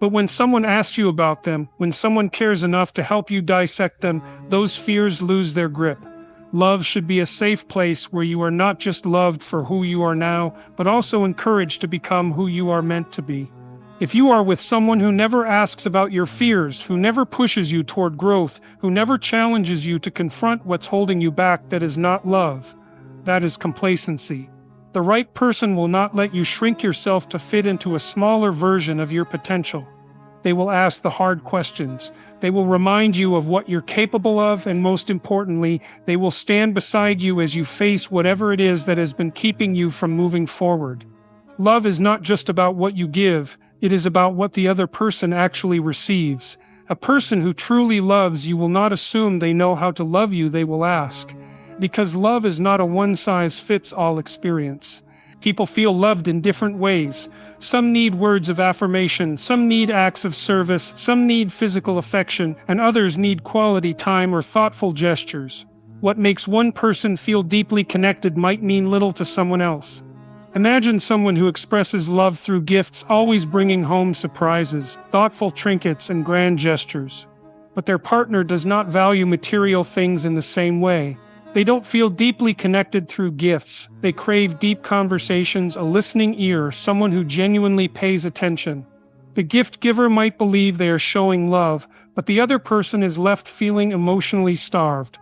But when someone asks you about them, when someone cares enough to help you dissect them, those fears lose their grip. Love should be a safe place where you are not just loved for who you are now, but also encouraged to become who you are meant to be. If you are with someone who never asks about your fears, who never pushes you toward growth, who never challenges you to confront what's holding you back, that is not love. That is complacency. The right person will not let you shrink yourself to fit into a smaller version of your potential. They will ask the hard questions. They will remind you of what you're capable of, and most importantly, they will stand beside you as you face whatever it is that has been keeping you from moving forward. Love is not just about what you give, it is about what the other person actually receives. A person who truly loves you will not assume they know how to love you, they will ask. Because love is not a one-size-fits-all experience. People feel loved in different ways. Some need words of affirmation, some need acts of service, some need physical affection, and others need quality time or thoughtful gestures. What makes one person feel deeply connected might mean little to someone else. Imagine someone who expresses love through gifts, always bringing home surprises, thoughtful trinkets, and grand gestures. But their partner does not value material things in the same way. They don't feel deeply connected through gifts. They crave deep conversations, a listening ear, someone who genuinely pays attention. The gift giver might believe they are showing love, but the other person is left feeling emotionally starved.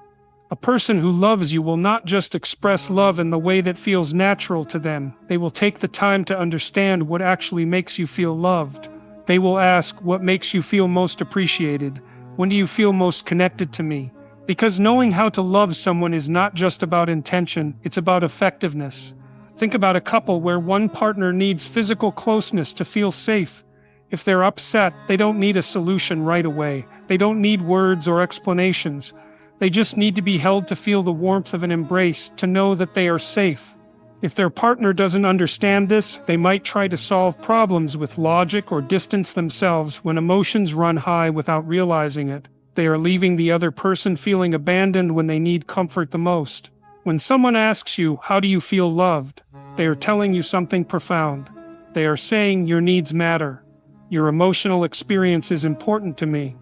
A person who loves you will not just express love in the way that feels natural to them. They will take the time to understand what actually makes you feel loved. They will ask, what makes you feel most appreciated? When do you feel most connected to me? Because knowing how to love someone is not just about intention, it's about effectiveness. Think about a couple where one partner needs physical closeness to feel safe. If they're upset, they don't need a solution right away. They don't need words or explanations. They just need to be held to feel the warmth of an embrace, to know that they are safe. If their partner doesn't understand this, they might try to solve problems with logic or distance themselves. When emotions run high without realizing it, they are leaving the other person feeling abandoned when they need comfort the most. When someone asks you, how do you feel loved? They are telling you something profound. They are saying, your needs matter. Your emotional experience is important to me.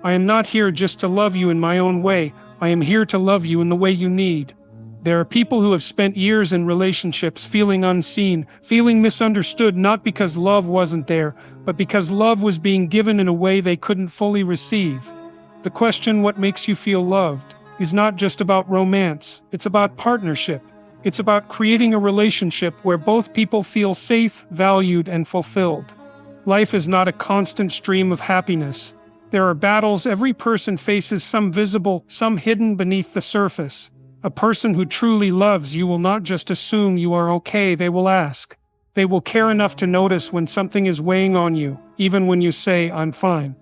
I am not here just to love you in my own way, I am here to love you in the way you need. There are people who have spent years in relationships feeling unseen, feeling misunderstood, not because love wasn't there, but because love was being given in a way they couldn't fully receive. The question, what makes you feel loved, is not just about romance, it's about partnership. It's about creating a relationship where both people feel safe, valued, and fulfilled. Life is not a constant stream of happiness. There are battles every person faces, some visible, some hidden beneath the surface. A person who truly loves you will not just assume you are okay, they will ask. They will care enough to notice when something is weighing on you, even when you say, I'm fine.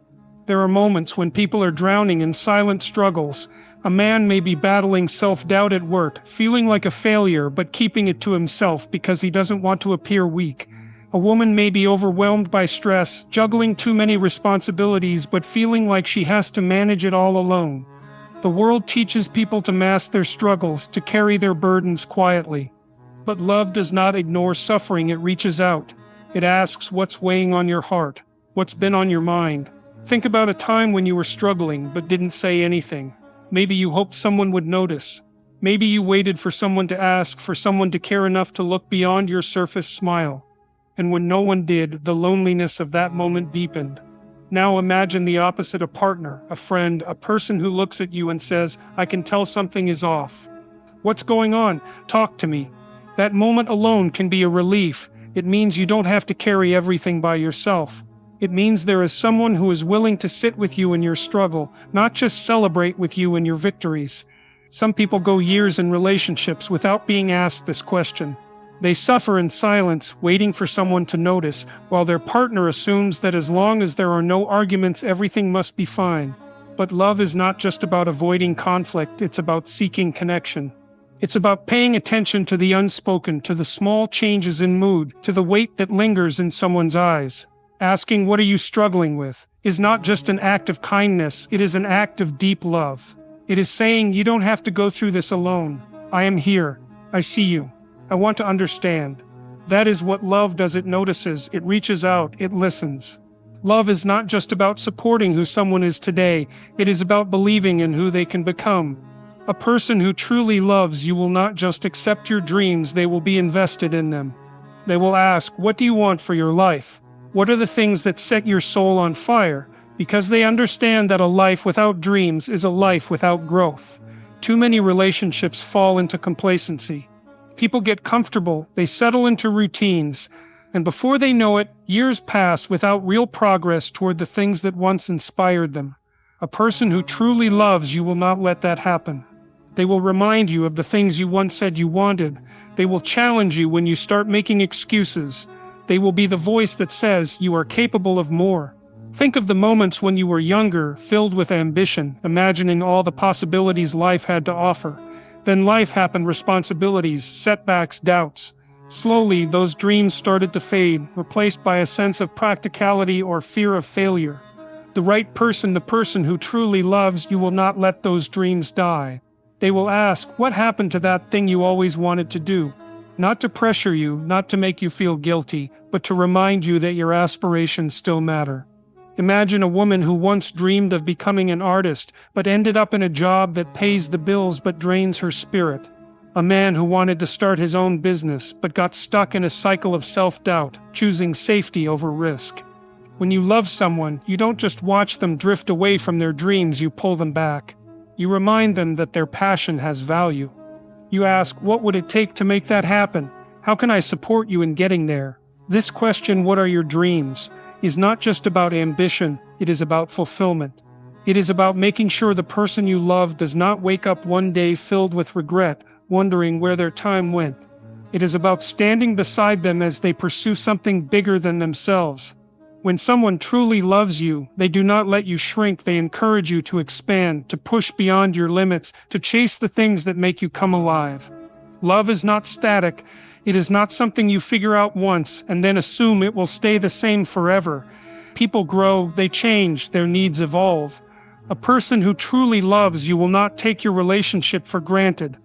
There are moments when people are drowning in silent struggles. A man may be battling self-doubt at work, feeling like a failure but keeping it to himself because he doesn't want to appear weak. A woman may be overwhelmed by stress, juggling too many responsibilities but feeling like she has to manage it all alone. The world teaches people to mask their struggles, to carry their burdens quietly. But love does not ignore suffering, it reaches out. It asks what's weighing on your heart, what's been on your mind. Think about a time when you were struggling but didn't say anything. Maybe you hoped someone would notice. Maybe you waited for someone to ask, for someone to care enough to look beyond your surface smile. And when no one did, the loneliness of that moment deepened. Now imagine the opposite, a partner, a friend, a person who looks at you and says, I can tell something is off. What's going on? Talk to me. That moment alone can be a relief. It means you don't have to carry everything by yourself. It means there is someone who is willing to sit with you in your struggle, not just celebrate with you in your victories. Some people go years in relationships without being asked this question. They suffer in silence, waiting for someone to notice, while their partner assumes that as long as there are no arguments, everything must be fine. But love is not just about avoiding conflict, it's about seeking connection. It's about paying attention to the unspoken, to the small changes in mood, to the weight that lingers in someone's eyes. Asking, what are you struggling with, is not just an act of kindness, it is an act of deep love. It is saying, you don't have to go through this alone. I am here. I see you. I want to understand. That is what love does. It notices, it reaches out, it listens. Love is not just about supporting who someone is today, it is about believing in who they can become. A person who truly loves you will not just accept your dreams, they will be invested in them. They will ask, what do you want for your life? What are the things that set your soul on fire? Because they understand that a life without dreams is a life without growth. Too many relationships fall into complacency. People get comfortable, they settle into routines, and before they know it, years pass without real progress toward the things that once inspired them. A person who truly loves you will not let that happen. They will remind you of the things you once said you wanted. They will challenge you when you start making excuses. They will be the voice that says you are capable of more. Think of the moments when you were younger, filled with ambition, imagining all the possibilities life had to offer. Then life happened, responsibilities, setbacks, doubts. Slowly, those dreams started to fade, replaced by a sense of practicality or fear of failure. The right person, the person who truly loves you, will not let those dreams die. They will ask, what happened to that thing you always wanted to do? Not to pressure you, not to make you feel guilty, but to remind you that your aspirations still matter. Imagine a woman who once dreamed of becoming an artist, but ended up in a job that pays the bills but drains her spirit. A man who wanted to start his own business, but got stuck in a cycle of self-doubt, choosing safety over risk. When you love someone, you don't just watch them drift away from their dreams, you pull them back. You remind them that their passion has value. You ask, what would it take to make that happen? How can I support you in getting there? This question, what are your dreams, is not just about ambition, it is about fulfillment. It is about making sure the person you love does not wake up one day filled with regret, wondering where their time went. It is about standing beside them as they pursue something bigger than themselves. When someone truly loves you, they do not let you shrink, they encourage you to expand, to push beyond your limits, to chase the things that make you come alive. Love is not static. It is not something you figure out once and then assume it will stay the same forever. People grow, they change, their needs evolve. A person who truly loves you will not take your relationship for granted.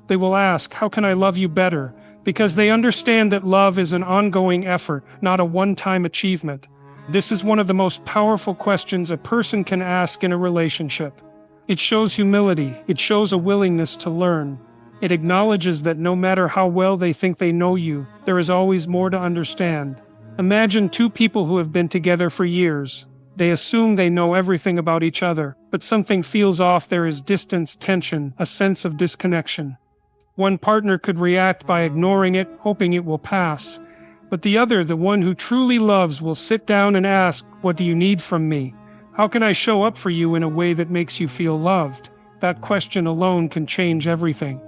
They will ask, how can I love you better? Because they understand that love is an ongoing effort, not a one-time achievement. This is one of the most powerful questions a person can ask in a relationship. It shows humility, it shows a willingness to learn. It acknowledges that no matter how well they think they know you, there is always more to understand. Imagine two people who have been together for years. They assume they know everything about each other, but something feels off. There is distance, tension, a sense of disconnection. One partner could react by ignoring it, hoping it will pass. But the other, the one who truly loves, will sit down and ask, "What do you need from me? How can I show up for you in a way that makes you feel loved?" That question alone can change everything.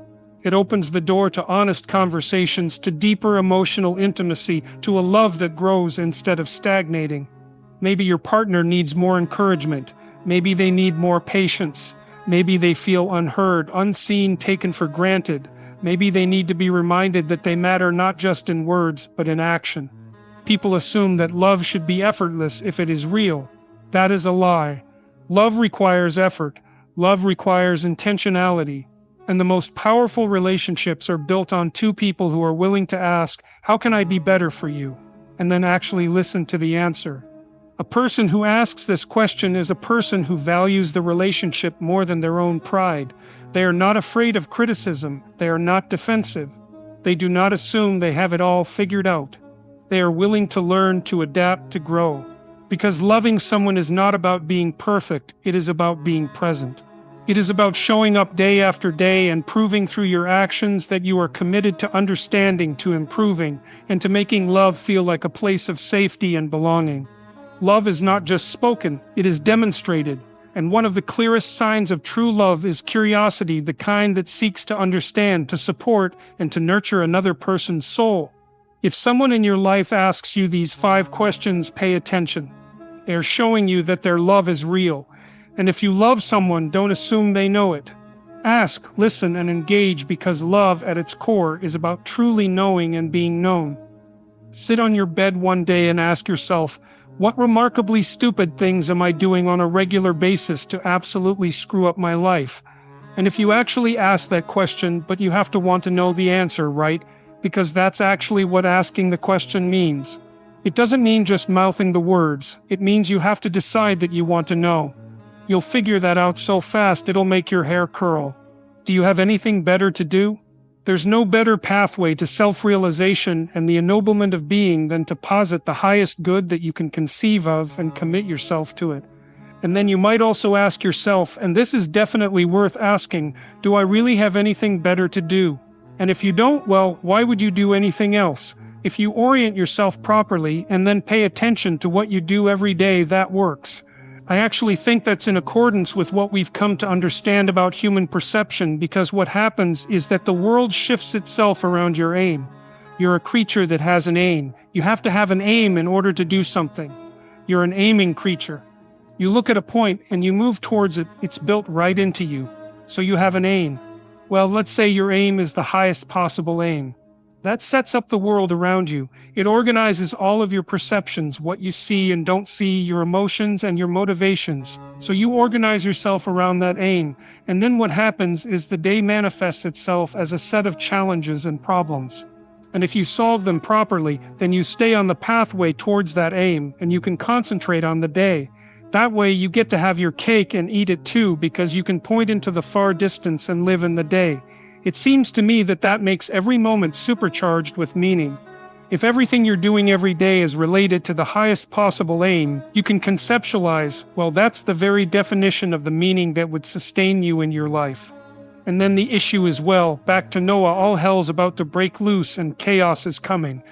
It opens the door to honest conversations, to deeper emotional intimacy, to a love that grows instead of stagnating. Maybe your partner needs more encouragement. Maybe they need more patience. Maybe they feel unheard, unseen, taken for granted. Maybe they need to be reminded that they matter not just in words, but in action. People assume that love should be effortless if it is real. That is a lie. Love requires effort. Love requires intentionality. And the most powerful relationships are built on two people who are willing to ask, "How can I be better for you?" and then actually listen to the answer. A person who asks this question is a person who values the relationship more than their own pride. They are not afraid of criticism. They are not defensive. They do not assume they have it all figured out. They are willing to learn, to adapt, to grow. Because loving someone is not about being perfect, it is about being present. It is about showing up day after day and proving through your actions that you are committed to understanding, to improving, and to making love feel like a place of safety and belonging. Love is not just spoken, it is demonstrated. And one of the clearest signs of true love is curiosity, the kind that seeks to understand, to support, and to nurture another person's soul. If someone in your life asks you these 5 questions, pay attention. They are showing you that their love is real. And if you love someone, don't assume they know it. Ask, listen, and engage, because love at its core is about truly knowing and being known. Sit on your bed one day and ask yourself, what remarkably stupid things am I doing on a regular basis to absolutely screw up my life? And if you actually ask that question, but you have to want to know the answer, right? Because that's actually what asking the question means. It doesn't mean just mouthing the words. It means you have to decide that you want to know. You'll figure that out so fast it'll make your hair curl. Do you have anything better to do? There's no better pathway to self-realization and the ennoblement of being than to posit the highest good that you can conceive of and commit yourself to it. And then you might also ask yourself, and this is definitely worth asking, do I really have anything better to do? And if you don't, well, why would you do anything else? If you orient yourself properly and then pay attention to what you do every day, that works. I actually think that's in accordance with what we've come to understand about human perception, because what happens is that the world shifts itself around your aim. You're a creature that has an aim. You have to have an aim in order to do something. You're an aiming creature. You look at a point and you move towards it. It's built right into you. So you have an aim. Well, let's say your aim is the highest possible aim. That sets up the world around you. It organizes all of your perceptions, what you see and don't see, your emotions and your motivations. So you organize yourself around that aim. And then what happens is the day manifests itself as a set of challenges and problems. And if you solve them properly, then you stay on the pathway towards that aim and you can concentrate on the day. That way you get to have your cake and eat it too, because you can point into the far distance and live in the day. It seems to me that that makes every moment supercharged with meaning. If everything you're doing every day is related to the highest possible aim, you can conceptualize, well, that's the very definition of the meaning that would sustain you in your life. And then the issue is, well, back to Noah, all hell's about to break loose and chaos is coming.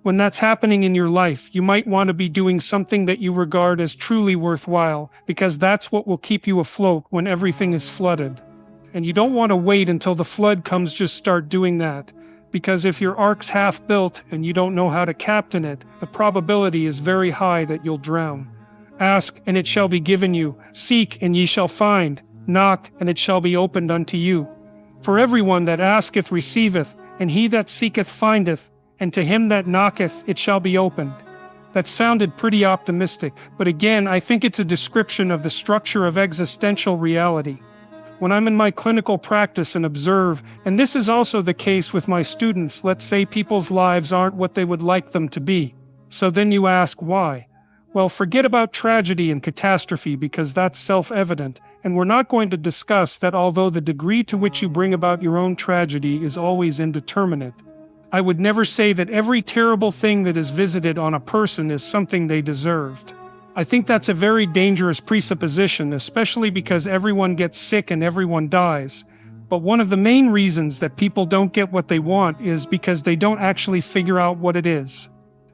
When that's happening in your life, you might want to be doing something that you regard as truly worthwhile, because that's what will keep you afloat when everything is flooded. And you don't want to wait until the flood comes, just start doing that. Because if your ark's half built and you don't know how to captain it, the probability is very high that you'll drown. Ask, and it shall be given you. Seek, and ye shall find. Knock, and it shall be opened unto you. For everyone that asketh receiveth, and he that seeketh findeth, and to him that knocketh it shall be opened. That sounded pretty optimistic, but again, I think it's a description of the structure of existential reality. When I'm in my clinical practice and observe, and this is also the case with my students, let's say people's lives aren't what they would like them to be. So then you ask why. Well, forget about tragedy and catastrophe because that's self-evident, and we're not going to discuss that although the degree to which you bring about your own tragedy is always indeterminate. I would never say that every terrible thing that is visited on a person is something they deserved. I think that's a very dangerous presupposition, especially because everyone gets sick and everyone dies. But one of the main reasons that people don't get what they want is because they don't actually figure out what it is.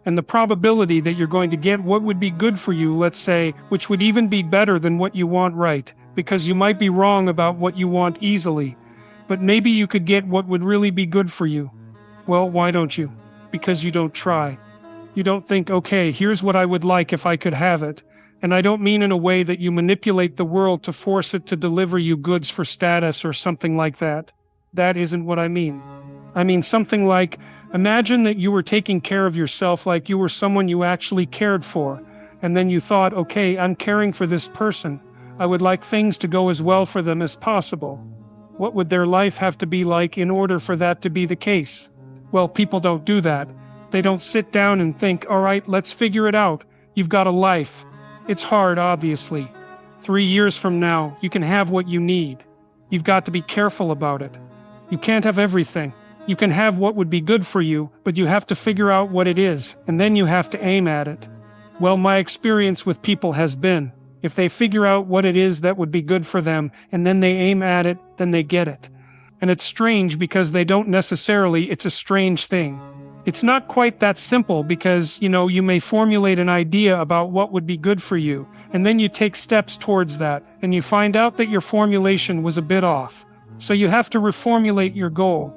And the probability that you're going to get what would be good for you, let's say, which would even be better than what you want, right? Because you might be wrong about what you want easily, but maybe you could get what would really be good for you. Well, why don't you? Because you don't try. You don't think, okay, here's what I would like if I could have it. And I don't mean in a way that you manipulate the world to force it to deliver you goods for status or something like that. That isn't what I mean. I mean something like, imagine that you were taking care of yourself like you were someone you actually cared for, and then you thought, okay, I'm caring for this person. I would like things to go as well for them as possible. What would their life have to be like in order for that to be the case? Well, people don't do that. They don't sit down and think, all right, let's figure it out. You've got a life. It's hard, obviously. 3 years from now, you can have what you need. You've got to be careful about it. You can't have everything. You can have what would be good for you, but you have to figure out what it is, and then you have to aim at it. Well, my experience with people has been, if they figure out what it is that would be good for them, and then they aim at it, then they get it. And it's strange because they don't necessarily, it's a strange thing. It's not quite that simple because, you may formulate an idea about what would be good for you, and then you take steps towards that, and you find out that your formulation was a bit off. So you have to reformulate your goal.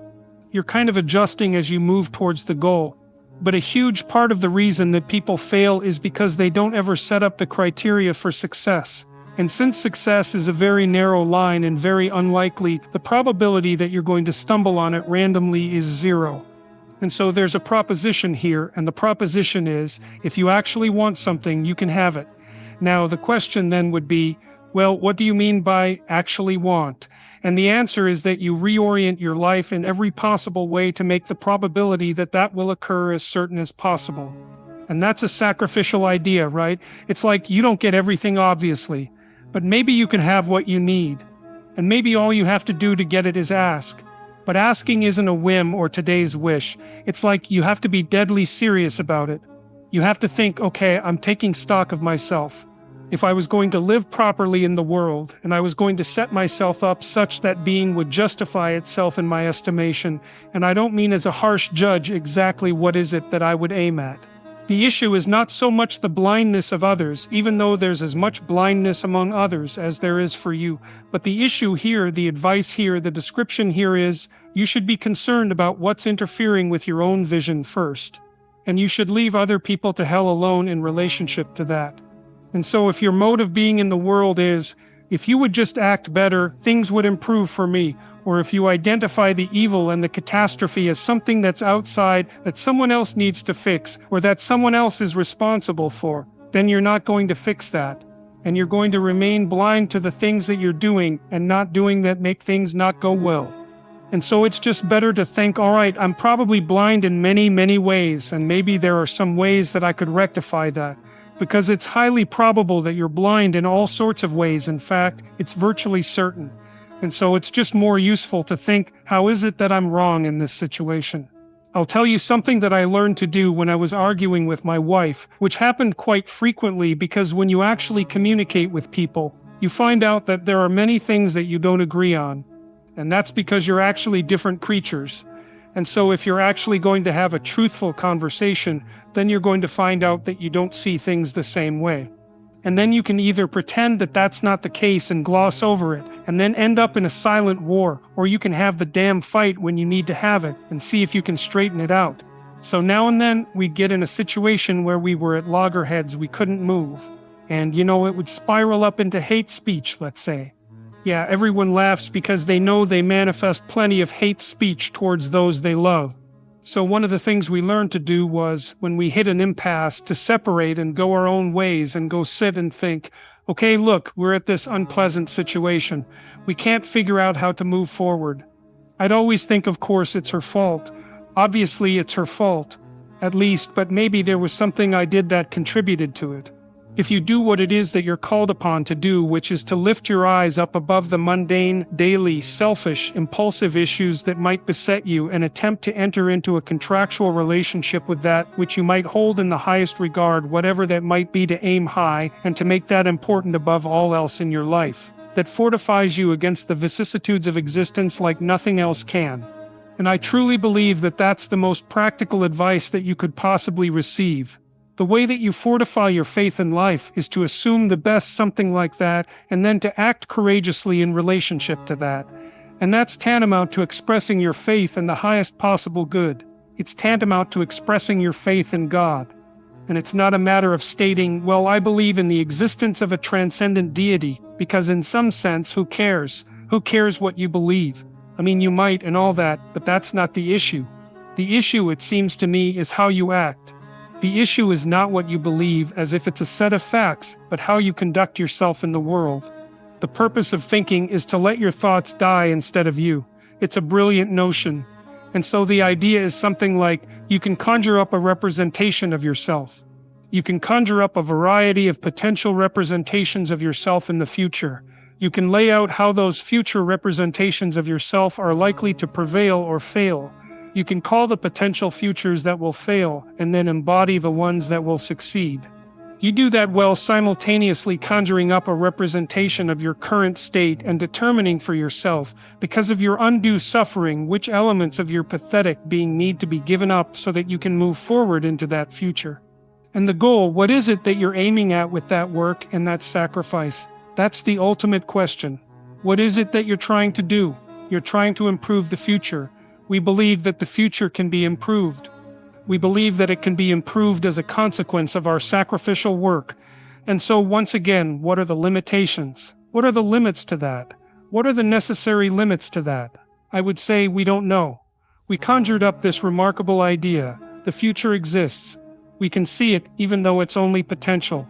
You're kind of adjusting as you move towards the goal. But a huge part of the reason that people fail is because they don't ever set up the criteria for success. And since success is a very narrow line and very unlikely, the probability that you're going to stumble on it randomly is 0. And so there's a proposition here, and the proposition is, if you actually want something, you can have it. Now, the question then would be, well, what do you mean by actually want? And the answer is that you reorient your life in every possible way to make the probability that that will occur as certain as possible. And that's a sacrificial idea, right? It's like you don't get everything, obviously, but maybe you can have what you need. And maybe all you have to do to get it is ask. But asking isn't a whim or today's wish. It's like you have to be deadly serious about it. You have to think, okay, I'm taking stock of myself. If I was going to live properly in the world, and I was going to set myself up such that being would justify itself in my estimation, and I don't mean as a harsh judge exactly what is it that I would aim at. The issue is not so much the blindness of others, even though there's as much blindness among others as there is for you. But the issue here, the advice here, the description here is, you should be concerned about what's interfering with your own vision first. And you should leave other people to hell alone in relationship to that. And so if your mode of being in the world is, if you would just act better, things would improve for me, or if you identify the evil and the catastrophe as something that's outside, that someone else needs to fix, or that someone else is responsible for, then you're not going to fix that. And you're going to remain blind to the things that you're doing and not doing that make things not go well. And so it's just better to think, all right, I'm probably blind in many, many ways, and maybe there are some ways that I could rectify that. Because it's highly probable that you're blind in all sorts of ways. In fact, it's virtually certain. And so it's just more useful to think, how is it that I'm wrong in this situation? I'll tell you something that I learned to do when I was arguing with my wife, which happened quite frequently because when you actually communicate with people, you find out that there are many things that you don't agree on. And that's because you're actually different creatures. And so if you're actually going to have a truthful conversation, then you're going to find out that you don't see things the same way. And then you can either pretend that that's not the case and gloss over it, and then end up in a silent war, or you can have the damn fight when you need to have it, and see if you can straighten it out. So now and then, we'd get in a situation where we were at loggerheads, we couldn't move. And it would spiral up into hate speech, let's say. Yeah, everyone laughs because they know they manifest plenty of hate speech towards those they love. So one of the things we learned to do was, when we hit an impasse, to separate and go our own ways and go sit and think, okay, look, we're at this unpleasant situation. We can't figure out how to move forward. I'd always think, of course, it's her fault. Obviously, it's her fault. At least, but maybe there was something I did that contributed to it. If you do what it is that you're called upon to do, which is to lift your eyes up above the mundane, daily, selfish, impulsive issues that might beset you and attempt to enter into a contractual relationship with that which you might hold in the highest regard, whatever that might be, to aim high and to make that important above all else in your life, that fortifies you against the vicissitudes of existence like nothing else can. And I truly believe that that's the most practical advice that you could possibly receive. The way that you fortify your faith in life is to assume the best something like that and then to act courageously in relationship to that. And that's tantamount to expressing your faith in the highest possible good. It's tantamount to expressing your faith in God. And it's not a matter of stating, well, I believe in the existence of a transcendent deity, because in some sense, who cares? Who cares what you believe? I mean, you might and all that, but that's not the issue. The issue, it seems to me, is how you act. The issue is not what you believe as if it's a set of facts, but how you conduct yourself in the world. The purpose of thinking is to let your thoughts die instead of you. It's a brilliant notion. And so the idea is something like, you can conjure up a representation of yourself. You can conjure up a variety of potential representations of yourself in the future. You can lay out how those future representations of yourself are likely to prevail or fail. You can call the potential futures that will fail and then embody the ones that will succeed. You do that while simultaneously conjuring up a representation of your current state and determining for yourself, because of your undue suffering, which elements of your pathetic being need to be given up so that you can move forward into that future. And the goal, what is it that you're aiming at with that work and that sacrifice? That's the ultimate question. What is it that you're trying to do? You're trying to improve the future. We believe that the future can be improved. We believe that it can be improved as a consequence of our sacrificial work. And so once again, what are the limitations? What are the limits to that? What are the necessary limits to that? I would say we don't know. We conjured up this remarkable idea. The future exists. We can see it even though it's only potential.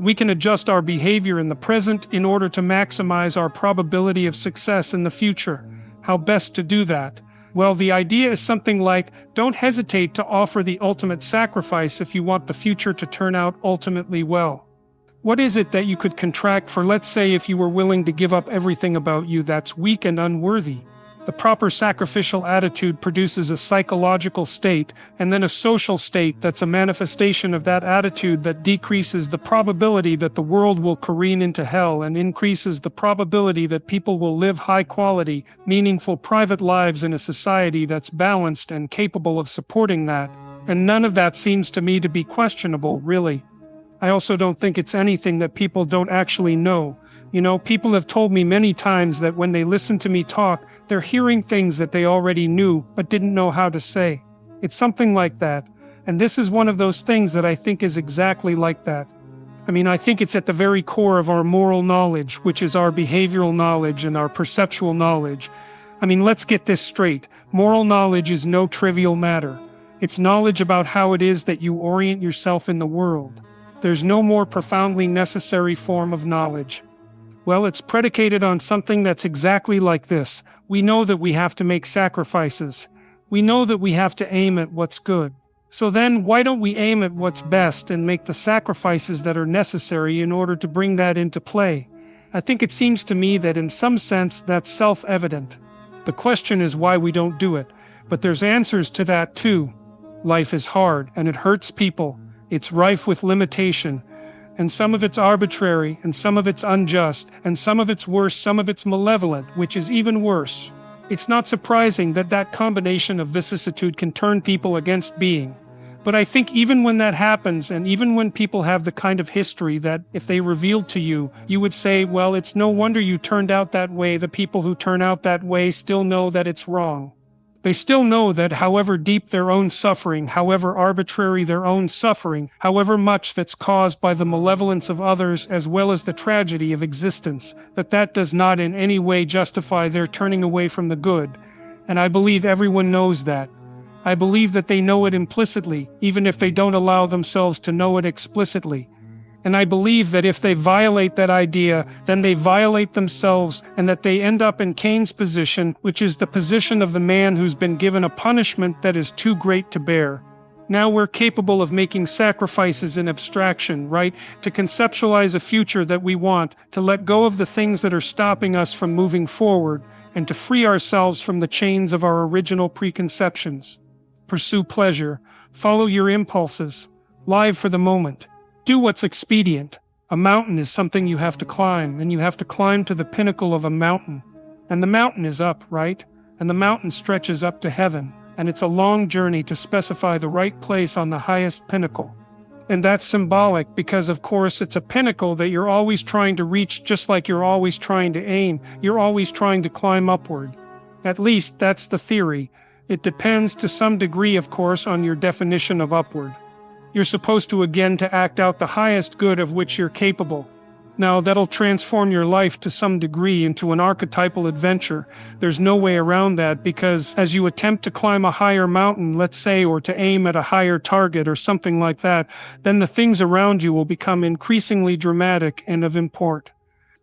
We can adjust our behavior in the present in order to maximize our probability of success in the future. How best to do that? Well, the idea is something like, don't hesitate to offer the ultimate sacrifice if you want the future to turn out ultimately well. What is it that you could contract for, let's say, if you were willing to give up everything about you that's weak and unworthy? The proper sacrificial attitude produces a psychological state and then a social state that's a manifestation of that attitude that decreases the probability that the world will careen into hell and increases the probability that people will live high-quality, meaningful private lives in a society that's balanced and capable of supporting that. And none of that seems to me to be questionable, really. I also don't think it's anything that people don't actually know. You know, people have told me many times that when they listen to me talk, they're hearing things that they already knew but didn't know how to say. It's something like that. And this is one of those things that I think is exactly like that. I mean, I think it's at the very core of our moral knowledge, which is our behavioral knowledge and our perceptual knowledge. I mean, let's get this straight. Moral knowledge is no trivial matter. It's knowledge about how it is that you orient yourself in the world. There's no more profoundly necessary form of knowledge. Well, it's predicated on something that's exactly like this. We know that we have to make sacrifices. We know that we have to aim at what's good. So then, why don't we aim at what's best and make the sacrifices that are necessary in order to bring that into play? I think it seems to me that in some sense that's self-evident. The question is why we don't do it. But there's answers to that too. Life is hard and it hurts people. It's rife with limitation, and some of it's arbitrary, and some of it's unjust, and some of it's worse, some of it's malevolent, which is even worse. It's not surprising that that combination of vicissitude can turn people against being. But I think even when that happens, and even when people have the kind of history that, if they revealed to you, you would say, well, it's no wonder you turned out that way. The people who turn out that way still know that it's wrong. They still know that however deep their own suffering, however arbitrary their own suffering, however much that's caused by the malevolence of others as well as the tragedy of existence, that does not in any way justify their turning away from the good. And I believe everyone knows that. I believe that they know it implicitly, even if they don't allow themselves to know it explicitly. And I believe that if they violate that idea, then they violate themselves, and that they end up in Cain's position, which is the position of the man who's been given a punishment that is too great to bear. Now we're capable of making sacrifices in abstraction, right? To conceptualize a future that we want, to let go of the things that are stopping us from moving forward, and to free ourselves from the chains of our original preconceptions. Pursue pleasure, follow your impulses, live for the moment. Do what's expedient. A mountain is something you have to climb, and you have to climb to the pinnacle of a mountain. And the mountain is up, right? And the mountain stretches up to heaven. And it's a long journey to specify the right place on the highest pinnacle. And that's symbolic because, of course, it's a pinnacle that you're always trying to reach, just like you're always trying to aim. You're always trying to climb upward. At least that's the theory. It depends to some degree, of course, on your definition of upward. You're supposed to again to act out the highest good of which you're capable. Now, that'll transform your life to some degree into an archetypal adventure. There's no way around that because as you attempt to climb a higher mountain, let's say, or to aim at a higher target or something like that, then the things around you will become increasingly dramatic and of import.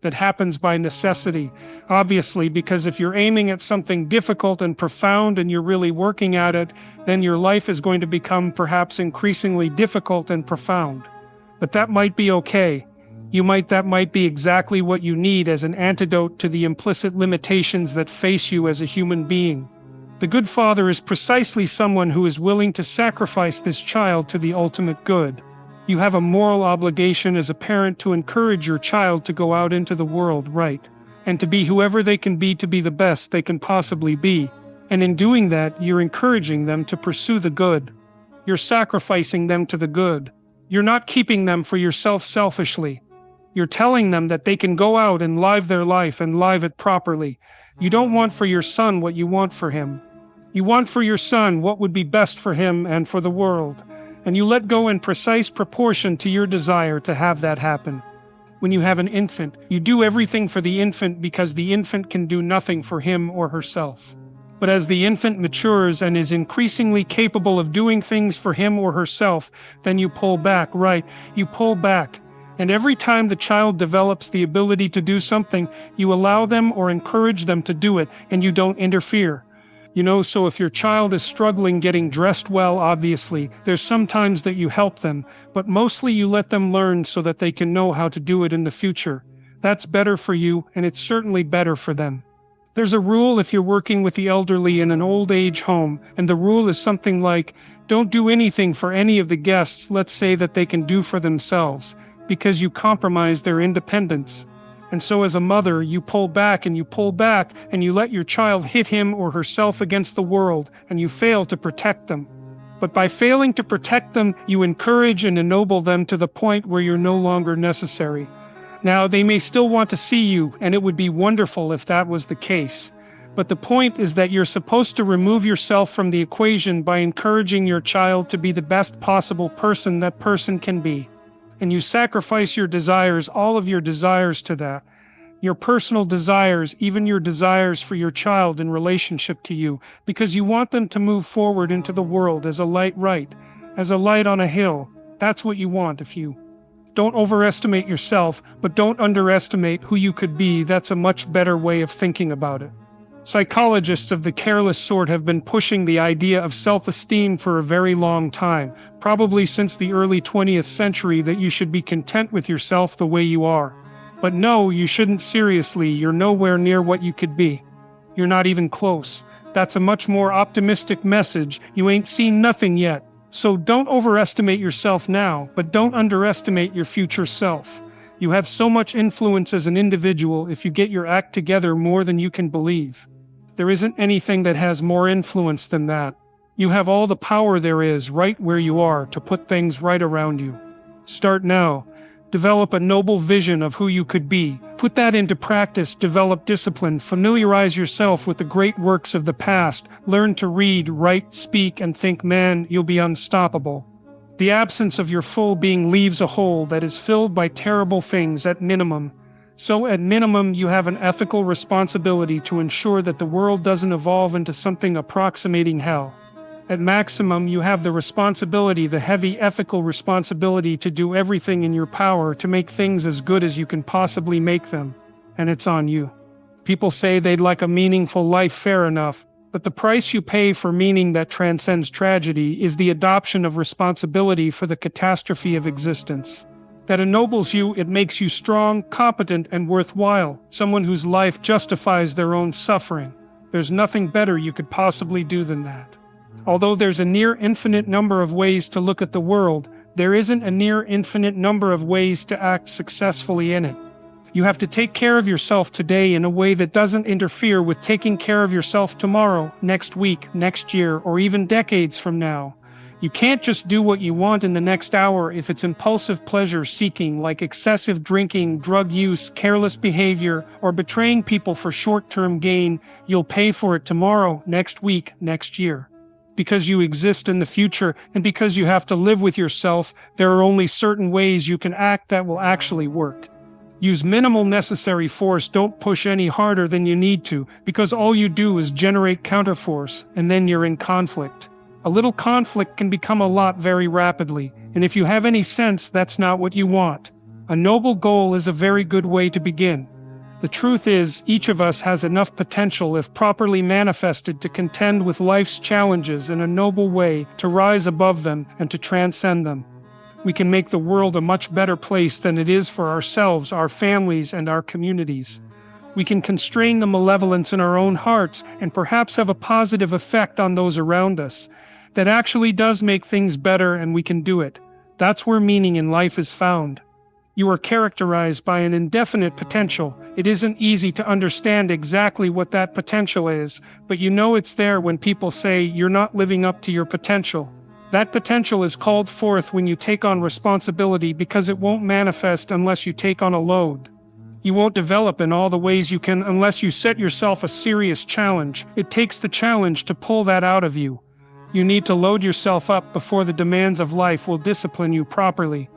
That happens by necessity, obviously, because if you're aiming at something difficult and profound and you're really working at it, then your life is going to become perhaps increasingly difficult and profound. But that might be okay. That might be exactly what you need as an antidote to the implicit limitations that face you as a human being. The good father is precisely someone who is willing to sacrifice this child to the ultimate good. You have a moral obligation as a parent to encourage your child to go out into the world, right? And to be whoever they can be, to be the best they can possibly be. And in doing that, you're encouraging them to pursue the good. You're sacrificing them to the good. You're not keeping them for yourself selfishly. You're telling them that they can go out and live their life and live it properly. You don't want for your son what you want for him. You want for your son what would be best for him and for the world. And you let go in precise proportion to your desire to have that happen. When you have an infant, you do everything for the infant because the infant can do nothing for him or herself. But as the infant matures and is increasingly capable of doing things for him or herself, then you pull back, right? You pull back. And every time the child develops the ability to do something, you allow them or encourage them to do it, and you don't interfere. So if your child is struggling getting dressed well, obviously, there's some times that you help them, but mostly you let them learn so that they can know how to do it in the future. That's better for you, and it's certainly better for them. There's a rule if you're working with the elderly in an old age home, and the rule is something like, don't do anything for any of the guests, let's say, that they can do for themselves, because you compromise their independence. And so as a mother, you pull back and you pull back, and you let your child hit him or herself against the world, and you fail to protect them. But by failing to protect them, you encourage and ennoble them to the point where you're no longer necessary. Now, they may still want to see you, and it would be wonderful if that was the case. But the point is that you're supposed to remove yourself from the equation by encouraging your child to be the best possible person that person can be. And you sacrifice your desires, all of your desires to that. Your personal desires, even your desires for your child in relationship to you, because you want them to move forward into the world as a light, right? As a light on a hill. That's what you want. If you don't overestimate yourself, but don't underestimate who you could be. That's a much better way of thinking about it. Psychologists of the careless sort have been pushing the idea of self-esteem for a very long time, probably since the early 20th century, that you should be content with yourself the way you are. But no, you shouldn't. Seriously, you're nowhere near what you could be. You're not even close. That's a much more optimistic message. You ain't seen nothing yet. So don't overestimate yourself now, but don't underestimate your future self. You have so much influence as an individual if you get your act together, more than you can believe. There isn't anything that has more influence than that. You have all the power there is right where you are to put things right around you. Start now. Develop a noble vision of who you could be. Put that into practice. Develop discipline. Familiarize yourself with the great works of the past. Learn to read, write, speak, and think. Man, you'll be unstoppable. The absence of your full being leaves a hole that is filled by terrible things at minimum. So at minimum, you have an ethical responsibility to ensure that the world doesn't evolve into something approximating hell. At maximum, you have the responsibility, the heavy ethical responsibility, to do everything in your power to make things as good as you can possibly make them. And it's on you. People say they'd like a meaningful life, fair enough, But the price you pay for meaning that transcends tragedy is the adoption of responsibility for the catastrophe of existence. That ennobles you, it makes you strong, competent, and worthwhile, someone whose life justifies their own suffering. There's nothing better you could possibly do than that. Although there's a near infinite number of ways to look at the world, there isn't a near infinite number of ways to act successfully in it. You have to take care of yourself today in a way that doesn't interfere with taking care of yourself tomorrow, next week, next year, or even decades from now. You can't just do what you want in the next hour if it's impulsive pleasure-seeking like excessive drinking, drug use, careless behavior, or betraying people for short-term gain. You'll pay for it tomorrow, next week, next year. Because you exist in the future, and because you have to live with yourself, there are only certain ways you can act that will actually work. Use minimal necessary force, don't push any harder than you need to, because all you do is generate counterforce, and then you're in conflict. A little conflict can become a lot very rapidly, and if you have any sense, that's not what you want. A noble goal is a very good way to begin. The truth is, each of us has enough potential if properly manifested to contend with life's challenges in a noble way, to rise above them, and to transcend them. We can make the world a much better place than it is for ourselves, our families, and our communities. We can constrain the malevolence in our own hearts and perhaps have a positive effect on those around us. That actually does make things better, and we can do it. That's where meaning in life is found. You are characterized by an indefinite potential. It isn't easy to understand exactly what that potential is, but you know it's there when people say you're not living up to your potential. That potential is called forth when you take on responsibility, because it won't manifest unless you take on a load. You won't develop in all the ways you can unless you set yourself a serious challenge. It takes the challenge to pull that out of you. You need to load yourself up before the demands of life will discipline you properly.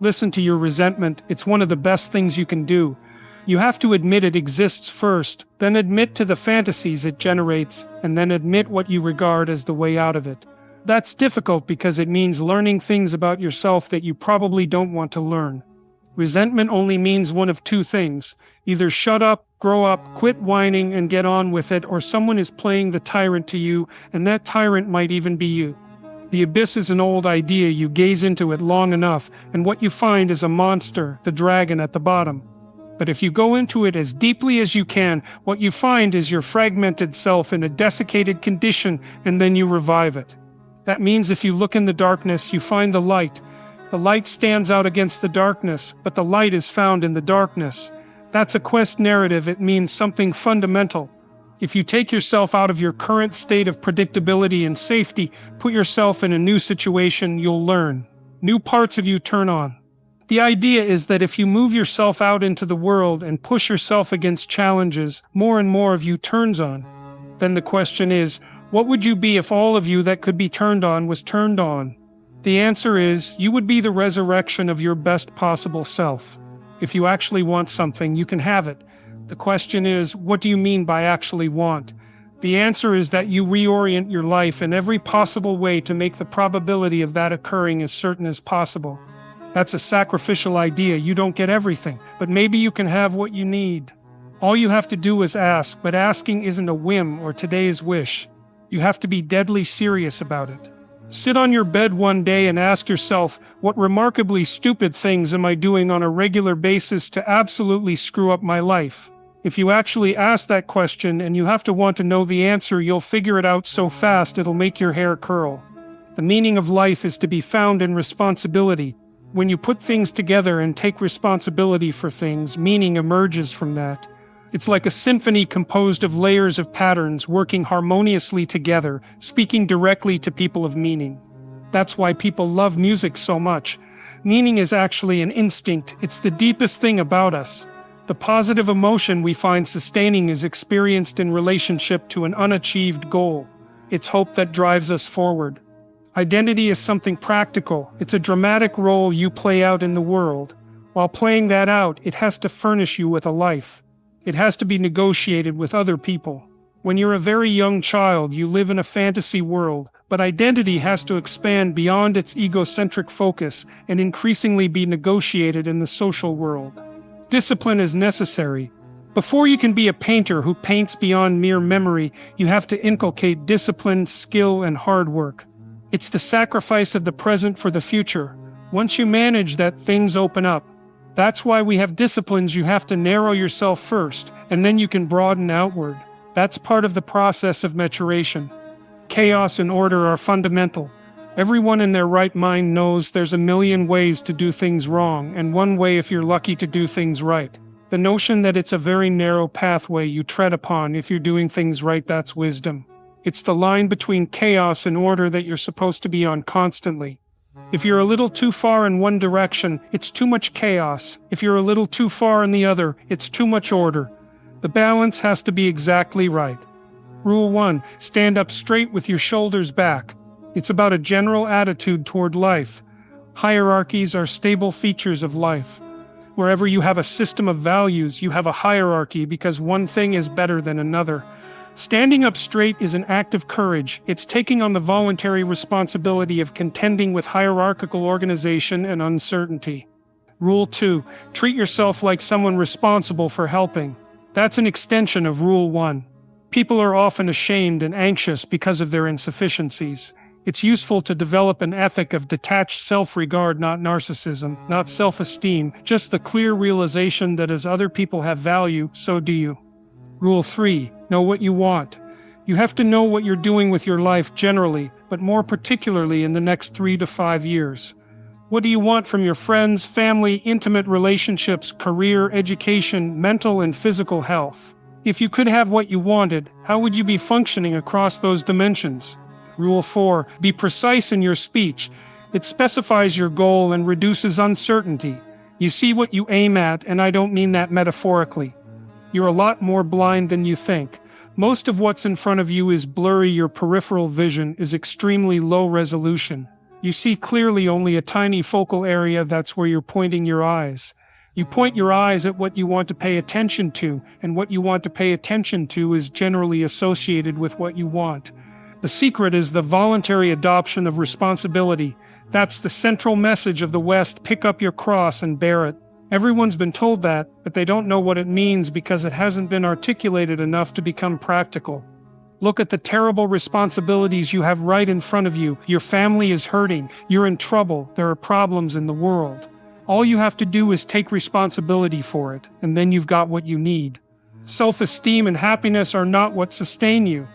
Listen to your resentment. It's one of the best things you can do. You have to admit it exists first, then admit to the fantasies it generates, and then admit what you regard as the way out of it. That's difficult because it means learning things about yourself that you probably don't want to learn. Resentment only means one of two things. Either shut up, grow up, quit whining, and get on with it, or someone is playing the tyrant to you, and that tyrant might even be you. The abyss is an old idea. You gaze into it long enough, and what you find is a monster, the dragon at the bottom. But if you go into it as deeply as you can, what you find is your fragmented self in a desiccated condition, and then you revive it. That means if you look in the darkness, you find the light. The light stands out against the darkness, but the light is found in the darkness. That's a quest narrative. It means something fundamental. If you take yourself out of your current state of predictability and safety, put yourself in a new situation, you'll learn. New parts of you turn on. The idea is that if you move yourself out into the world and push yourself against challenges, more and more of you turns on. Then the question is, what would you be if all of you that could be turned on was turned on? The answer is, you would be the resurrection of your best possible self. If you actually want something, you can have it. The question is, what do you mean by actually want? The answer is that you reorient your life in every possible way to make the probability of that occurring as certain as possible. That's a sacrificial idea. You don't get everything, but maybe you can have what you need. All you have to do is ask, but asking isn't a whim or today's wish. You have to be deadly serious about it. Sit on your bed one day and ask yourself, what remarkably stupid things am I doing on a regular basis to absolutely screw up my life? If you actually ask that question, and you have to want to know the answer, you'll figure it out so fast it'll make your hair curl. The meaning of life is to be found in responsibility. When you put things together and take responsibility for things, meaning emerges from that. It's like a symphony composed of layers of patterns working harmoniously together, speaking directly to people of meaning. That's why people love music so much. Meaning is actually an instinct. It's the deepest thing about us. The positive emotion we find sustaining is experienced in relationship to an unachieved goal. It's hope that drives us forward. Identity is something practical. It's a dramatic role you play out in the world. While playing that out, it has to furnish you with a life. It has to be negotiated with other people. When you're a very young child, you live in a fantasy world, but identity has to expand beyond its egocentric focus and increasingly be negotiated in the social world. Discipline is necessary. Before you can be a painter who paints beyond mere memory, you have to inculcate discipline, skill, and hard work. It's the sacrifice of the present for the future. Once you manage that, things open up. That's why we have disciplines. You have to narrow yourself first, and then you can broaden outward. That's part of the process of maturation. Chaos and order are fundamental. Everyone in their right mind knows there's a million ways to do things wrong, and one way if you're lucky to do things right. The notion that it's a very narrow pathway you tread upon if you're doing things right, that's wisdom. It's the line between chaos and order that you're supposed to be on constantly. If you're a little too far in one direction, it's too much chaos. If you're a little too far in the other, it's too much order. The balance has to be exactly right. Rule 1. Stand up straight with your shoulders back. It's about a general attitude toward life. Hierarchies are stable features of life. Wherever you have a system of values, you have a hierarchy because one thing is better than another. Standing up straight is an act of courage. It's taking on the voluntary responsibility of contending with hierarchical organization and uncertainty. Rule 2. Treat yourself like someone responsible for helping. That's an extension of Rule 1. People are often ashamed and anxious because of their insufficiencies. It's useful to develop an ethic of detached self-regard, not narcissism, not self-esteem, just the clear realization that as other people have value, so do you. Rule 3. Know what you want. You have to know what you're doing with your life generally, but more particularly in the next 3 to 5 years. What do you want from your friends, family, intimate relationships, career, education, mental and physical health? If you could have what you wanted, how would you be functioning across those dimensions? Rule 4. Be precise in your speech. It specifies your goal and reduces uncertainty. You see what you aim at, and I don't mean that metaphorically. You're a lot more blind than you think. Most of what's in front of you is blurry. Your peripheral vision is extremely low resolution. You see clearly only a tiny focal area. That's where you're pointing your eyes. You point your eyes at what you want to pay attention to, and what you want to pay attention to is generally associated with what you want. The secret is the voluntary adoption of responsibility. That's the central message of the West. Pick up your cross and bear it. Everyone's been told that, but they don't know what it means because it hasn't been articulated enough to become practical. Look at the terrible responsibilities you have right in front of you. Your family is hurting. You're in trouble. There are problems in the world. All you have to do is take responsibility for it, and then you've got what you need. Self-esteem and happiness are not what sustain you.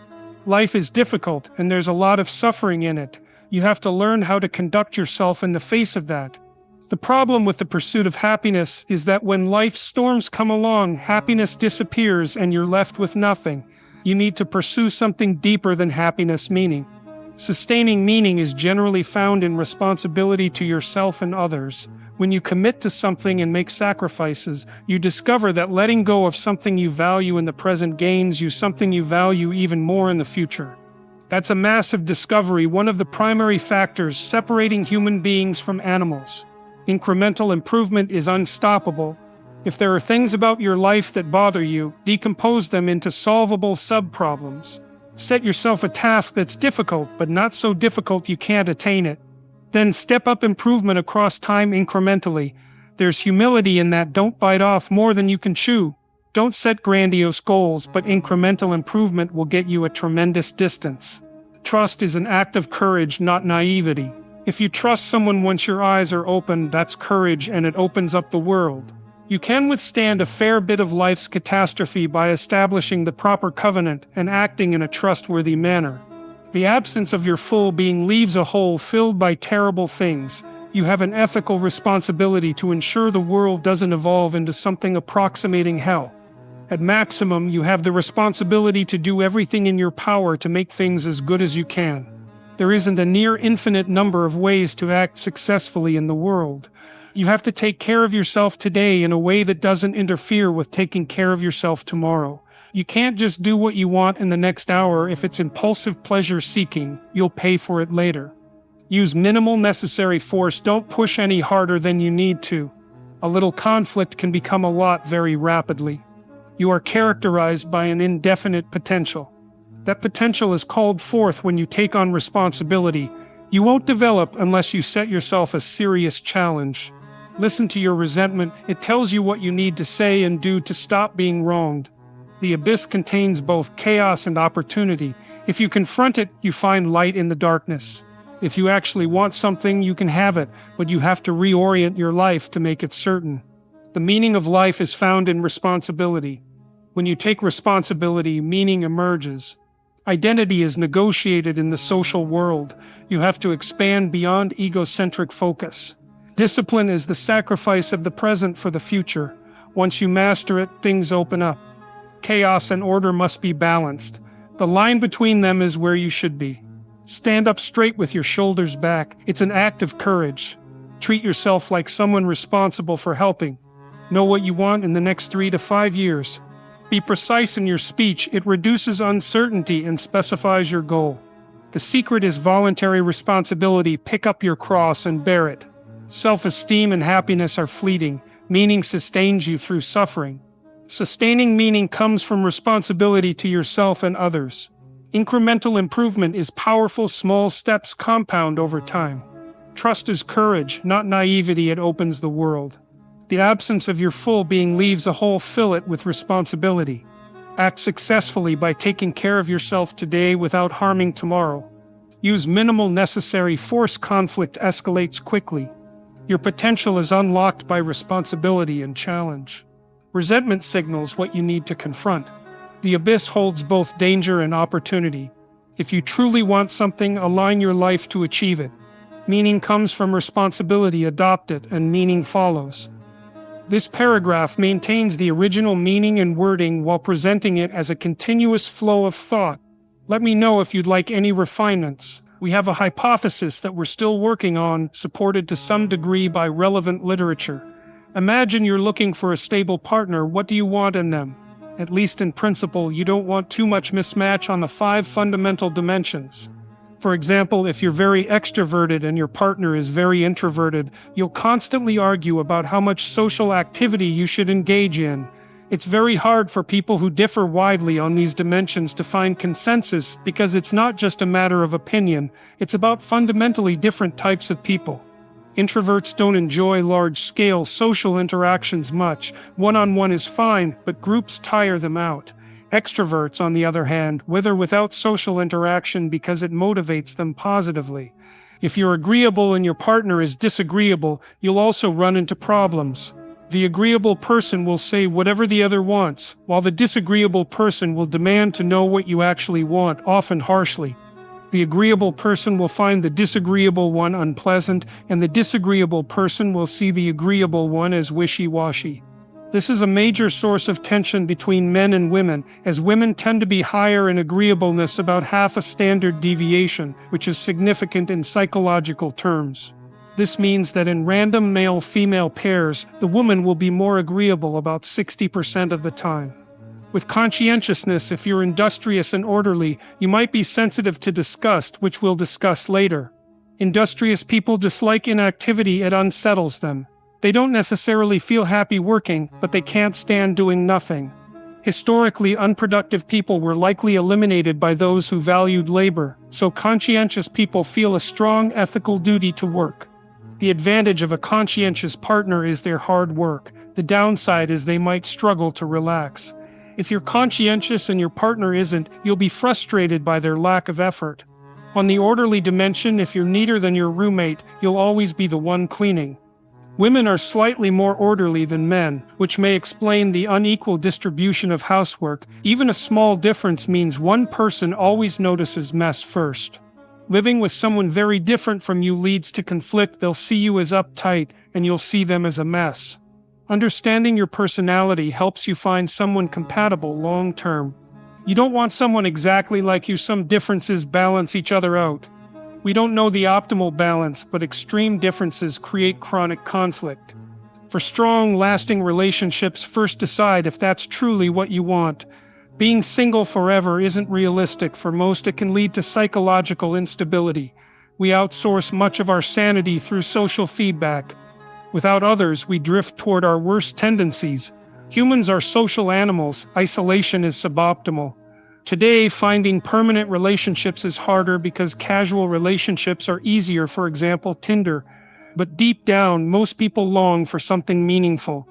Life is difficult, and there's a lot of suffering in it. You have to learn how to conduct yourself in the face of that. The problem with the pursuit of happiness is that when life's storms come along, happiness disappears and you're left with nothing. You need to pursue something deeper than happiness, meaning. Sustaining meaning is generally found in responsibility to yourself and others. When you commit to something and make sacrifices, you discover that letting go of something you value in the present gains you something you value even more in the future. That's a massive discovery, one of the primary factors separating human beings from animals. Incremental improvement is unstoppable. If there are things about your life that bother you, decompose them into solvable sub-problems. Set yourself a task that's difficult, but not so difficult you can't attain it. Then step up improvement across time incrementally. There's humility in that. Don't bite off more than you can chew. Don't set grandiose goals, but incremental improvement will get you a tremendous distance. Trust is an act of courage, not naivety. If you trust someone once your eyes are open, that's courage, and it opens up the world. You can withstand a fair bit of life's catastrophe by establishing the proper covenant and acting in a trustworthy manner. The absence of your full being leaves a hole filled by terrible things. You have an ethical responsibility to ensure the world doesn't evolve into something approximating hell. At maximum, you have the responsibility to do everything in your power to make things as good as you can. There isn't a near infinite number of ways to act successfully in the world. You have to take care of yourself today in a way that doesn't interfere with taking care of yourself tomorrow. You can't just do what you want in the next hour. If it's impulsive pleasure-seeking, you'll pay for it later. Use minimal necessary force. Don't push any harder than you need to. A little conflict can become a lot very rapidly. You are characterized by an indefinite potential. That potential is called forth when you take on responsibility. You won't develop unless you set yourself a serious challenge. Listen to your resentment. It tells you what you need to say and do to stop being wronged. The abyss contains both chaos and opportunity. If you confront it, you find light in the darkness. If you actually want something, you can have it, but you have to reorient your life to make it certain. The meaning of life is found in responsibility. When you take responsibility, meaning emerges. Identity is negotiated in the social world. You have to expand beyond egocentric focus. Discipline is the sacrifice of the present for the future. Once you master it, things open up. Chaos and order must be balanced. The line between them is where you should be. Stand up straight with your shoulders back. It's an act of courage. Treat yourself like someone responsible for helping. Know what you want in the next 3 to 5 years. Be precise in your speech. It reduces uncertainty and specifies your goal. The secret is voluntary responsibility. Pick up your cross and bear it. Self-esteem and happiness are fleeting. Meaning sustains you through suffering. Sustaining meaning comes from responsibility to yourself and others. Incremental improvement is powerful. Small steps compound over time. Trust is courage, not naivety. It opens the world. The absence of your full being leaves a hole. Fill it with responsibility. Act successfully by taking care of yourself today without harming tomorrow. Use minimal necessary force. Conflict escalates quickly. Your potential is unlocked by responsibility and challenge. Resentment signals what you need to confront. The abyss holds both danger and opportunity. If you truly want something, align your life to achieve it. Meaning comes from responsibility. Adopt it, and meaning follows. This paragraph maintains the original meaning and wording while presenting it as a continuous flow of thought. Let me know if you'd like any refinements. We have a hypothesis that we're still working on, supported to some degree by relevant literature. Imagine you're looking for a stable partner. What do you want in them? At least in principle, you don't want too much mismatch on the 5 fundamental dimensions. For example, if you're very extroverted and your partner is very introverted, you'll constantly argue about how much social activity you should engage in. It's very hard for people who differ widely on these dimensions to find consensus because it's not just a matter of opinion, it's about fundamentally different types of people. Introverts don't enjoy large-scale social interactions much. One-on-one is fine, but groups tire them out. Extroverts, on the other hand, wither without social interaction because it motivates them positively. If you're agreeable and your partner is disagreeable, you'll also run into problems. The agreeable person will say whatever the other wants, while the disagreeable person will demand to know what you actually want, often harshly. The agreeable person will find the disagreeable one unpleasant, and the disagreeable person will see the agreeable one as wishy-washy. This is a major source of tension between men and women, as women tend to be higher in agreeableness, about half a standard deviation, which is significant in psychological terms. This means that in random male-female pairs, the woman will be more agreeable about 60% of the time. With conscientiousness, if you're industrious and orderly, you might be sensitive to disgust, which we'll discuss later. Industrious people dislike inactivity. It unsettles them. They don't necessarily feel happy working, but they can't stand doing nothing. Historically, unproductive people were likely eliminated by those who valued labor, so conscientious people feel a strong ethical duty to work. The advantage of a conscientious partner is their hard work. The downside is they might struggle to relax. If you're conscientious and your partner isn't, you'll be frustrated by their lack of effort. On the orderly dimension, if you're neater than your roommate, you'll always be the one cleaning. Women are slightly more orderly than men, which may explain the unequal distribution of housework. Even a small difference means one person always notices mess first. Living with someone very different from you leads to conflict. They'll see you as uptight, and you'll see them as a mess. Understanding your personality helps you find someone compatible long-term. You don't want someone exactly like you. Some differences balance each other out. We don't know the optimal balance, but extreme differences create chronic conflict. For strong, lasting relationships, first decide if that's truly what you want. Being single forever isn't realistic for most. It can lead to psychological instability. We outsource much of our sanity through social feedback. Without others, we drift toward our worst tendencies. Humans are social animals. Isolation is suboptimal. Today, finding permanent relationships is harder because casual relationships are easier. For example, Tinder. But deep down, most people long for something meaningful.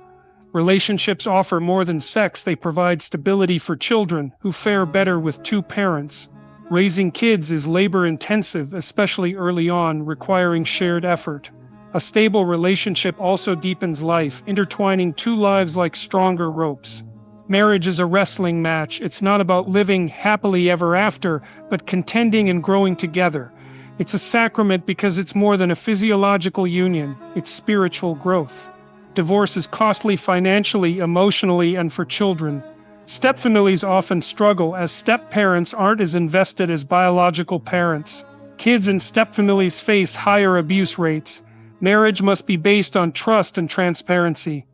Relationships offer more than sex, they provide stability for children who fare better with two parents. Raising kids is labor-intensive, especially early on, requiring shared effort. A stable relationship also deepens life, intertwining two lives like stronger ropes. Marriage is a wrestling match. It's not about living happily ever after, but contending and growing together. It's a sacrament because it's more than a physiological union, it's spiritual growth. Divorce is costly financially, emotionally, and for children. Stepfamilies often struggle as step-parents aren't as invested as biological parents. Kids in stepfamilies face higher abuse rates. Marriage must be based on trust and transparency.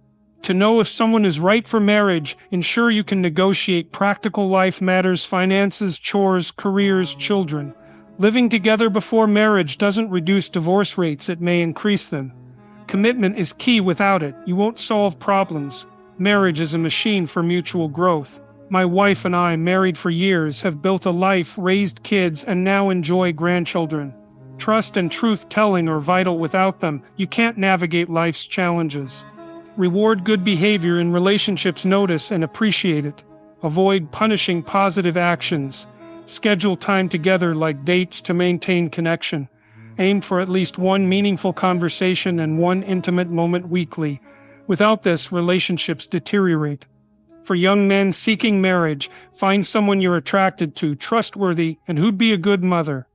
To know if someone is right for marriage, ensure you can negotiate practical life matters, finances, chores, careers, children. Living together before marriage doesn't reduce divorce rates, it may increase them. Commitment is key. Without it, you won't solve problems. Marriage is a machine for mutual growth. My wife and I, married for years, have built a life, raised kids, and now enjoy grandchildren. Trust and truth-telling are vital. Without them, you can't navigate life's challenges. Reward good behavior in relationships. Notice and appreciate it. Avoid punishing positive actions. Schedule time together like dates to maintain connection. Aim for at least one meaningful conversation and one intimate moment weekly. Without this, relationships deteriorate. For young men seeking marriage, find someone you're attracted to, trustworthy, and who'd be a good mother.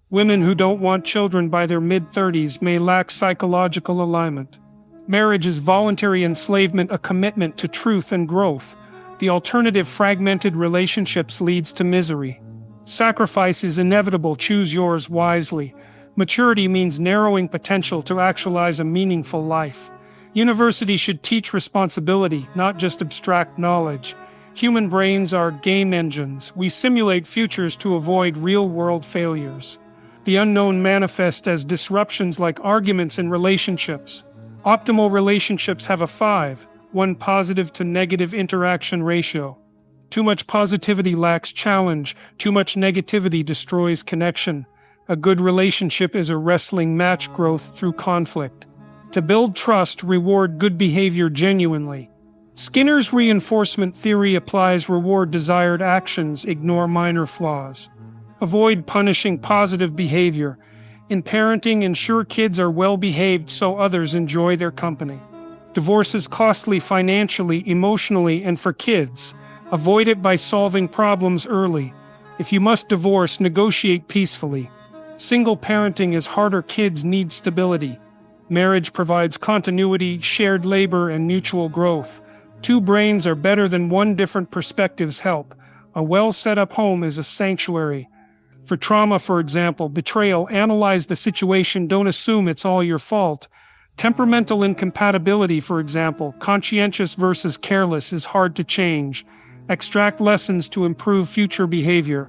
Women who don't want children by their mid-30s may lack psychological alignment. Marriage is voluntary enslavement, a commitment to truth and growth. The alternative, fragmented relationships, leads to misery. Sacrifice is inevitable. Choose yours wisely. Maturity means narrowing potential to actualize a meaningful life. University should teach responsibility, not just abstract knowledge. Human brains are game engines. We simulate futures to avoid real-world failures. The unknown manifest as disruptions like arguments in relationships. Optimal relationships have a 5:1 positive to negative interaction ratio. Too much positivity lacks challenge. Too much negativity destroys connection. A good relationship is a wrestling match, growth through conflict. To build trust, reward good behavior genuinely. Skinner's reinforcement theory applies: reward desired actions, ignore minor flaws. Avoid punishing positive behavior. In parenting, ensure kids are well behaved so others enjoy their company. Divorce is costly financially, emotionally, and for kids. Avoid it by solving problems early. If you must divorce, negotiate peacefully. Single parenting is harder. Kids need stability. Marriage provides continuity, shared labor, and mutual growth. Two brains are better than one. Different perspectives help. A well-set-up home is a sanctuary. For trauma, for example, betrayal, analyze the situation, don't assume it's all your fault. Temperamental incompatibility, for example, conscientious versus careless, is hard to change. Extract lessons to improve future behavior.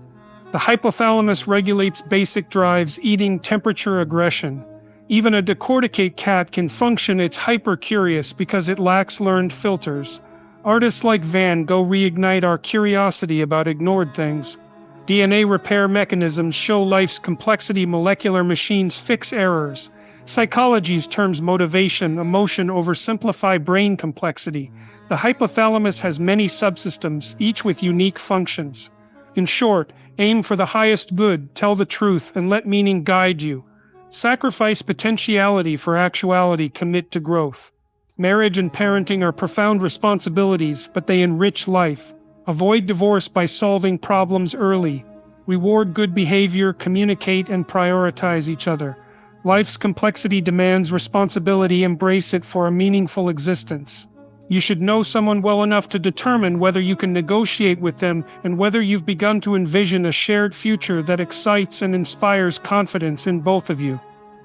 The hypothalamus regulates basic drives: eating, temperature, aggression. Even a decorticate cat can function. It's hyper-curious because it lacks learned filters. Artists like Van Gogh reignite our curiosity about ignored things. DNA repair mechanisms show life's complexity. Molecular machines fix errors. Psychology's terms motivation, emotion oversimplify brain complexity. The hypothalamus has many subsystems, each with unique functions. In short, aim for the highest good, tell the truth, and let meaning guide you. Sacrifice potentiality for actuality, commit to growth. Marriage and parenting are profound responsibilities, but they enrich life. Avoid divorce by solving problems early. Reward good behavior, communicate, and prioritize each other. Life's complexity demands responsibility. Embrace it for a meaningful existence. You should know someone well enough to determine whether you can negotiate with them and whether you've begun to envision a shared future that excites and inspires confidence in both of you.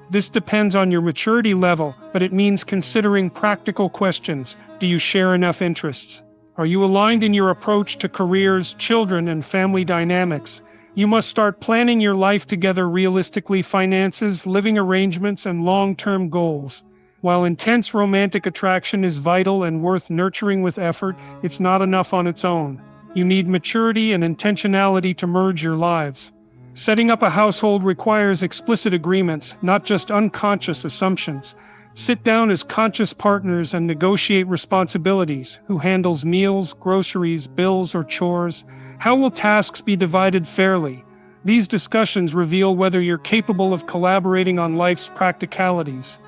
This depends on your maturity level, but it means considering practical questions. Do you share enough interests? Are you aligned in your approach to careers, children, and family dynamics? You must start planning your life together realistically: finances, living arrangements, and long-term goals. While intense romantic attraction is vital and worth nurturing with effort, it's not enough on its own. You need maturity and intentionality to merge your lives. Setting up a household requires explicit agreements, not just unconscious assumptions. Sit down as conscious partners and negotiate responsibilities. Who handles meals, groceries, bills, or chores? How will tasks be divided fairly? These discussions reveal whether you're capable of collaborating on life's practicalities.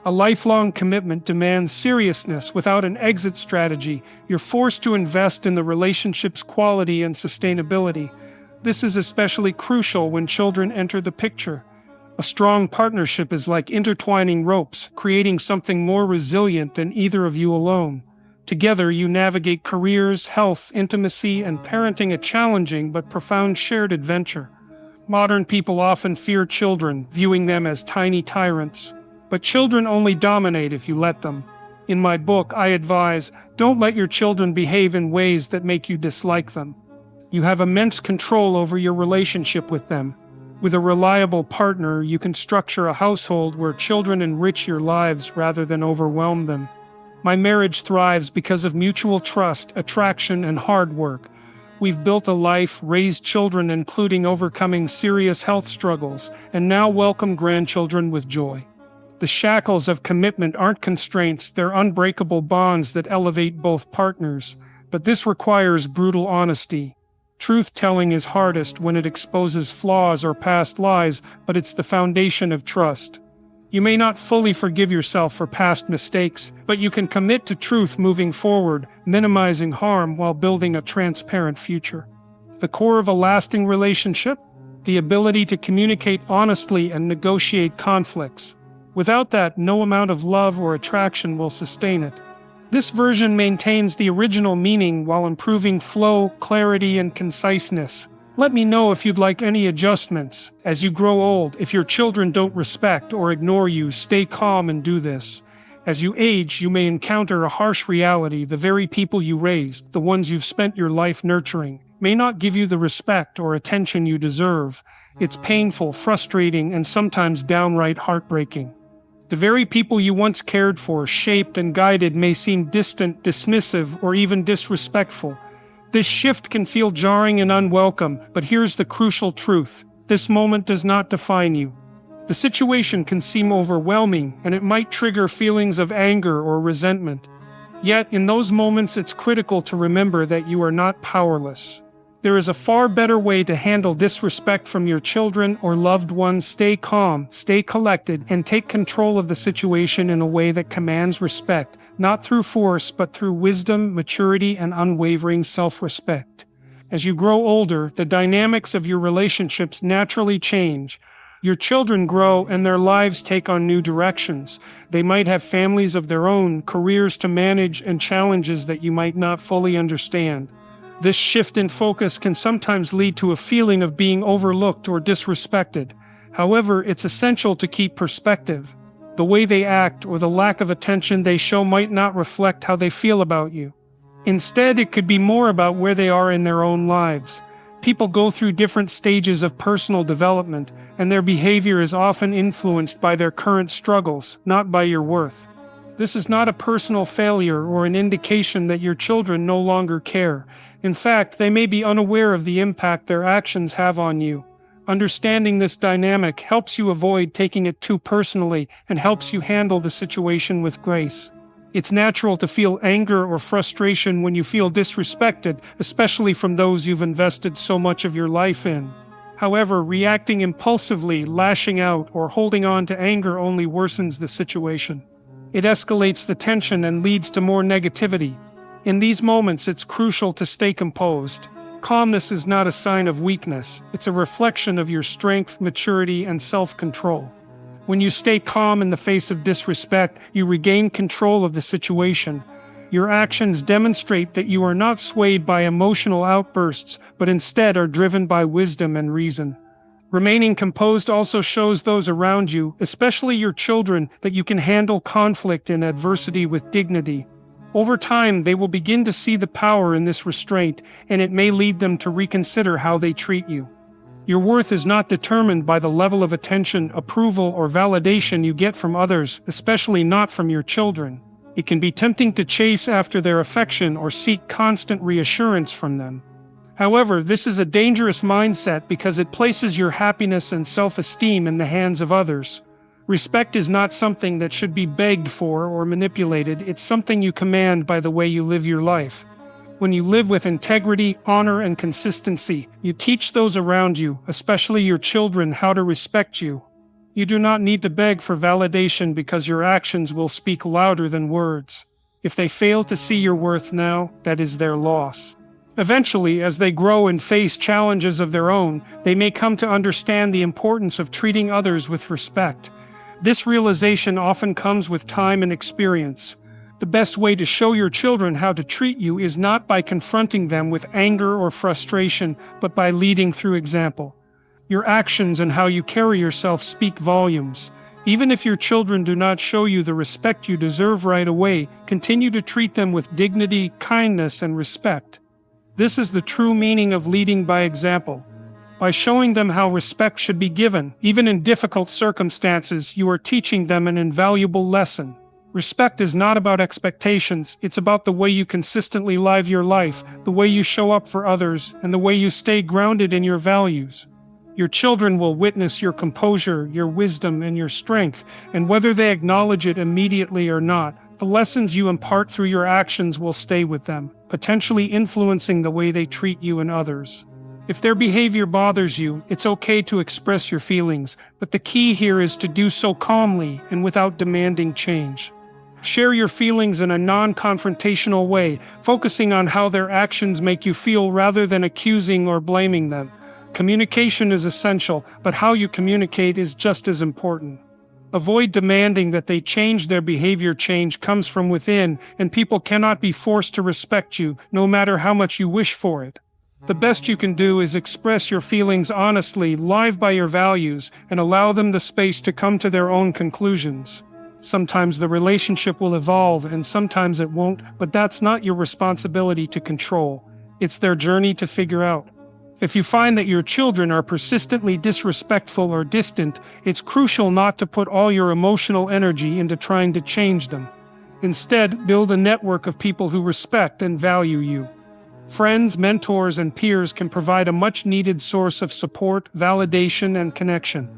A lifelong commitment demands seriousness. Without an exit strategy, you're forced to invest in the relationship's quality and sustainability. This is especially crucial when children enter the picture. A strong partnership is like intertwining ropes, creating something more resilient than either of you alone. Together, you navigate careers, health, intimacy, and parenting, a challenging but profound shared adventure. Modern people often fear children, viewing them as tiny tyrants. But children only dominate if you let them. In my book, I advise, don't let your children behave in ways that make you dislike them. You have immense control over your relationship with them. With a reliable partner, you can structure a household where children enrich your lives rather than overwhelm them. My marriage thrives because of mutual trust, attraction, and hard work. We've built a life, raised children, including overcoming serious health struggles, and now welcome grandchildren with joy. The shackles of commitment aren't constraints, they're unbreakable bonds that elevate both partners. But this requires brutal honesty. Truth-telling is hardest when it exposes flaws or past lies, but it's the foundation of trust. You may not fully forgive yourself for past mistakes, but you can commit to truth moving forward, minimizing harm while building a transparent future. The core of a lasting relationship? The ability to communicate honestly and negotiate conflicts. Without that, no amount of love or attraction will sustain it. This version maintains the original meaning while improving flow, clarity, and conciseness. Let me know if you'd like any adjustments. As you grow old, if your children don't respect or ignore you, stay calm and do this. As you age, you may encounter a harsh reality. The very people you raised, the ones you've spent your life nurturing, may not give you the respect or attention you deserve. It's painful, frustrating, and sometimes downright heartbreaking. The very people you once cared for, shaped, and guided may seem distant, dismissive, or even disrespectful. This shift can feel jarring and unwelcome, but here's the crucial truth. This moment does not define you. The situation can seem overwhelming, and it might trigger feelings of anger or resentment. Yet, in those moments, it's critical to remember that you are not powerless. There is a far better way to handle disrespect from your children or loved ones. Stay calm, stay collected, and take control of the situation in a way that commands respect, not through force, but through wisdom, maturity, and unwavering self-respect. As you grow older, the dynamics of your relationships naturally change. Your children grow and their lives take on new directions. They might have families of their own, careers to manage, and challenges that you might not fully understand. This shift in focus can sometimes lead to a feeling of being overlooked or disrespected. However, it's essential to keep perspective. The way they act or the lack of attention they show might not reflect how they feel about you. Instead, it could be more about where they are in their own lives. People go through different stages of personal development, and their behavior is often influenced by their current struggles, not by your worth. This is not a personal failure or an indication that your children no longer care. In fact, they may be unaware of the impact their actions have on you. Understanding this dynamic helps you avoid taking it too personally and helps you handle the situation with grace. It's natural to feel anger or frustration when you feel disrespected, especially from those you've invested so much of your life in. However, reacting impulsively, lashing out, or holding on to anger only worsens the situation. It escalates the tension and leads to more negativity. In these moments, it's crucial to stay composed. Calmness is not a sign of weakness. It's a reflection of your strength, maturity, and self-control. When you stay calm in the face of disrespect, you regain control of the situation. Your actions demonstrate that you are not swayed by emotional outbursts, but instead are driven by wisdom and reason. Remaining composed also shows those around you, especially your children, that you can handle conflict and adversity with dignity. Over time, they will begin to see the power in this restraint, and it may lead them to reconsider how they treat you. Your worth is not determined by the level of attention, approval, or validation you get from others, especially not from your children. It can be tempting to chase after their affection or seek constant reassurance from them. However, this is a dangerous mindset because it places your happiness and self-esteem in the hands of others. Respect is not something that should be begged for or manipulated, it's something you command by the way you live your life. When you live with integrity, honor, and consistency, you teach those around you, especially your children, how to respect you. You do not need to beg for validation because your actions will speak louder than words. If they fail to see your worth now, that is their loss. Eventually, as they grow and face challenges of their own, they may come to understand the importance of treating others with respect. This realization often comes with time and experience. The best way to show your children how to treat you is not by confronting them with anger or frustration, but by leading through example. Your actions and how you carry yourself speak volumes. Even if your children do not show you the respect you deserve right away, continue to treat them with dignity, kindness, and respect. This is the true meaning of leading by example. By showing them how respect should be given, even in difficult circumstances, you are teaching them an invaluable lesson. Respect is not about expectations, it's about the way you consistently live your life, the way you show up for others, and the way you stay grounded in your values. Your children will witness your composure, your wisdom, and your strength, and whether they acknowledge it immediately or not, the lessons you impart through your actions will stay with them, potentially influencing the way they treat you and others. If their behavior bothers you, it's okay to express your feelings, but the key here is to do so calmly and without demanding change. Share your feelings in a non-confrontational way, focusing on how their actions make you feel rather than accusing or blaming them. Communication is essential, but how you communicate is just as important. Avoid demanding that they change their behavior. Change comes from within, and people cannot be forced to respect you, no matter how much you wish for it. The best you can do is express your feelings honestly, live by your values, and allow them the space to come to their own conclusions. Sometimes the relationship will evolve and sometimes it won't, but that's not your responsibility to control. It's their journey to figure out. If you find that your children are persistently disrespectful or distant, it's crucial not to put all your emotional energy into trying to change them. Instead, build a network of people who respect and value you. Friends, mentors, and peers can provide a much-needed source of support, validation, and connection.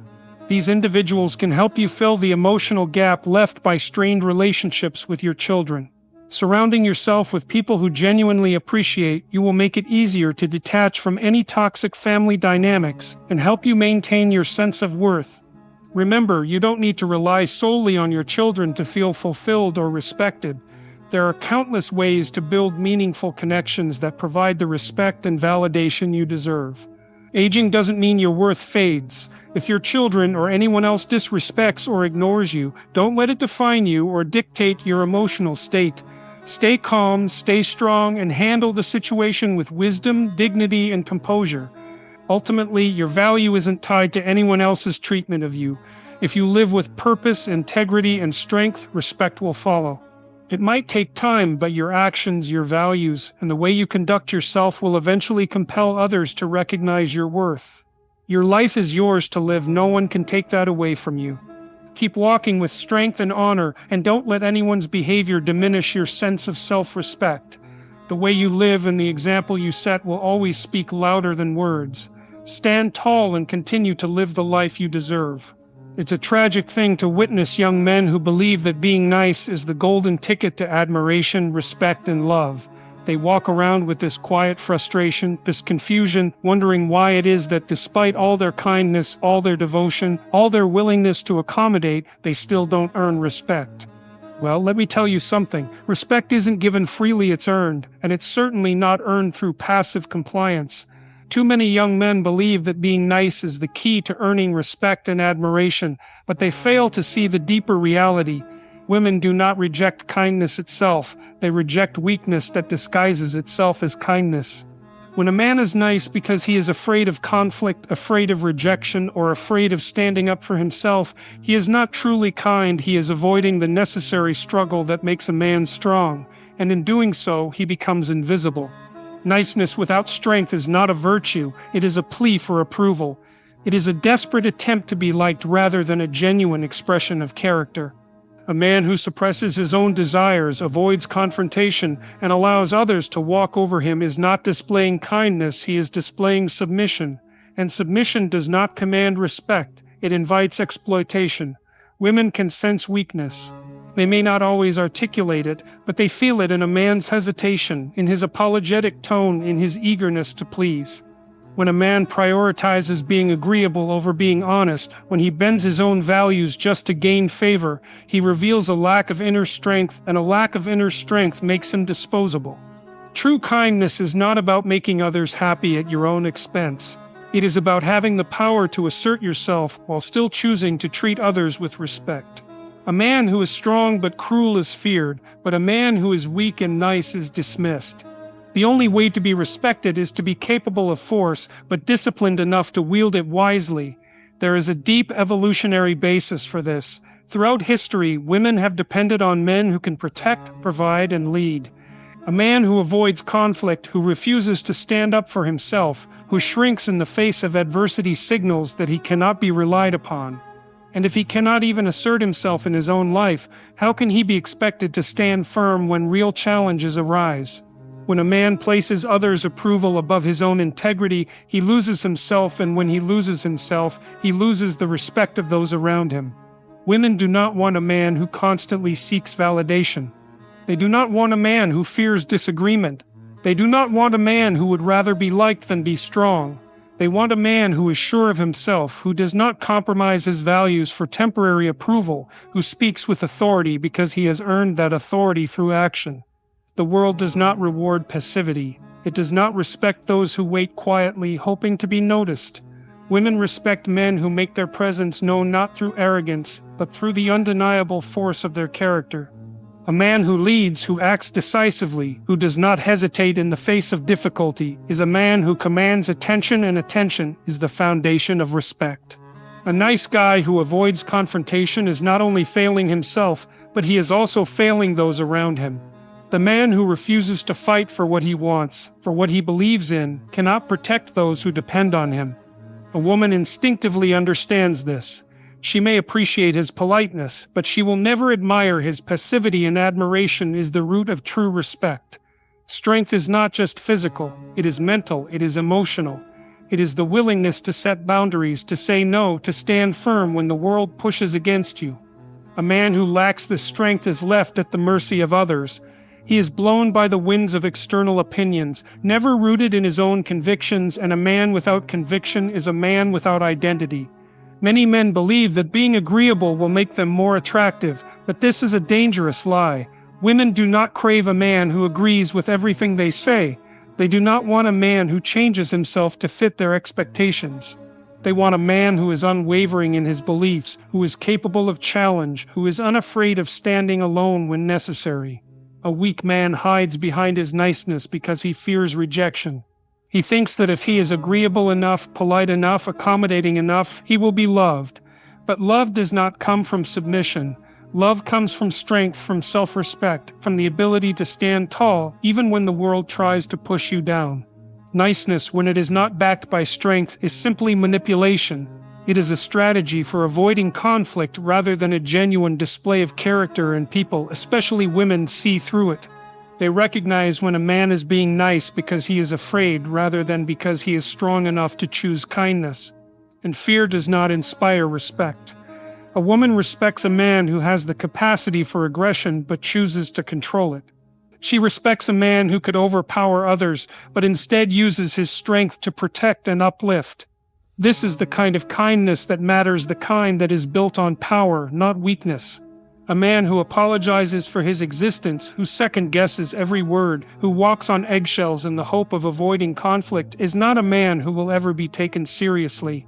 These individuals can help you fill the emotional gap left by strained relationships with your children. Surrounding yourself with people who genuinely appreciate you will make it easier to detach from any toxic family dynamics and help you maintain your sense of worth. Remember, you don't need to rely solely on your children to feel fulfilled or respected. There are countless ways to build meaningful connections that provide the respect and validation you deserve. Aging doesn't mean your worth fades. If your children or anyone else disrespects or ignores you, don't let it define you or dictate your emotional state. Stay calm, stay strong, and handle the situation with wisdom, dignity, and composure. Ultimately, your value isn't tied to anyone else's treatment of you. If you live with purpose, integrity, and strength, respect will follow. It might take time, but your actions, your values, and the way you conduct yourself will eventually compel others to recognize your worth. Your life is yours to live. No one can take that away from you. Keep walking with strength and honor, and don't let anyone's behavior diminish your sense of self-respect. The way you live and the example you set will always speak louder than words. Stand tall and continue to live the life you deserve. It's a tragic thing to witness young men who believe that being nice is the golden ticket to admiration, respect, and love. They walk around with this quiet frustration, this confusion, wondering why it is that despite all their kindness, all their devotion, all their willingness to accommodate, they still don't earn respect. Well, let me tell you something. Respect isn't given freely, it's earned, and it's certainly not earned through passive compliance. Too many young men believe that being nice is the key to earning respect and admiration, but they fail to see the deeper reality. Women do not reject kindness itself, they reject weakness that disguises itself as kindness. When a man is nice because he is afraid of conflict, afraid of rejection, or afraid of standing up for himself, he is not truly kind. He is avoiding the necessary struggle that makes a man strong, and in doing so, he becomes invisible. Niceness without strength is not a virtue, it is a plea for approval. It is a desperate attempt to be liked rather than a genuine expression of character. A man who suppresses his own desires, avoids confrontation, and allows others to walk over him is not displaying kindness, he is displaying submission. And submission does not command respect, it invites exploitation. Women can sense weakness. They may not always articulate it, but they feel it in a man's hesitation, in his apologetic tone, in his eagerness to please. When a man prioritizes being agreeable over being honest, when he bends his own values just to gain favor, he reveals a lack of inner strength, and a lack of inner strength makes him disposable. True kindness is not about making others happy at your own expense. It is about having the power to assert yourself while still choosing to treat others with respect. A man who is strong but cruel is feared, but a man who is weak and nice is dismissed. The only way to be respected is to be capable of force, but disciplined enough to wield it wisely. There is a deep evolutionary basis for this. Throughout history, women have depended on men who can protect, provide, and lead. A man who avoids conflict, who refuses to stand up for himself, who shrinks in the face of adversity signals that he cannot be relied upon. And if he cannot even assert himself in his own life, how can he be expected to stand firm when real challenges arise? When a man places others' approval above his own integrity, he loses himself, and when he loses himself, he loses the respect of those around him. Women do not want a man who constantly seeks validation. They do not want a man who fears disagreement. They do not want a man who would rather be liked than be strong. They want a man who is sure of himself, who does not compromise his values for temporary approval, who speaks with authority because he has earned that authority through action. The world does not reward passivity. It does not respect those who wait quietly, hoping to be noticed. Women respect men who make their presence known not through arrogance, but through the undeniable force of their character. A man who leads, who acts decisively, who does not hesitate in the face of difficulty, is a man who commands attention, and attention is the foundation of respect. A nice guy who avoids confrontation is not only failing himself, but he is also failing those around him. The man who refuses to fight for what he wants, for what he believes in, cannot protect those who depend on him. A woman instinctively understands this. She may appreciate his politeness, but she will never admire his passivity, and admiration is the root of true respect. Strength is not just physical, it is mental, it is emotional. It is the willingness to set boundaries, to say no, to stand firm when the world pushes against you. A man who lacks this strength is left at the mercy of others. He is blown by the winds of external opinions, never rooted in his own convictions, and a man without conviction is a man without identity. Many men believe that being agreeable will make them more attractive, but this is a dangerous lie. Women do not crave a man who agrees with everything they say. They do not want a man who changes himself to fit their expectations. They want a man who is unwavering in his beliefs, who is capable of challenge, who is unafraid of standing alone when necessary. A weak man hides behind his niceness because he fears rejection. He thinks that if he is agreeable enough, polite enough, accommodating enough, he will be loved. But love does not come from submission. Love comes from strength, from self-respect, from the ability to stand tall, even when the world tries to push you down. Niceness, when it is not backed by strength, is simply manipulation. It is a strategy for avoiding conflict rather than a genuine display of character, and people, especially women, see through it. They recognize when a man is being nice because he is afraid rather than because he is strong enough to choose kindness. And fear does not inspire respect. A woman respects a man who has the capacity for aggression but chooses to control it. She respects a man who could overpower others but instead uses his strength to protect and uplift. This is the kind of kindness that matters, the kind that is built on power, not weakness. A man who apologizes for his existence, who second-guesses every word, who walks on eggshells in the hope of avoiding conflict, is not a man who will ever be taken seriously.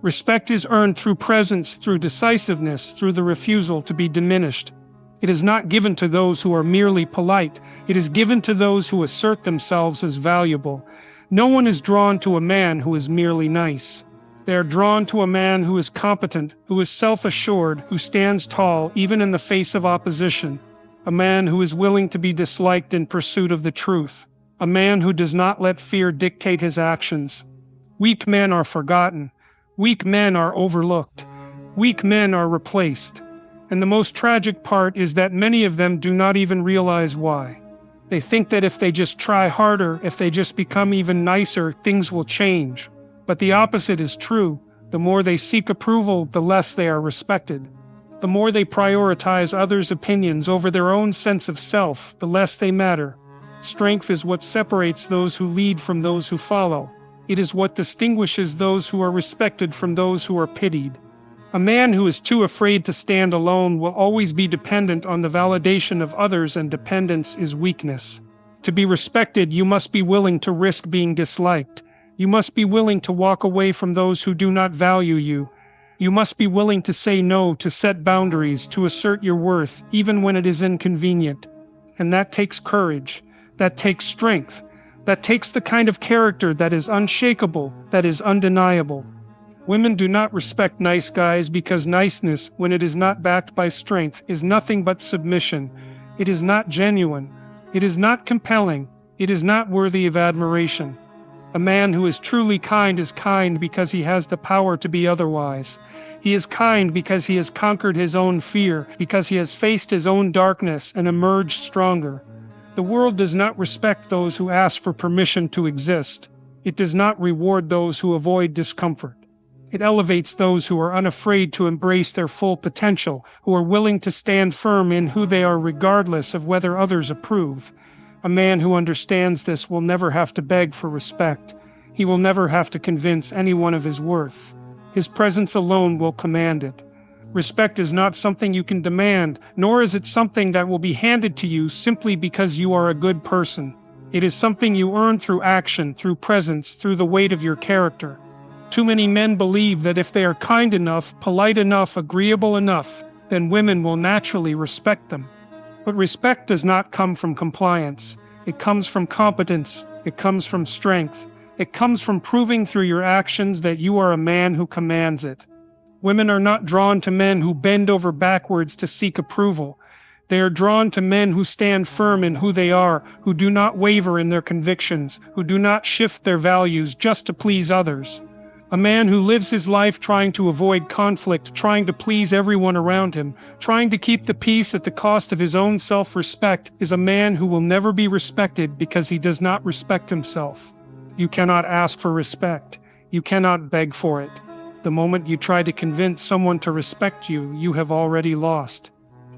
Respect is earned through presence, through decisiveness, through the refusal to be diminished. It is not given to those who are merely polite. It is given to those who assert themselves as valuable. No one is drawn to a man who is merely nice. They are drawn to a man who is competent, who is self-assured, who stands tall even in the face of opposition. A man who is willing to be disliked in pursuit of the truth. A man who does not let fear dictate his actions. Weak men are forgotten. Weak men are overlooked. Weak men are replaced. And the most tragic part is that many of them do not even realize why. They think that if they just try harder, if they just become even nicer, things will change. But the opposite is true. The more they seek approval, the less they are respected. The more they prioritize others' opinions over their own sense of self, the less they matter. Strength is what separates those who lead from those who follow. It is what distinguishes those who are respected from those who are pitied. A man who is too afraid to stand alone will always be dependent on the validation of others, and dependence is weakness. To be respected, you must be willing to risk being disliked. You must be willing to walk away from those who do not value you. You must be willing to say no, to set boundaries, to assert your worth, even when it is inconvenient. And that takes courage. That takes strength. That takes the kind of character that is unshakable, that is undeniable. Women do not respect nice guys because niceness, when it is not backed by strength, is nothing but submission. It is not genuine. It is not compelling. It is not worthy of admiration. A man who is truly kind is kind because he has the power to be otherwise. He is kind because he has conquered his own fear, because he has faced his own darkness and emerged stronger. The world does not respect those who ask for permission to exist. It does not reward those who avoid discomfort. It elevates those who are unafraid to embrace their full potential, who are willing to stand firm in who they are regardless of whether others approve. A man who understands this will never have to beg for respect. He will never have to convince anyone of his worth. His presence alone will command it. Respect is not something you can demand, nor is it something that will be handed to you simply because you are a good person. It is something you earn through action, through presence, through the weight of your character. Too many men believe that if they are kind enough, polite enough, agreeable enough, then women will naturally respect them. But respect does not come from compliance. It comes from competence. It comes from strength. It comes from proving through your actions that you are a man who commands it. Women are not drawn to men who bend over backwards to seek approval. They are drawn to men who stand firm in who they are, who do not waver in their convictions, who do not shift their values just to please others. A man who lives his life trying to avoid conflict, trying to please everyone around him, trying to keep the peace at the cost of his own self-respect, is a man who will never be respected because he does not respect himself. You cannot ask for respect. You cannot beg for it. The moment you try to convince someone to respect you, you have already lost.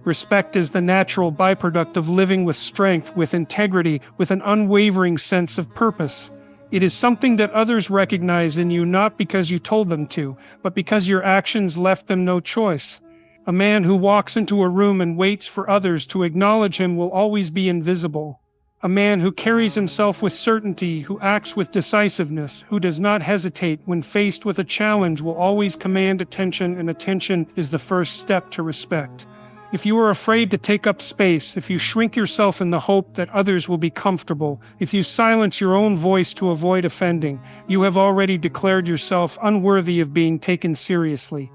Respect is the natural byproduct of living with strength, with integrity, with an unwavering sense of purpose. It is something that others recognize in you not because you told them to, but because your actions left them no choice. A man who walks into a room and waits for others to acknowledge him will always be invisible. A man who carries himself with certainty, who acts with decisiveness, who does not hesitate when faced with a challenge will always command attention, and attention is the first step to respect. If you are afraid to take up space, if you shrink yourself in the hope that others will be comfortable, if you silence your own voice to avoid offending, you have already declared yourself unworthy of being taken seriously.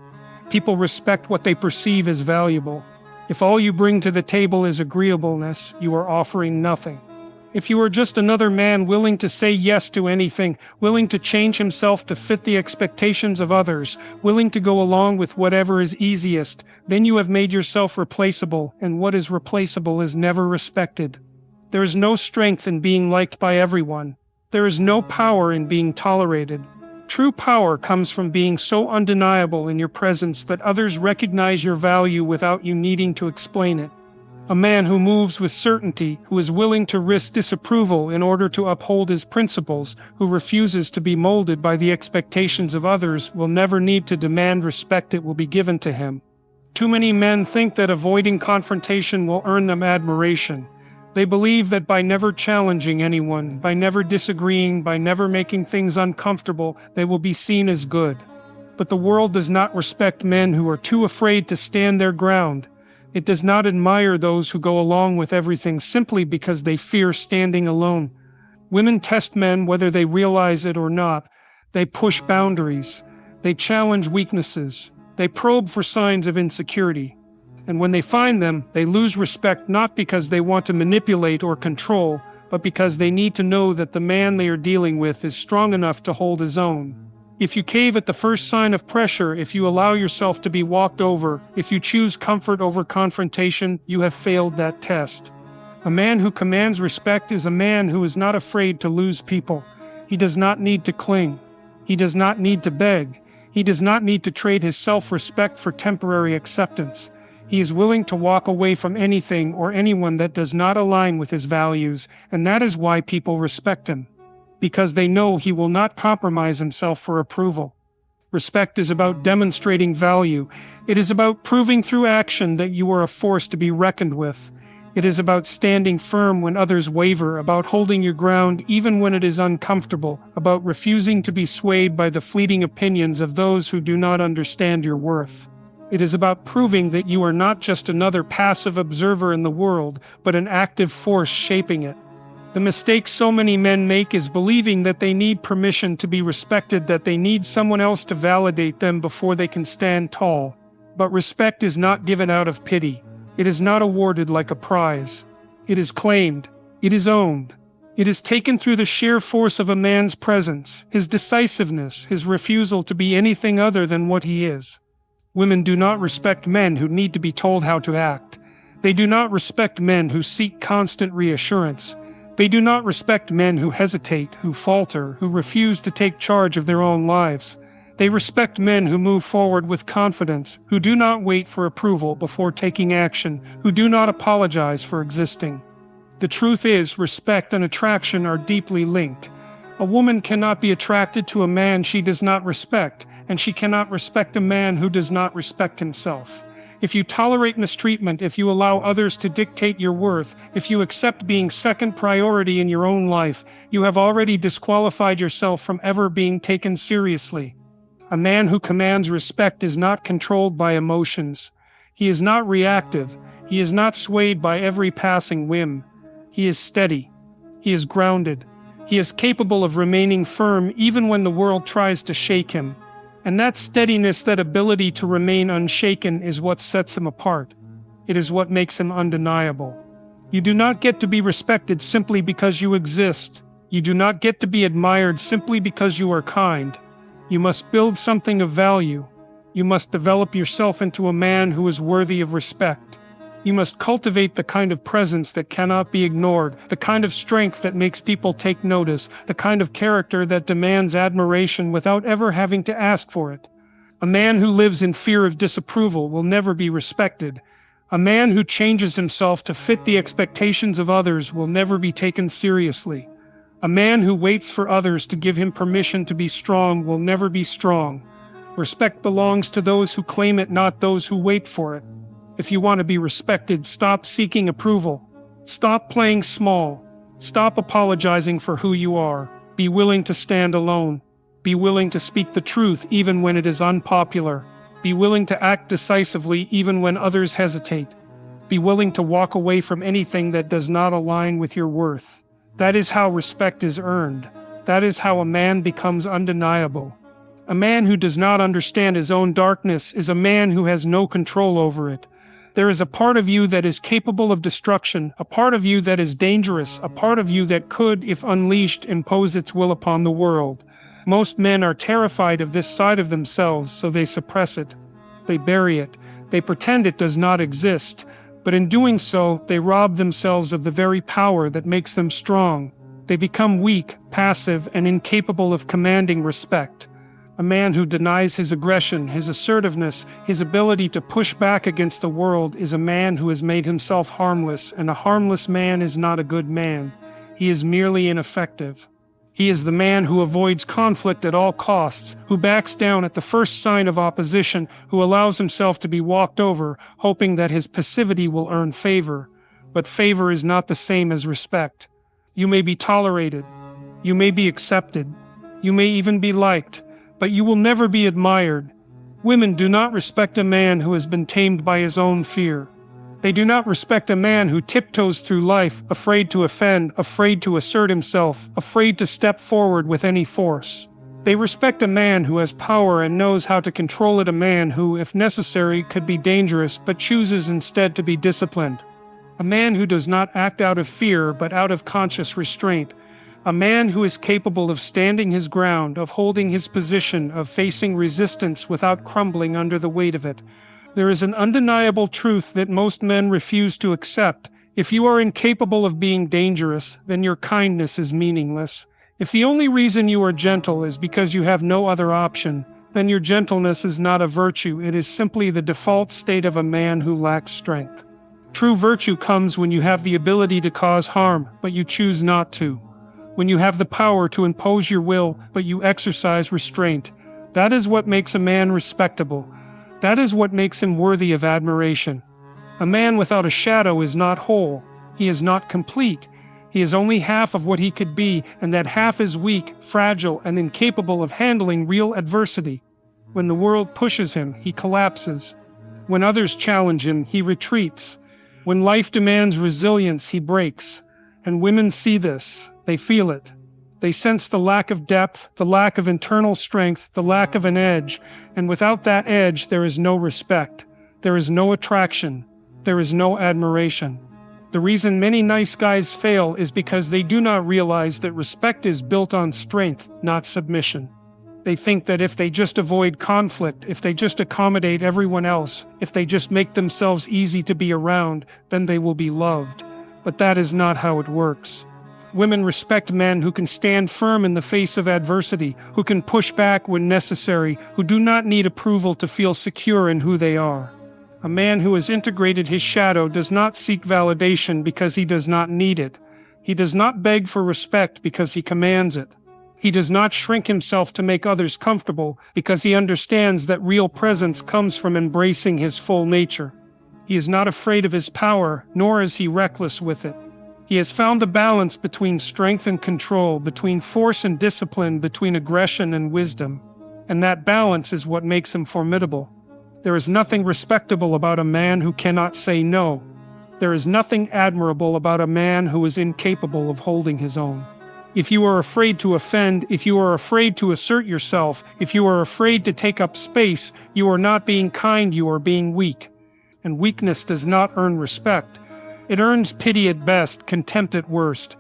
People respect what they perceive as valuable. If all you bring to the table is agreeableness, you are offering nothing. If you are just another man willing to say yes to anything, willing to change himself to fit the expectations of others, willing to go along with whatever is easiest, then you have made yourself replaceable, and what is replaceable is never respected. There is no strength in being liked by everyone. There is no power in being tolerated. True power comes from being so undeniable in your presence that others recognize your value without you needing to explain it. A man who moves with certainty, who is willing to risk disapproval in order to uphold his principles, who refuses to be molded by the expectations of others, will never need to demand respect. It will be given to him. Too many men think that avoiding confrontation will earn them admiration. They believe that by never challenging anyone, by never disagreeing, by never making things uncomfortable, they will be seen as good. But the world does not respect men who are too afraid to stand their ground. It does not admire those who go along with everything simply because they fear standing alone. Women test men whether they realize it or not. They push boundaries. They challenge weaknesses. They probe for signs of insecurity. And when they find them, they lose respect not because they want to manipulate or control, but because they need to know that the man they are dealing with is strong enough to hold his own. If you cave at the first sign of pressure, if you allow yourself to be walked over, if you choose comfort over confrontation, you have failed that test. A man who commands respect is a man who is not afraid to lose people. He does not need to cling. He does not need to beg. He does not need to trade his self-respect for temporary acceptance. He is willing to walk away from anything or anyone that does not align with his values, and that is why people respect him. Because they know he will not compromise himself for approval. Respect is about demonstrating value. It is about proving through action that you are a force to be reckoned with. It is about standing firm when others waver, about holding your ground even when it is uncomfortable, about refusing to be swayed by the fleeting opinions of those who do not understand your worth. It is about proving that you are not just another passive observer in the world, but an active force shaping it. The mistake so many men make is believing that they need permission to be respected, that they need someone else to validate them before they can stand tall. But respect is not given out of pity. It is not awarded like a prize. It is claimed. It is owned. It is taken through the sheer force of a man's presence, his decisiveness, his refusal to be anything other than what he is. Women do not respect men who need to be told how to act. They do not respect men who seek constant reassurance. They do not respect men who hesitate, who falter, who refuse to take charge of their own lives. They respect men who move forward with confidence, who do not wait for approval before taking action, who do not apologize for existing. The truth is, respect and attraction are deeply linked. A woman cannot be attracted to a man she does not respect, and she cannot respect a man who does not respect himself. If you tolerate mistreatment, if you allow others to dictate your worth, if you accept being second priority in your own life, you have already disqualified yourself from ever being taken seriously. A man who commands respect is not controlled by emotions. He is not reactive. He is not swayed by every passing whim. He is steady. He is grounded. He is capable of remaining firm even when the world tries to shake him. And that steadiness, that ability to remain unshaken, is what sets him apart. It is what makes him undeniable. You do not get to be respected simply because you exist. You do not get to be admired simply because you are kind. You must build something of value. You must develop yourself into a man who is worthy of respect. You must cultivate the kind of presence that cannot be ignored, the kind of strength that makes people take notice, the kind of character that demands admiration without ever having to ask for it. A man who lives in fear of disapproval will never be respected. A man who changes himself to fit the expectations of others will never be taken seriously. A man who waits for others to give him permission to be strong will never be strong. Respect belongs to those who claim it, not those who wait for it. If you want to be respected, stop seeking approval. Stop playing small. Stop apologizing for who you are. Be willing to stand alone. Be willing to speak the truth even when it is unpopular. Be willing to act decisively even when others hesitate. Be willing to walk away from anything that does not align with your worth. That is how respect is earned. That is how a man becomes undeniable. A man who does not understand his own darkness is a man who has no control over it. There is a part of you that is capable of destruction, a part of you that is dangerous, a part of you that could, if unleashed, impose its will upon the world. Most men are terrified of this side of themselves, so they suppress it. They bury it. They pretend it does not exist. But in doing so, they rob themselves of the very power that makes them strong. They become weak, passive, and incapable of commanding respect. A man who denies his aggression, his assertiveness, his ability to push back against the world is a man who has made himself harmless, and a harmless man is not a good man. He is merely ineffective. He is the man who avoids conflict at all costs, who backs down at the first sign of opposition, who allows himself to be walked over, hoping that his passivity will earn favor. But favor is not the same as respect. You may be tolerated. You may be accepted. You may even be liked. But you will never be admired. Women do not respect a man who has been tamed by his own fear. They do not respect a man who tiptoes through life, afraid to offend, afraid to assert himself, afraid to step forward with any force. They respect a man who has power and knows how to control it, a man who, if necessary, could be dangerous but chooses instead to be disciplined. A man who does not act out of fear but out of conscious restraint. A man who is capable of standing his ground, of holding his position, of facing resistance without crumbling under the weight of it. There is an undeniable truth that most men refuse to accept. If you are incapable of being dangerous, then your kindness is meaningless. If the only reason you are gentle is because you have no other option, then your gentleness is not a virtue, it is simply the default state of a man who lacks strength. True virtue comes when you have the ability to cause harm, but you choose not to. When you have the power to impose your will, but you exercise restraint. That is what makes a man respectable. That is what makes him worthy of admiration. A man without a shadow is not whole. He is not complete. He is only half of what he could be, and that half is weak, fragile, and incapable of handling real adversity. When the world pushes him, he collapses. When others challenge him, he retreats. When life demands resilience, he breaks. And women see this. They feel it. They sense the lack of depth, the lack of internal strength, the lack of an edge, and without that edge, there is no respect. There is no attraction. There is no admiration. The reason many nice guys fail is because they do not realize that respect is built on strength, not submission. They think that if they just avoid conflict, if they just accommodate everyone else, if they just make themselves easy to be around, then they will be loved. But that is not how it works. Women respect men who can stand firm in the face of adversity, who can push back when necessary, who do not need approval to feel secure in who they are. A man who has integrated his shadow does not seek validation because he does not need it. He does not beg for respect because he commands it. He does not shrink himself to make others comfortable because he understands that real presence comes from embracing his full nature. He is not afraid of his power, nor is he reckless with it. He has found the balance between strength and control, between force and discipline, between aggression and wisdom. And that balance is what makes him formidable. There is nothing respectable about a man who cannot say no. There is nothing admirable about a man who is incapable of holding his own. If you are afraid to offend, if you are afraid to assert yourself, if you are afraid to take up space, you are not being kind, you are being weak. And weakness does not earn respect. It earns pity at best, contempt at worst.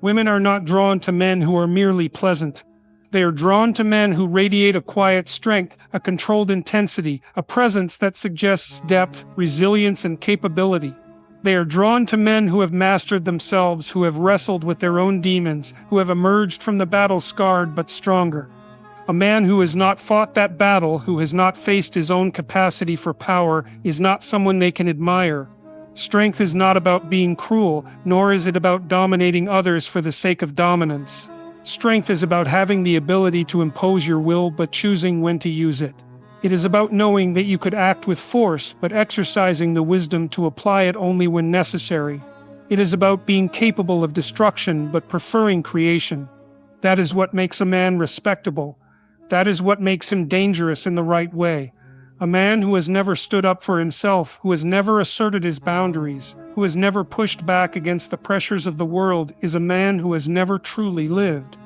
Women are not drawn to men who are merely pleasant. They are drawn to men who radiate a quiet strength, a controlled intensity, a presence that suggests depth, resilience, and capability. They are drawn to men who have mastered themselves, who have wrestled with their own demons, who have emerged from the battle scarred but stronger. A man who has not fought that battle, who has not faced his own capacity for power, is not someone they can admire. Strength is not about being cruel, nor is it about dominating others for the sake of dominance. Strength is about having the ability to impose your will but choosing when to use it. It is about knowing that you could act with force but exercising the wisdom to apply it only when necessary. It is about being capable of destruction but preferring creation. That is what makes a man respectable. That is what makes him dangerous in the right way. A man who has never stood up for himself, who has never asserted his boundaries, who has never pushed back against the pressures of the world, is a man who has never truly lived.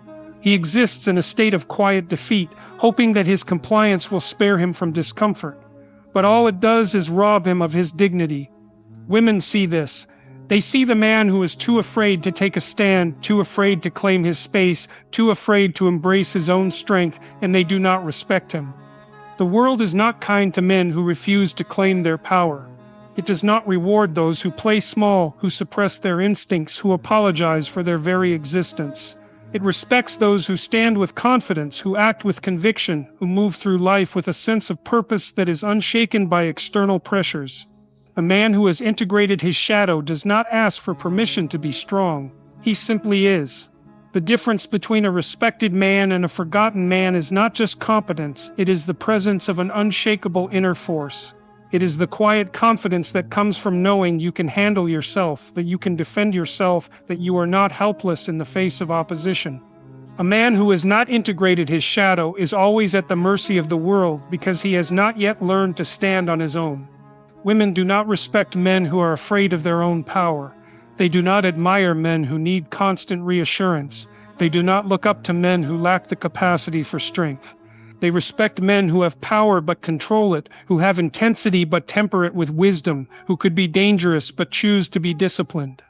He exists in a state of quiet defeat, hoping that his compliance will spare him from discomfort. But all it does is rob him of his dignity. Women see this. They see the man who is too afraid to take a stand, too afraid to claim his space, too afraid to embrace his own strength, and they do not respect him. The world is not kind to men who refuse to claim their power. It does not reward those who play small, who suppress their instincts, who apologize for their very existence. It respects those who stand with confidence, who act with conviction, who move through life with a sense of purpose that is unshaken by external pressures. A man who has integrated his shadow does not ask for permission to be strong. He simply is. The difference between a respected man and a forgotten man is not just competence, it is the presence of an unshakable inner force. It is the quiet confidence that comes from knowing you can handle yourself, that you can defend yourself, that you are not helpless in the face of opposition. A man who has not integrated his shadow is always at the mercy of the world because he has not yet learned to stand on his own. Women do not respect men who are afraid of their own power. They do not admire men who need constant reassurance. They do not look up to men who lack the capacity for strength. They respect men who have power but control it, who have intensity but temper it with wisdom, who could be dangerous but choose to be disciplined.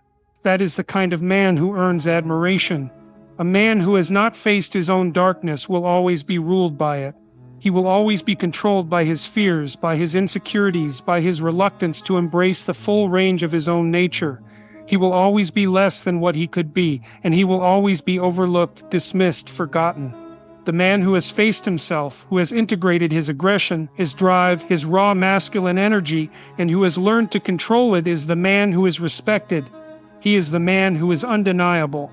That is the kind of man who earns admiration. A man who has not faced his own darkness will always be ruled by it. He will always be controlled by his fears, by his insecurities, by his reluctance to embrace the full range of his own nature. He will always be less than what he could be, and he will always be overlooked, dismissed, forgotten. The man who has faced himself, who has integrated his aggression, his drive, his raw masculine energy, and who has learned to control it is the man who is respected. He is the man who is undeniable.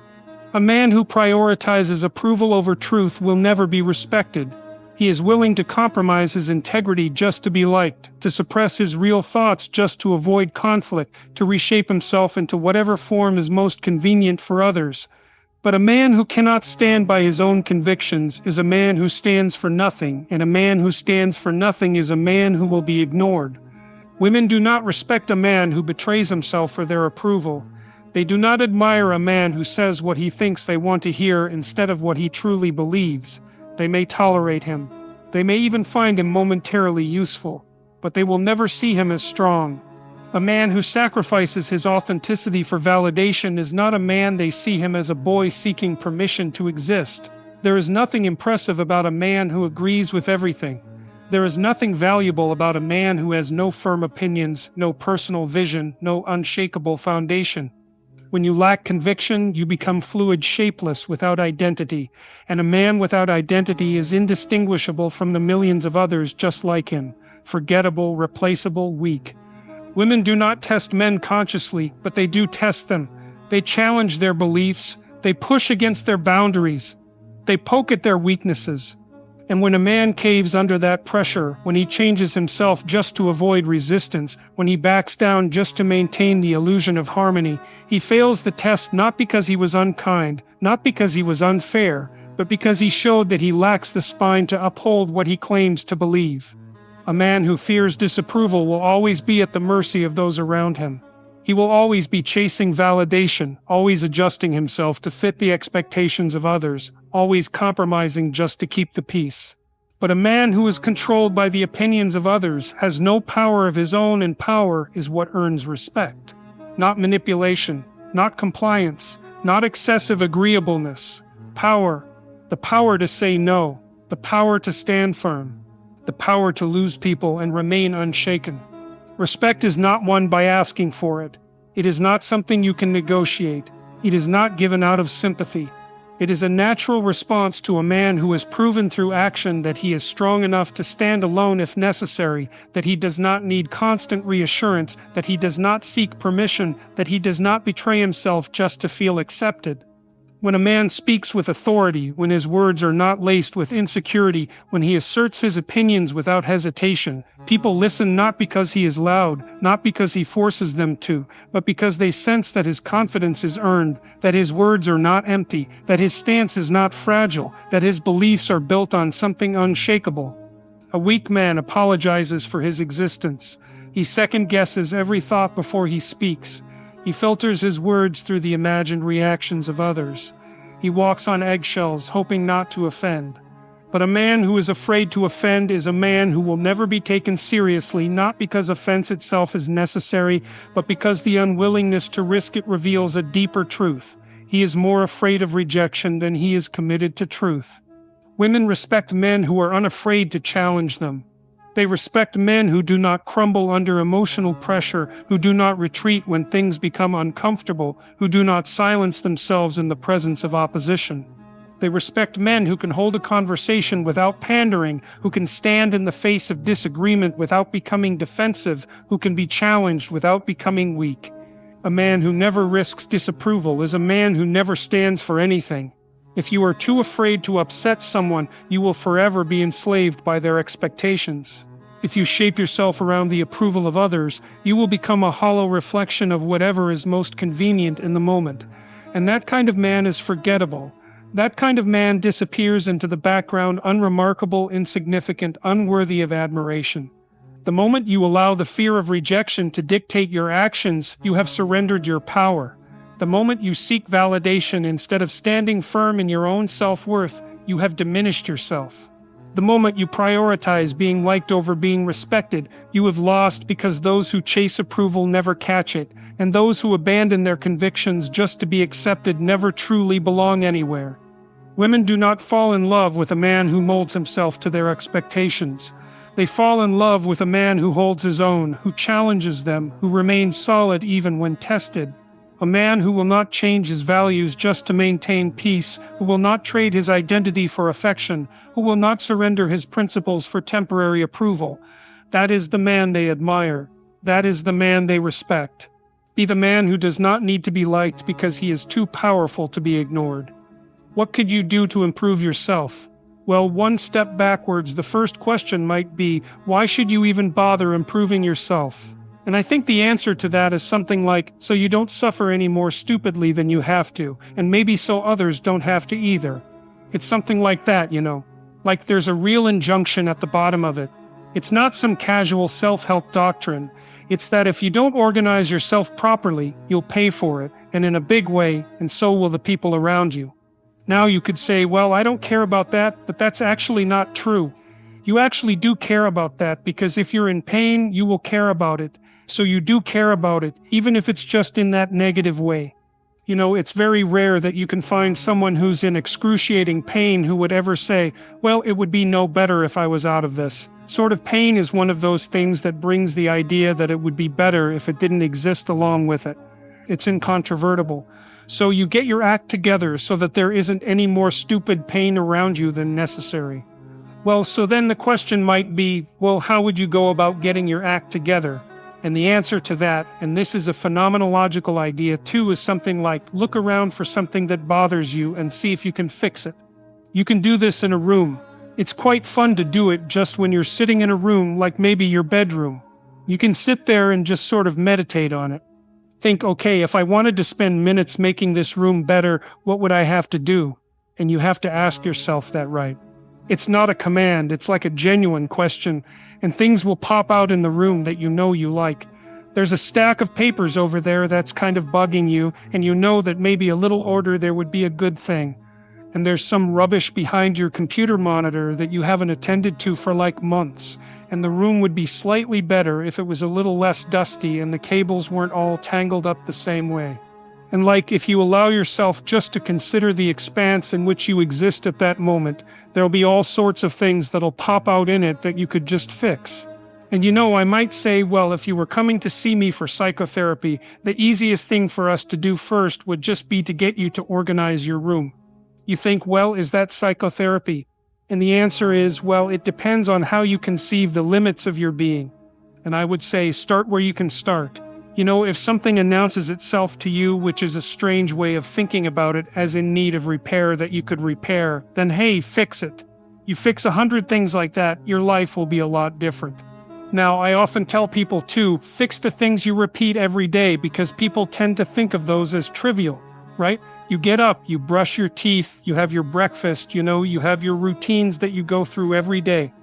A man who prioritizes approval over truth will never be respected. He is willing to compromise his integrity just to be liked, to suppress his real thoughts just to avoid conflict, to reshape himself into whatever form is most convenient for others. But a man who cannot stand by his own convictions is a man who stands for nothing, and a man who stands for nothing is a man who will be ignored. Women do not respect a man who betrays himself for their approval. They do not admire a man who says what he thinks they want to hear instead of what he truly believes. They may tolerate him. They may even find him momentarily useful, but they will never see him as strong. A man who sacrifices his authenticity for validation is not a man. They see him as a boy seeking permission to exist. There is nothing impressive about a man who agrees with everything. There is nothing valuable about a man who has no firm opinions, no personal vision, no unshakable foundation. When you lack conviction, you become fluid, shapeless, without identity, and a man without identity is indistinguishable from the millions of others just like him, forgettable, replaceable, weak. Women do not test men consciously, but they do test them. They challenge their beliefs, they push against their boundaries, they poke at their weaknesses. And when a man caves under that pressure, when he changes himself just to avoid resistance, when he backs down just to maintain the illusion of harmony, he fails the test not because he was unkind, not because he was unfair, but because he showed that he lacks the spine to uphold what he claims to believe. A man who fears disapproval will always be at the mercy of those around him. He will always be chasing validation, always adjusting himself to fit the expectations of others, always compromising just to keep the peace. But a man who is controlled by the opinions of others has no power of his own, and power is what earns respect. Not manipulation, not compliance, not excessive agreeableness. Power, the power to say no, the power to stand firm, the power to lose people and remain unshaken. Respect is not won by asking for it. It is not something you can negotiate. It is not given out of sympathy. It is a natural response to a man who has proven through action that he is strong enough to stand alone if necessary, that he does not need constant reassurance, that he does not seek permission, that he does not betray himself just to feel accepted. When a man speaks with authority, when his words are not laced with insecurity, when he asserts his opinions without hesitation, people listen not because he is loud, not because he forces them to, but because they sense that his confidence is earned, that his words are not empty, that his stance is not fragile, that his beliefs are built on something unshakable. A weak man apologizes for his existence. He second-guesses every thought before he speaks. He filters his words through the imagined reactions of others. He walks on eggshells, hoping not to offend. But a man who is afraid to offend is a man who will never be taken seriously, not because offense itself is necessary, but because the unwillingness to risk it reveals a deeper truth. He is more afraid of rejection than he is committed to truth. Women respect men who are unafraid to challenge them. They respect men who do not crumble under emotional pressure, who do not retreat when things become uncomfortable, who do not silence themselves in the presence of opposition. They respect men who can hold a conversation without pandering, who can stand in the face of disagreement without becoming defensive, who can be challenged without becoming weak. A man who never risks disapproval is a man who never stands for anything. If you are too afraid to upset someone, you will forever be enslaved by their expectations. If you shape yourself around the approval of others, you will become a hollow reflection of whatever is most convenient in the moment. And that kind of man is forgettable. That kind of man disappears into the background, unremarkable, insignificant, unworthy of admiration. The moment you allow the fear of rejection to dictate your actions, you have surrendered your power. The moment you seek validation instead of standing firm in your own self-worth, you have diminished yourself. The moment you prioritize being liked over being respected, you have lost, because those who chase approval never catch it, and those who abandon their convictions just to be accepted never truly belong anywhere. Women do not fall in love with a man who molds himself to their expectations. They fall in love with a man who holds his own, who challenges them, who remains solid even when tested, A man who will not change his values just to maintain peace, who will not trade his identity for affection, who will not surrender his principles for temporary approval. That is the man they admire. That is the man they respect. Be the man who does not need to be liked because he is too powerful to be ignored. What could you do to improve yourself? Well, one step backwards, the first question might be, why should you even bother improving yourself? And I think the answer to that is something like, so you don't suffer any more stupidly than you have to, and maybe so others don't have to either. It's something like that, you know. Like there's a real injunction at the bottom of it. It's not some casual self-help doctrine. It's that if you don't organize yourself properly, you'll pay for it, and in a big way, and so will the people around you. Now you could say, well, I don't care about that, but that's actually not true. You actually do care about that because if you're in pain, you will care about it. So you do care about it, even if it's just in that negative way. You know, it's very rare that you can find someone who's in excruciating pain who would ever say, well, it would be no better if I was out of this. Sort of pain is one of those things that brings the idea that it would be better if it didn't exist along with it. It's incontrovertible. So you get your act together so that there isn't any more stupid pain around you than necessary. Well, so then the question might be, well, how would you go about getting your act together? And the answer to that, and this is a phenomenological idea too, is something like look around for something that bothers you and see if you can fix it. You can do this in a room. It's quite fun to do it just when you're sitting in a room, like maybe your bedroom. You can sit there and just sort of meditate on it. Think, okay, if I wanted to spend minutes making this room better, what would I have to do? And you have to ask yourself that, right? It's not a command, it's like a genuine question, and things will pop out in the room that you know you like. There's a stack of papers over there that's kind of bugging you, and you know that maybe a little order there would be a good thing. And there's some rubbish behind your computer monitor that you haven't attended to for like months, and the room would be slightly better if it was a little less dusty and the cables weren't all tangled up the same way. And like if you allow yourself just to consider the expanse in which you exist at that moment, there'll be all sorts of things that'll pop out in it that you could just fix. And you know, I might say, well, if you were coming to see me for psychotherapy, the easiest thing for us to do first would just be to get you to organize your room. You think, well, is that psychotherapy? And the answer is, well, it depends on how you conceive the limits of your being. And I would say, start where you can start. You know, if something announces itself to you, which is a strange way of thinking about it, as in need of repair that you could repair, then hey, fix it. You fix 100 things like that, your life will be a lot different. Now, I often tell people too, fix the things you repeat every day because people tend to think of those as trivial, right? You get up, you brush your teeth, you have your breakfast, you know, you have your routines that you go through every day.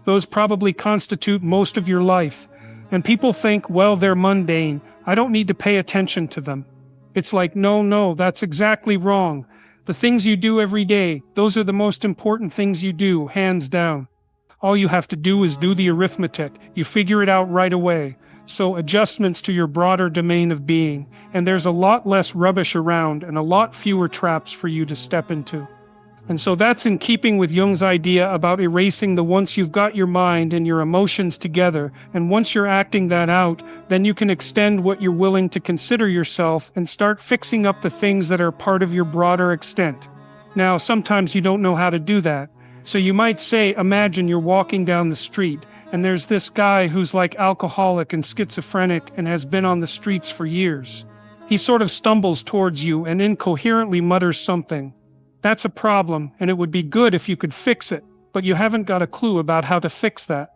Those probably constitute most of your life. And people think, well, they're mundane. I don't need to pay attention to them. It's like, no, that's exactly wrong. The things you do every day, those are the most important things you do, hands down. All you have to do is do the arithmetic. You figure it out right away. So adjustments to your broader domain of being. And there's a lot less rubbish around and a lot fewer traps for you to step into. And so that's in keeping with Jung's idea about erasing the once you've got your mind and your emotions together, and once you're acting that out, then you can extend what you're willing to consider yourself and start fixing up the things that are part of your broader extent. Now, sometimes you don't know how to do that. So you might say, imagine you're walking down the street, and there's this guy who's like alcoholic and schizophrenic and has been on the streets for years. He sort of stumbles towards you and incoherently mutters something. That's a problem, and it would be good if you could fix it, but you haven't got a clue about how to fix that.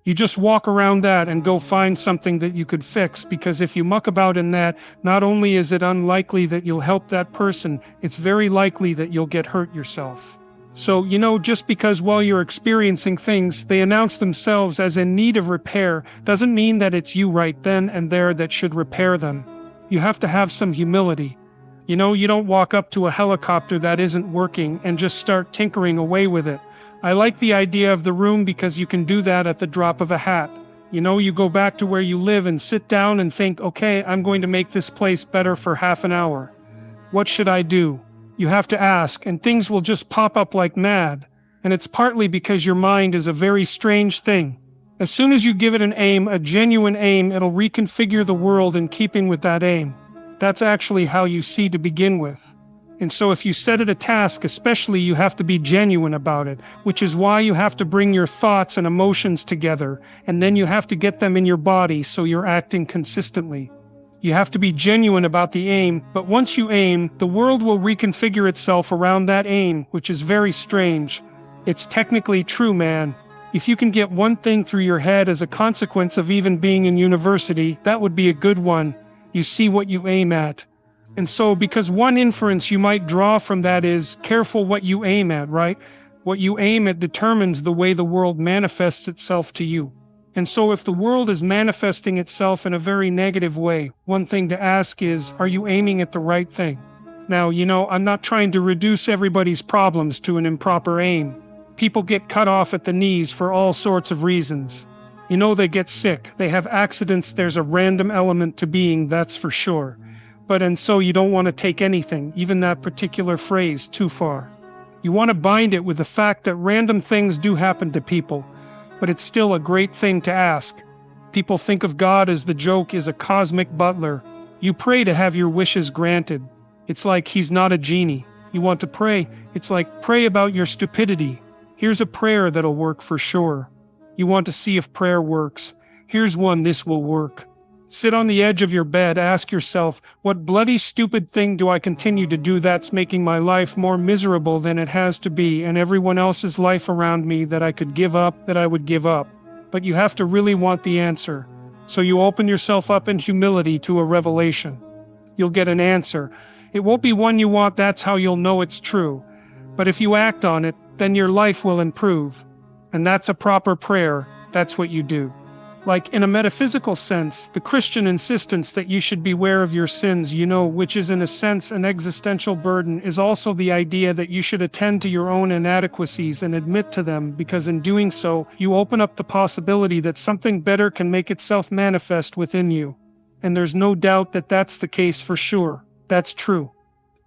You just walk around that and go find something that you could fix, because if you muck about in that, not only is it unlikely that you'll help that person, it's very likely that you'll get hurt yourself. So, you know, just because while you're experiencing things, they announce themselves as in need of repair, doesn't mean that it's you right then and there that should repair them. You have to have some humility. You know, you don't walk up to a helicopter that isn't working and just start tinkering away with it. I like the idea of the room because you can do that at the drop of a hat. You know, you go back to where you live and sit down and think, okay, I'm going to make this place better for half an hour. What should I do? You have to ask, and things will just pop up like mad. And it's partly because your mind is a very strange thing. As soon as you give it an aim, a genuine aim, it'll reconfigure the world in keeping with that aim. That's actually how you see to begin with. And so if you set it a task, especially, you have to be genuine about it, which is why you have to bring your thoughts and emotions together, and then you have to get them in your body so you're acting consistently. You have to be genuine about the aim, but once you aim, the world will reconfigure itself around that aim, which is very strange. It's technically true, man. If you can get one thing through your head as a consequence of even being in university, that would be a good one. You see what you aim at. And so, because one inference you might draw from that is, careful what you aim at, right? What you aim at determines the way the world manifests itself to you. And so if the world is manifesting itself in a very negative way, one thing to ask is, are you aiming at the right thing? Now, I'm not trying to reduce everybody's problems to an improper aim. People get cut off at the knees for all sorts of reasons. They get sick, they have accidents, there's a random element to being, that's for sure. And so you don't want to take anything, even that particular phrase, too far. You want to bind it with the fact that random things do happen to people, but it's still a great thing to ask. People think of God as the joke is a cosmic butler. You pray to have your wishes granted. It's like he's not a genie. You want to pray, it's like pray about your stupidity. Here's a prayer that'll work for sure. You want to see if prayer works. Here's one, this will work. Sit on the edge of your bed, ask yourself, what bloody stupid thing do I continue to do that's making my life more miserable than it has to be, and everyone else's life around me that I could give up, that I would give up? But you have to really want the answer. So you open yourself up in humility to a revelation. You'll get an answer. It won't be one you want, that's how you'll know it's true. But if you act on it, then your life will improve. And that's a proper prayer, that's what you do. Like in a metaphysical sense, the Christian insistence that you should beware of your sins, which is in a sense an existential burden, is also the idea that you should attend to your own inadequacies and admit to them, because in doing so, you open up the possibility that something better can make itself manifest within you. And there's no doubt that that's the case for sure. That's true.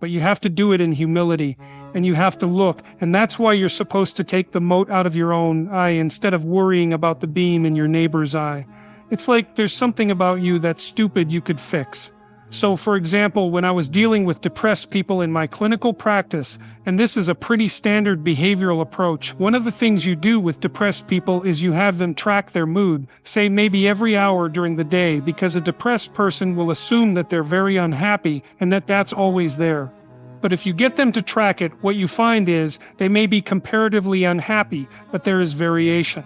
But you have to do it in humility, and you have to look, and that's why you're supposed to take the mote out of your own eye instead of worrying about the beam in your neighbor's eye. It's like there's something about you that's stupid you could fix. So, for example, when I was dealing with depressed people in my clinical practice, and this is a pretty standard behavioral approach, one of the things you do with depressed people is you have them track their mood, say maybe every hour during the day, because a depressed person will assume that they're very unhappy and that that's always there. But if you get them to track it, what you find is they may be comparatively unhappy, but there is variation.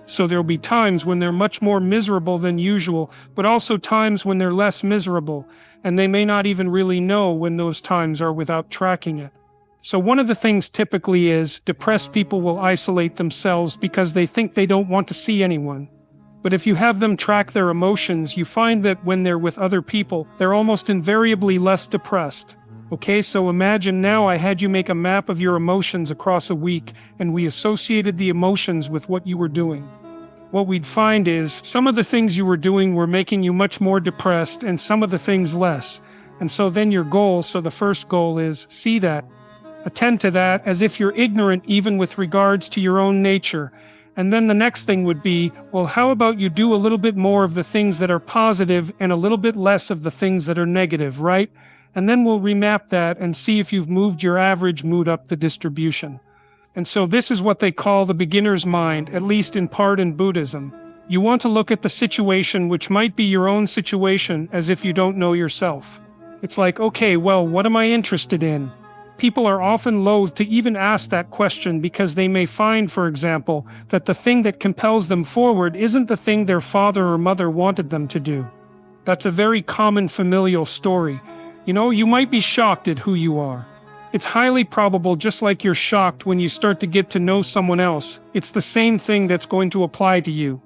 So there'll be times when they're much more miserable than usual, but also times when they're less miserable, and they may not even really know when those times are without tracking it. So one of the things typically is depressed people will isolate themselves because they think they don't want to see anyone. But if you have them track their emotions, you find that when they're with other people, they're almost invariably less depressed. Okay, so imagine now I had you make a map of your emotions across a week, and we associated the emotions with what you were doing. What we'd find is some of the things you were doing were making you much more depressed, and some of the things less. And so then your goal, so the first goal is, see that. Attend to that as if you're ignorant even with regards to your own nature. And then the next thing would be, well, how about you do a little bit more of the things that are positive and a little bit less of the things that are negative, right? And then we'll remap that and see if you've moved your average mood up the distribution. And so this is what they call the beginner's mind, at least in part in Buddhism. You want to look at the situation, which might be your own situation, as if you don't know yourself. It's like, okay, well, what am I interested in? People are often loath to even ask that question because they may find, for example, that the thing that compels them forward isn't the thing their father or mother wanted them to do. That's a very common familial story. You might be shocked at who you are. It's highly probable, just like you're shocked when you start to get to know someone else, it's the same thing that's going to apply to you.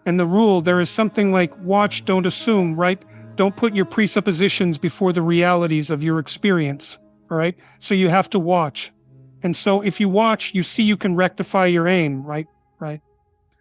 And the rule, there is something like watch, don't assume, right? Don't put your presuppositions before the realities of your experience, all right? So you have to watch. And so if you watch, you see you can rectify your aim, right?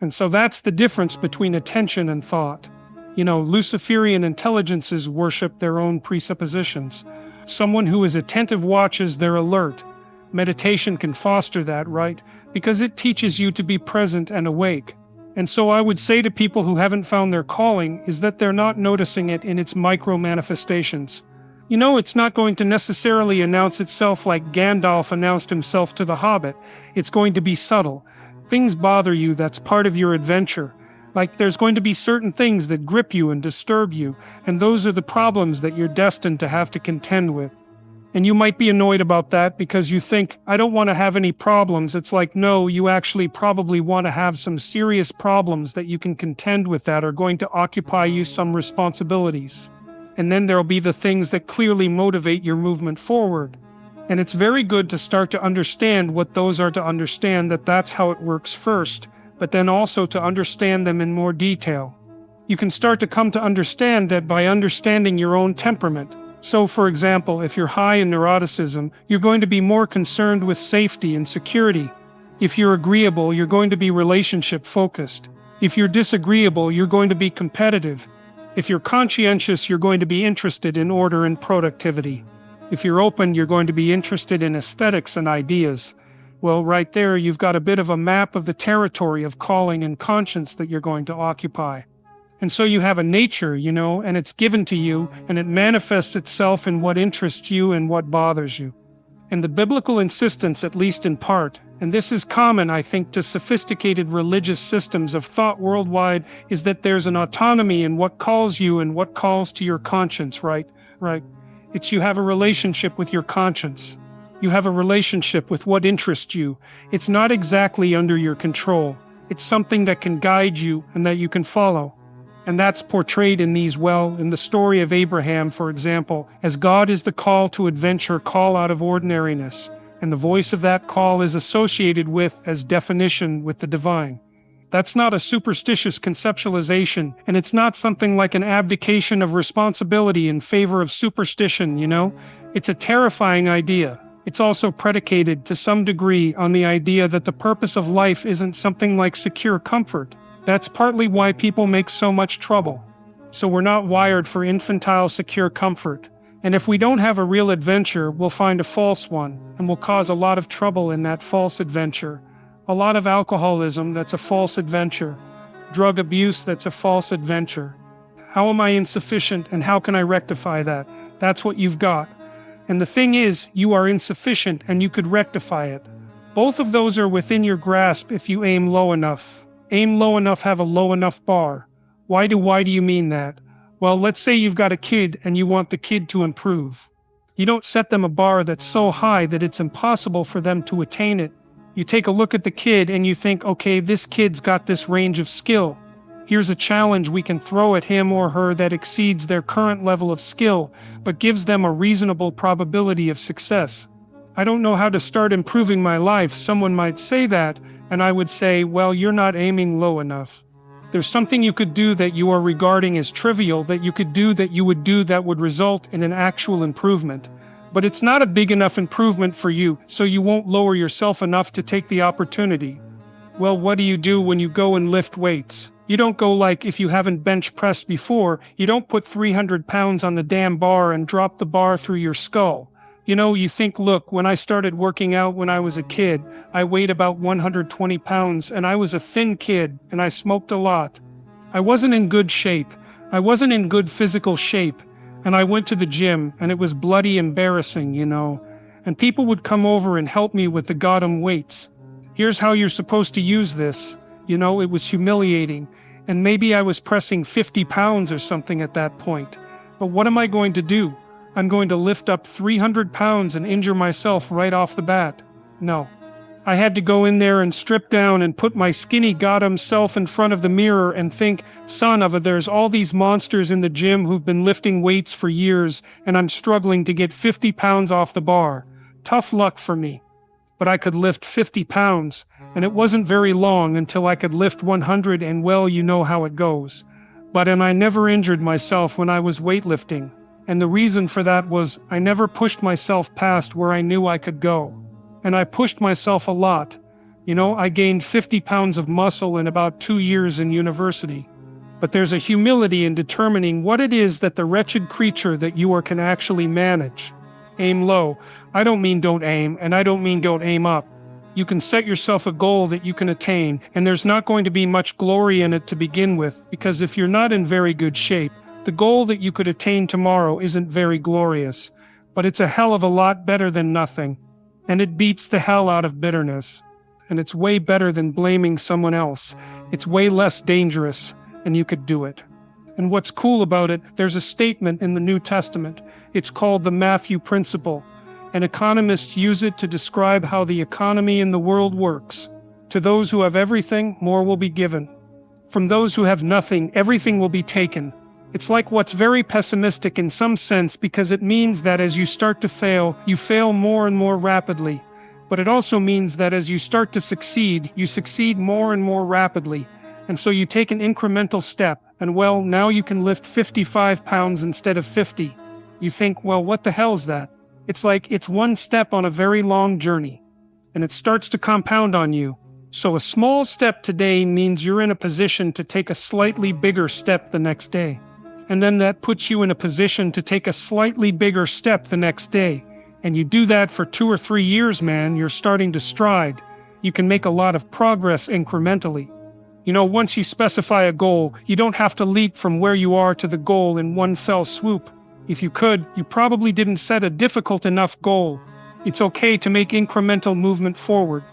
And so that's the difference between attention and thought. Luciferian intelligences worship their own presuppositions. Someone who is attentive watches, they're alert. Meditation can foster that, right? Because it teaches you to be present and awake. And so I would say to people who haven't found their calling is that they're not noticing it in its micro manifestations. It's not going to necessarily announce itself like Gandalf announced himself to the Hobbit. It's going to be subtle. Things bother you, that's part of your adventure. Like there's going to be certain things that grip you and disturb you, and those are the problems that you're destined to have to contend with. And you might be annoyed about that because you think, I don't want to have any problems. It's like, no, you actually probably want to have some serious problems that you can contend with that are going to occupy you some responsibilities. And then there'll be the things that clearly motivate your movement forward. And it's very good to start to understand what those are, to understand that that's how it works first, but then also to understand them in more detail. You can start to come to understand that by understanding your own temperament. So, for example, if you're high in neuroticism, you're going to be more concerned with safety and security. If you're agreeable, you're going to be relationship focused. If you're disagreeable, you're going to be competitive. If you're conscientious, you're going to be interested in order and productivity. If you're open, you're going to be interested in aesthetics and ideas. Well, right there, you've got a bit of a map of the territory of calling and conscience that you're going to occupy. And so you have a nature, and it's given to you, and it manifests itself in what interests you and what bothers you. And the biblical insistence, at least in part, and this is common, I think, to sophisticated religious systems of thought worldwide, is that there's an autonomy in what calls you and what calls to your conscience, right? It's you have a relationship with your conscience. You have a relationship with what interests you. It's not exactly under your control. It's something that can guide you and that you can follow. And that's portrayed in the story of Abraham, for example, as God is the call to adventure, call out of ordinariness, and the voice of that call is associated with, as definition, with the divine. That's not a superstitious conceptualization, and it's not something like an abdication of responsibility in favor of superstition, It's a terrifying idea. It's also predicated, to some degree, on the idea that the purpose of life isn't something like secure comfort. That's partly why people make so much trouble. So we're not wired for infantile secure comfort. And if we don't have a real adventure, we'll find a false one, and we'll cause a lot of trouble in that false adventure. A lot of alcoholism, that's a false adventure. Drug abuse, that's a false adventure. How am I insufficient, and how can I rectify that? That's what you've got. And the thing is, you are insufficient, and you could rectify it. Both of those are within your grasp if you aim low enough. Aim low enough, have a low enough bar. Why do you mean that? Well, let's say you've got a kid and you want the kid to improve. You don't set them a bar that's so high that it's impossible for them to attain it. You take a look at the kid and you think, okay, this kid's got this range of skill. Here's a challenge we can throw at him or her that exceeds their current level of skill, but gives them a reasonable probability of success. I don't know how to start improving my life, someone might say that, and I would say, well, you're not aiming low enough. There's something you could do that you are regarding as trivial that you could do that you would do that would result in an actual improvement. But it's not a big enough improvement for you, so you won't lower yourself enough to take the opportunity. Well, what do you do when you go and lift weights? You don't go like, if you haven't bench pressed before, you don't put 300 pounds on the damn bar and drop the bar through your skull. You think, look, when I started working out when I was a kid, I weighed about 120 pounds and I was a thin kid and I smoked a lot. I wasn't in good shape. I wasn't in good physical shape. And I went to the gym and it was bloody embarrassing, And people would come over and help me with the goddamn weights. Here's how you're supposed to use this. It was humiliating. And maybe I was pressing 50 pounds or something at that point. But what am I going to do? I'm going to lift up 300 pounds and injure myself right off the bat. No. I had to go in there and strip down and put my skinny goddamn self in front of the mirror and think, son of a, there's all these monsters in the gym who've been lifting weights for years and I'm struggling to get 50 pounds off the bar. Tough luck for me. But I could lift 50 pounds, and it wasn't very long until I could lift 100 and well, you know how it goes. And I never injured myself when I was weightlifting. And the reason for that was I never pushed myself past where I knew I could go. And I pushed myself a lot. I gained 50 pounds of muscle in about 2 years in university. But there's a humility in determining what it is that the wretched creature that you are can actually manage. Aim low. I don't mean don't aim, and I don't mean don't aim up. You can set yourself a goal that you can attain, and there's not going to be much glory in it to begin with, because if you're not in very good shape, The goal that you could attain tomorrow isn't very glorious, but it's a hell of a lot better than nothing. And it beats the hell out of bitterness. And it's way better than blaming someone else. It's way less dangerous, and you could do it. And what's cool about it, there's a statement in the New Testament. It's called the Matthew Principle. And economists use it to describe how the economy in the world works. To those who have everything, more will be given. From those who have nothing, everything will be taken. It's like what's very pessimistic in some sense because it means that as you start to fail, you fail more and more rapidly. But it also means that as you start to succeed, you succeed more and more rapidly. And so you take an incremental step, and well, now you can lift 55 pounds instead of 50. You think, well, what the hell's that? It's like it's one step on a very long journey. And it starts to compound on you. So a small step today means you're in a position to take a slightly bigger step the next day. And then that puts you in a position to take a slightly bigger step the next day. And you do that for 2 or 3 years, man, you're starting to stride. You can make a lot of progress incrementally. You know, once you specify a goal, you don't have to leap from where you are to the goal in one fell swoop. If you could, you probably didn't set a difficult enough goal. It's okay to make incremental movement forward.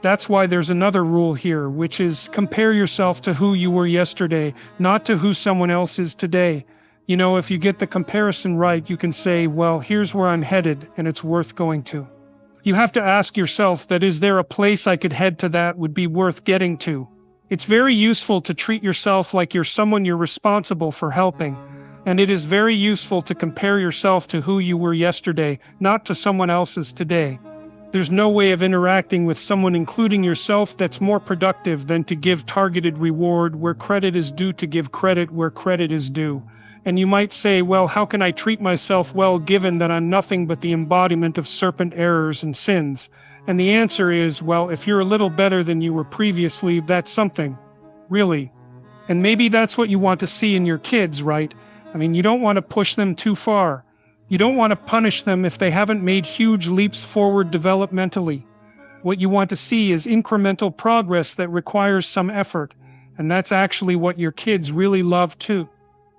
That's why there's another rule here, which is compare yourself to who you were yesterday, not to who someone else is today. You know, if you get the comparison right, you can say, well, here's where I'm headed, and it's worth going to. You have to ask yourself that is there a place I could head to that would be worth getting to? It's very useful to treat yourself like you're someone you're responsible for helping. And it is very useful to compare yourself to who you were yesterday, not to someone else's today. There's no way of interacting with someone, including yourself, that's more productive than to give targeted reward where credit is due, to give credit where credit is due. And you might say, well, how can I treat myself well given that I'm nothing but the embodiment of serpent errors and sins? And the answer is, well, if you're a little better than you were previously, that's something. Really. And maybe that's what you want to see in your kids, right? I mean, you don't want to push them too far. You don't want to punish them if they haven't made huge leaps forward developmentally. What you want to see is incremental progress that requires some effort, and that's actually what your kids really love too.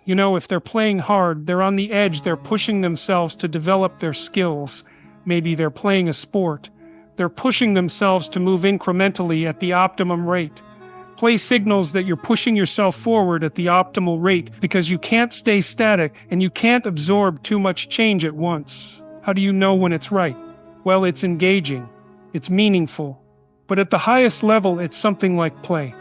You know, if they're playing hard, they're on the edge, they're pushing themselves to develop their skills. Maybe they're playing a sport. They're pushing themselves to move incrementally at the optimum rate. Play signals that you're pushing yourself forward at the optimal rate because you can't stay static and you can't absorb too much change at once. How do you know when it's right? Well, it's engaging. It's meaningful. But at the highest level, it's something like play.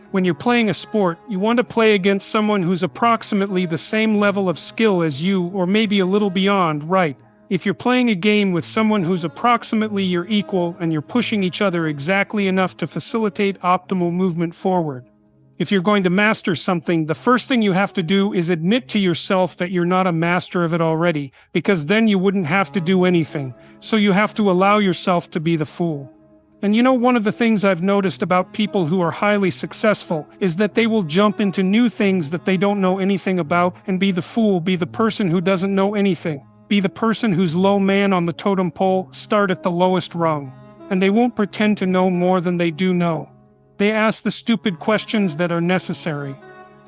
When you're playing a sport, you want to play against someone who's approximately the same level of skill as you, or maybe a little beyond, right? If you're playing a game with someone who's approximately your equal and you're pushing each other exactly enough to facilitate optimal movement forward. If you're going to master something, the first thing you have to do is admit to yourself that you're not a master of it already, because then you wouldn't have to do anything. So you have to allow yourself to be the fool. And you know, one of the things I've noticed about people who are highly successful is that they will jump into new things that they don't know anything about and be the fool, be the person who doesn't know anything. Be the person who's low man on the totem pole, start at the lowest rung. And they won't pretend to know more than they do know. They ask the stupid questions that are necessary.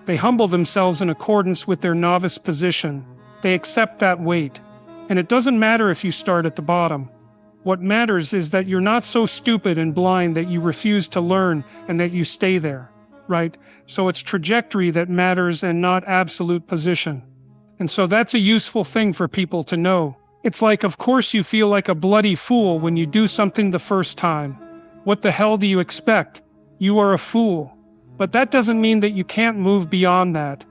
They humble themselves in accordance with their novice position. They accept that weight. And it doesn't matter if you start at the bottom. What matters is that you're not so stupid and blind that you refuse to learn and that you stay there, right? So it's trajectory that matters and not absolute position. And so that's a useful thing for people to know. It's like, of course you feel like a bloody fool when you do something the first time. What the hell do you expect? You are a fool. But that doesn't mean that you can't move beyond that.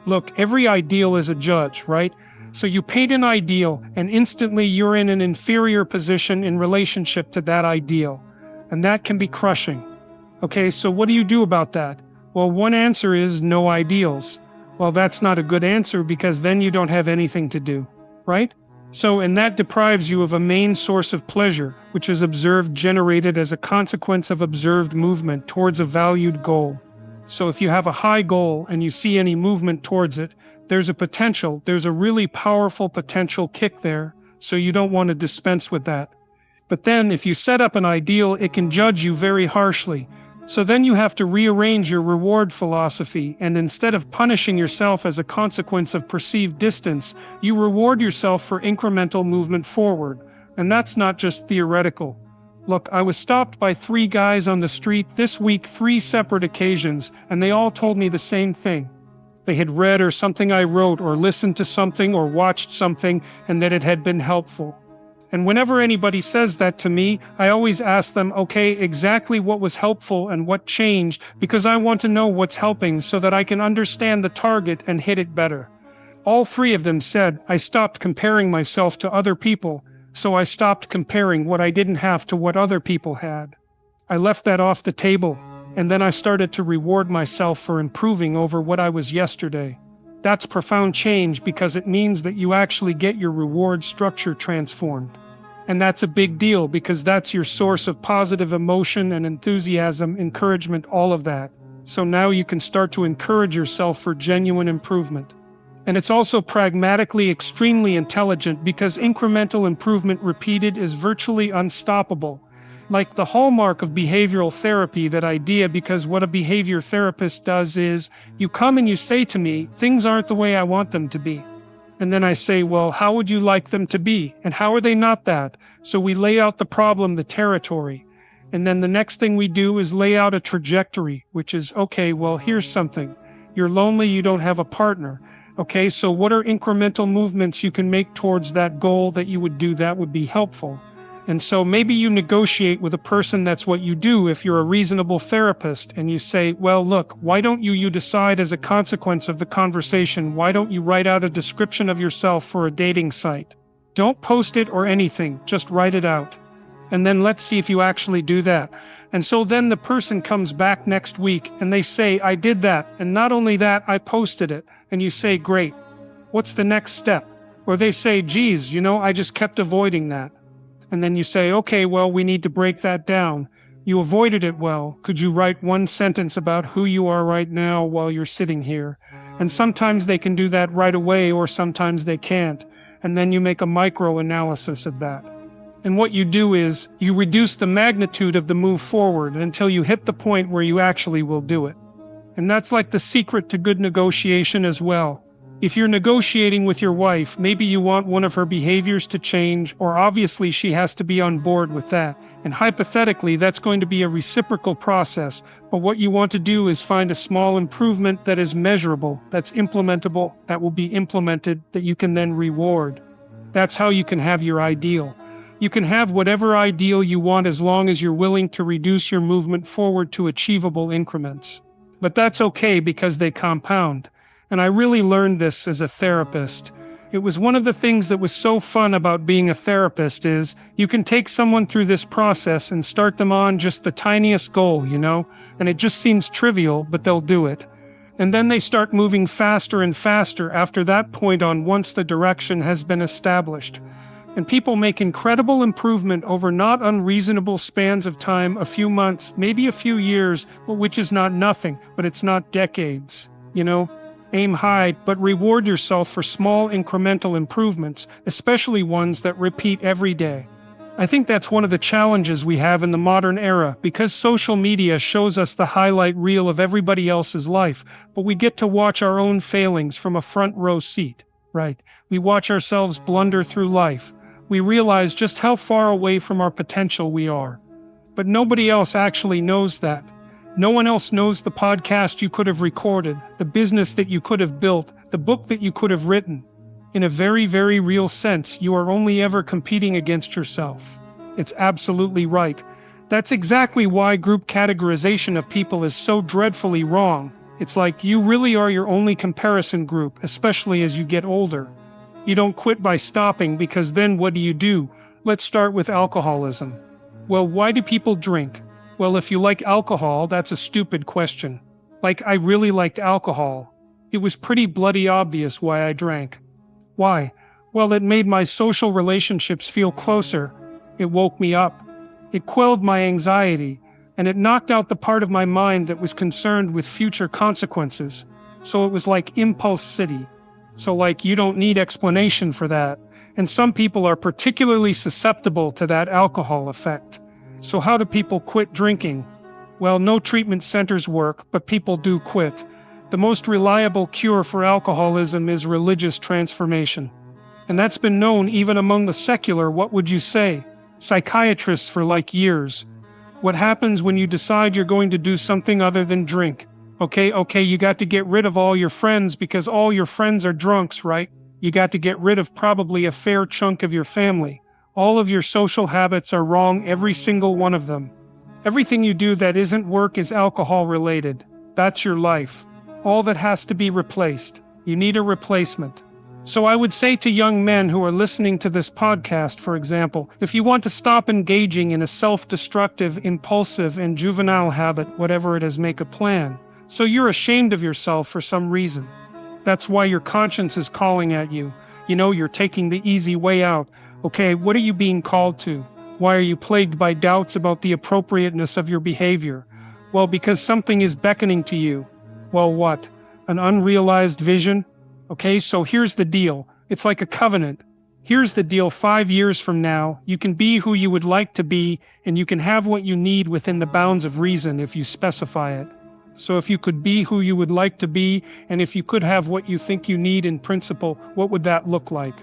Look, every ideal is a judge, right? So you paint an ideal, and instantly you're in an inferior position in relationship to that ideal. And that can be crushing. Okay, so what do you do about that? Well, one answer is no ideals. Well, that's not a good answer because then you don't have anything to do, right? And that deprives you of a main source of pleasure, which is observed generated as a consequence of observed movement towards a valued goal. So if you have a high goal and you see any movement towards it, there's a really powerful potential kick there, so you don't want to dispense with that. But then if you set up an ideal, it can judge you very harshly. So then you have to rearrange your reward philosophy, and instead of punishing yourself as a consequence of perceived distance, you reward yourself for incremental movement forward. And that's not just theoretical. Look, I was stopped by 3 guys on the street this week, 3 separate occasions, and they all told me the same thing. They had read or something I wrote, or listened to something, or watched something, and that it had been helpful. And whenever anybody says that to me, I always ask them, okay, exactly what was helpful and what changed, because I want to know what's helping so that I can understand the target and hit it better. All 3 of them said, I stopped comparing myself to other people, so I stopped comparing what I didn't have to what other people had. I left that off the table, and then I started to reward myself for improving over what I was yesterday. That's profound change because it means that you actually get your reward structure transformed. And that's a big deal because that's your source of positive emotion and enthusiasm, encouragement, all of that. So now you can start to encourage yourself for genuine improvement. And it's also pragmatically extremely intelligent because incremental improvement repeated is virtually unstoppable. Like the hallmark of behavioral therapy, that idea, because what a behavior therapist does is, you come and you say to me, things aren't the way I want them to be. And then I say, well, how would you like them to be? And how are they not that? So we lay out the problem, the territory. And then the next thing we do is lay out a trajectory, which is, okay, well, here's something. You're lonely, you don't have a partner. Okay, so what are incremental movements you can make towards that goal that you would do that would be helpful? And so maybe you negotiate with a person, that's what you do if you're a reasonable therapist, and you say, well, look, why don't you decide as a consequence of the conversation, why don't you write out a description of yourself for a dating site? Don't post it or anything, just write it out. And then let's see if you actually do that. And so then the person comes back next week and they say, I did that, and not only that, I posted it. And you say, great, what's the next step? Or they say, geez, I just kept avoiding that. And then you say, okay, well, we need to break that down. You avoided it well. Could you write 1 sentence about who you are right now while you're sitting here? And sometimes they can do that right away, or sometimes they can't. And then you make a micro-analysis of that. And what you do is, you reduce the magnitude of the move forward until you hit the point where you actually will do it. And that's like the secret to good negotiation as well. If you're negotiating with your wife, maybe you want one of her behaviors to change, or obviously she has to be on board with that. And hypothetically, that's going to be a reciprocal process. But what you want to do is find a small improvement that is measurable, that's implementable, that will be implemented, that you can then reward. That's how you can have your ideal. You can have whatever ideal you want as long as you're willing to reduce your movement forward to achievable increments. But that's okay because they compound. And I really learned this as a therapist. It was one of the things that was so fun about being a therapist is you can take someone through this process and start them on just the tiniest goal, and it just seems trivial, but they'll do it. And then they start moving faster and faster after that point on once the direction has been established. And people make incredible improvement over not unreasonable spans of time, a few months, maybe a few years, which is not nothing, but it's not decades, Aim high, but reward yourself for small incremental improvements, especially ones that repeat every day. I think that's one of the challenges we have in the modern era, because social media shows us the highlight reel of everybody else's life, but we get to watch our own failings from a front row seat, right? We watch ourselves blunder through life. We realize just how far away from our potential we are. But nobody else actually knows that. No one else knows the podcast you could have recorded, the business that you could have built, the book that you could have written. In a very, very real sense, you are only ever competing against yourself. It's absolutely right. That's exactly why group categorization of people is so dreadfully wrong. It's like you really are your only comparison group, especially as you get older. You don't quit by stopping, because then what do? Let's start with alcoholism. Well, why do people drink? Well, if you like alcohol, that's a stupid question. I really liked alcohol. It was pretty bloody obvious why I drank. Why? Well, it made my social relationships feel closer. It woke me up. It quelled my anxiety, and it knocked out the part of my mind that was concerned with future consequences. So it was like Impulse City. So you don't need explanation for that. And some people are particularly susceptible to that alcohol effect. So how do people quit drinking? Well, no treatment centers work, but people do quit. The most reliable cure for alcoholism is religious transformation. And that's been known even among the secular, what would you say, psychiatrists for like years. What happens when you decide you're going to do something other than drink? Okay, you got to get rid of all your friends because all your friends are drunks, right? You got to get rid of probably a fair chunk of your family. All of your social habits are wrong, every single one of them. Everything you do that isn't work is alcohol related. That's your life. All that has to be replaced. You need a replacement. So I would say to young men who are listening to this podcast, for example, if you want to stop engaging in a self-destructive, impulsive, and juvenile habit, whatever it is, make a plan. So you're ashamed of yourself for some reason. That's why your conscience is calling at you. You know, you're taking the easy way out. Okay, what are you being called to? Why are you plagued by doubts about the appropriateness of your behavior? Well, because something is beckoning to you. Well, what? An unrealized vision? Okay, so here's the deal. It's like a covenant. Here's the deal. 5 years from now, you can be who you would like to be, and you can have what you need within the bounds of reason if you specify it. So if you could be who you would like to be, and if you could have what you think you need in principle, what would that look like?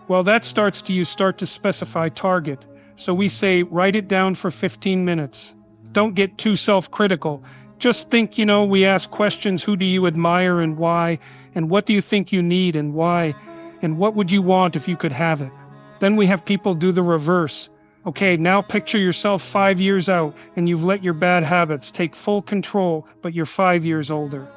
Well, that starts to start to specify target. So we say, write it down for 15 minutes. Don't get too self-critical. Just think, we ask questions, who do you admire and why? And what do you think you need and why? And what would you want if you could have it? Then we have people do the reverse. Okay, now picture yourself 5 years out and you've let your bad habits take full control, but you're 5 years older.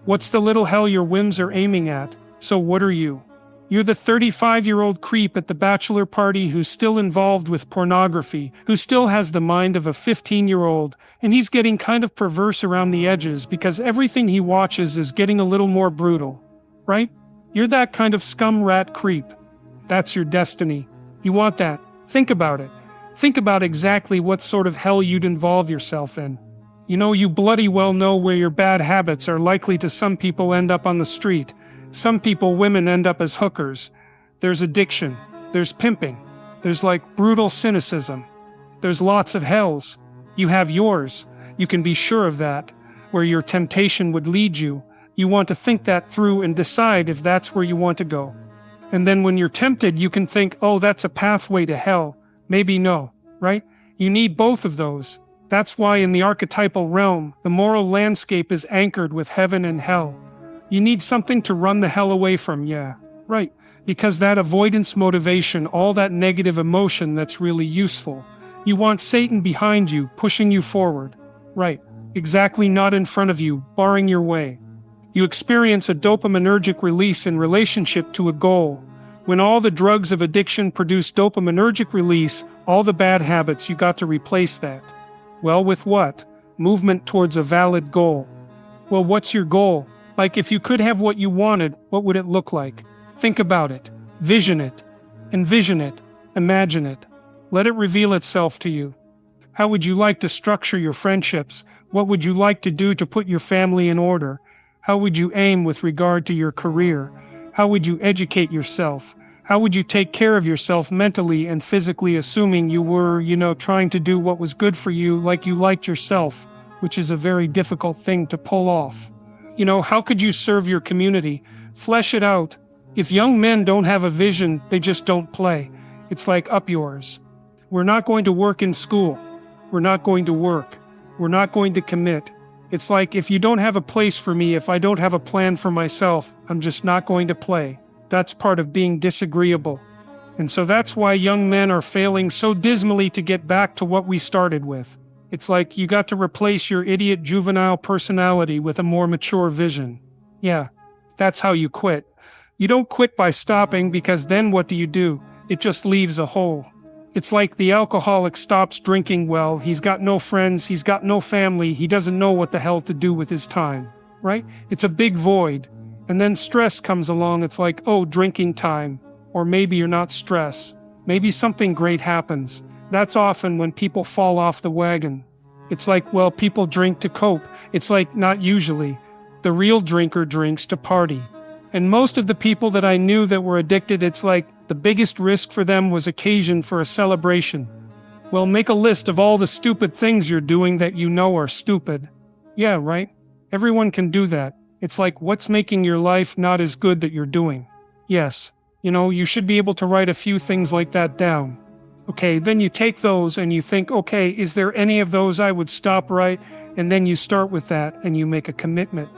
What's the little hell your whims are aiming at? So what are you? You're the 35-year-old creep at the bachelor party who's still involved with pornography, who still has the mind of a 15-year-old, and he's getting kind of perverse around the edges because everything he watches is getting a little more brutal, right? You're that kind of scum rat creep. That's your destiny. You want that. Think about it. Think about exactly what sort of hell you'd involve yourself in. You bloody well know where your bad habits are likely to. Some people end up on the street. Some people, women, end up as hookers. There's addiction. There's pimping. There's brutal cynicism. There's lots of hells. You have yours. You can be sure of that. Where your temptation would lead you. You want to think that through and decide if that's where you want to go. And then when you're tempted, you can think, oh, that's a pathway to hell. Maybe no, right? You need both of those. That's why in the archetypal realm, the moral landscape is anchored with heaven and hell. You need something to run the hell away from, yeah, right. Because that avoidance motivation, all that negative emotion that's really useful. You want Satan behind you, pushing you forward. Right, exactly, not in front of you, barring your way. You experience a dopaminergic release in relationship to a goal. When all the drugs of addiction produce dopaminergic release, all the bad habits, you got to replace that. Well, with what? Movement towards a valid goal. Well, what's your goal? If you could have what you wanted, what would it look like? Think about it. Vision it. Envision it. Imagine it. Let it reveal itself to you. How would you like to structure your friendships? What would you like to do to put your family in order? How would you aim with regard to your career? How would you educate yourself? How would you take care of yourself mentally and physically, assuming you were, trying to do what was good for you like you liked yourself, which is a very difficult thing to pull off. How could you serve your community? Flesh it out. If young men don't have a vision, they just don't play. It's like up yours. We're not going to work in school. We're not going to work. We're not going to commit. It's like if you don't have a place for me, if I don't have a plan for myself, I'm just not going to play. That's part of being disagreeable. And so that's why young men are failing so dismally to get back to what we started with. It's like you got to replace your idiot juvenile personality with a more mature vision. Yeah, that's how you quit. You don't quit by stopping because then what do? It just leaves a hole. It's like the alcoholic stops drinking. Well, he's got no friends, he's got no family, he doesn't know what the hell to do with his time, right? It's a big void. And then stress comes along, it's like, oh, drinking time. Or maybe you're not stressed. Maybe something great happens. That's often when people fall off the wagon. It's like, well, people drink to cope. It's like, not usually. The real drinker drinks to party. And most of the people that I knew that were addicted, it's like the biggest risk for them was occasion for a celebration. Well, make a list of all the stupid things you're doing that you know are stupid. Yeah, right? Everyone can do that. It's like, what's making your life not as good that you're doing? Yes. You should be able to write a few things like that down. Okay, then you take those and you think, okay, is there any of those I would stop right? And then you start with that and you make a commitment.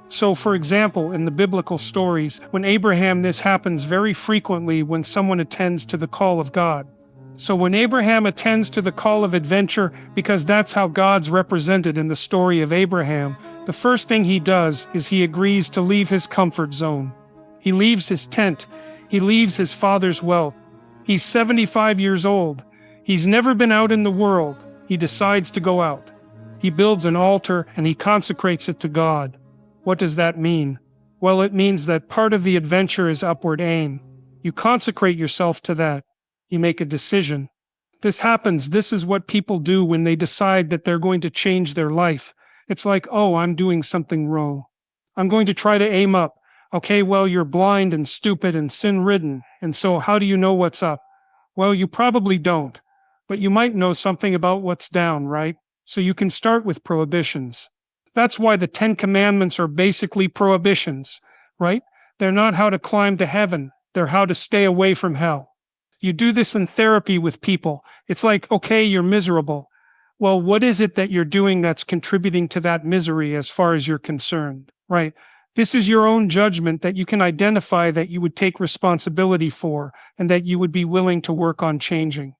So, for example, in the biblical stories, when Abraham, this happens very frequently when someone attends to the call of God. So when Abraham attends to the call of adventure, because that's how God's represented in the story of Abraham, the first thing he does is he agrees to leave his comfort zone. He leaves his tent. He leaves his father's wealth. He's 75 years old. He's never been out in the world. He decides to go out. He builds an altar and he consecrates it to God. What does that mean? Well, it means that part of the adventure is upward aim. You consecrate yourself to that. You make a decision. This is what people do when they decide that they're going to change their life. It's like, oh, I'm doing something wrong. I'm going to try to aim up. Okay, well, you're blind and stupid and sin-ridden, and so how do you know what's up? Well, you probably don't, but you might know something about what's down, right? So you can start with prohibitions. That's why the 10 Commandments are basically prohibitions, right? They're not how to climb to heaven. They're how to stay away from hell. You do this in therapy with people. It's like, okay, you're miserable. Well, what is it that you're doing that's contributing to that misery as far as you're concerned, right? This is your own judgment that you can identify that you would take responsibility for and that you would be willing to work on changing.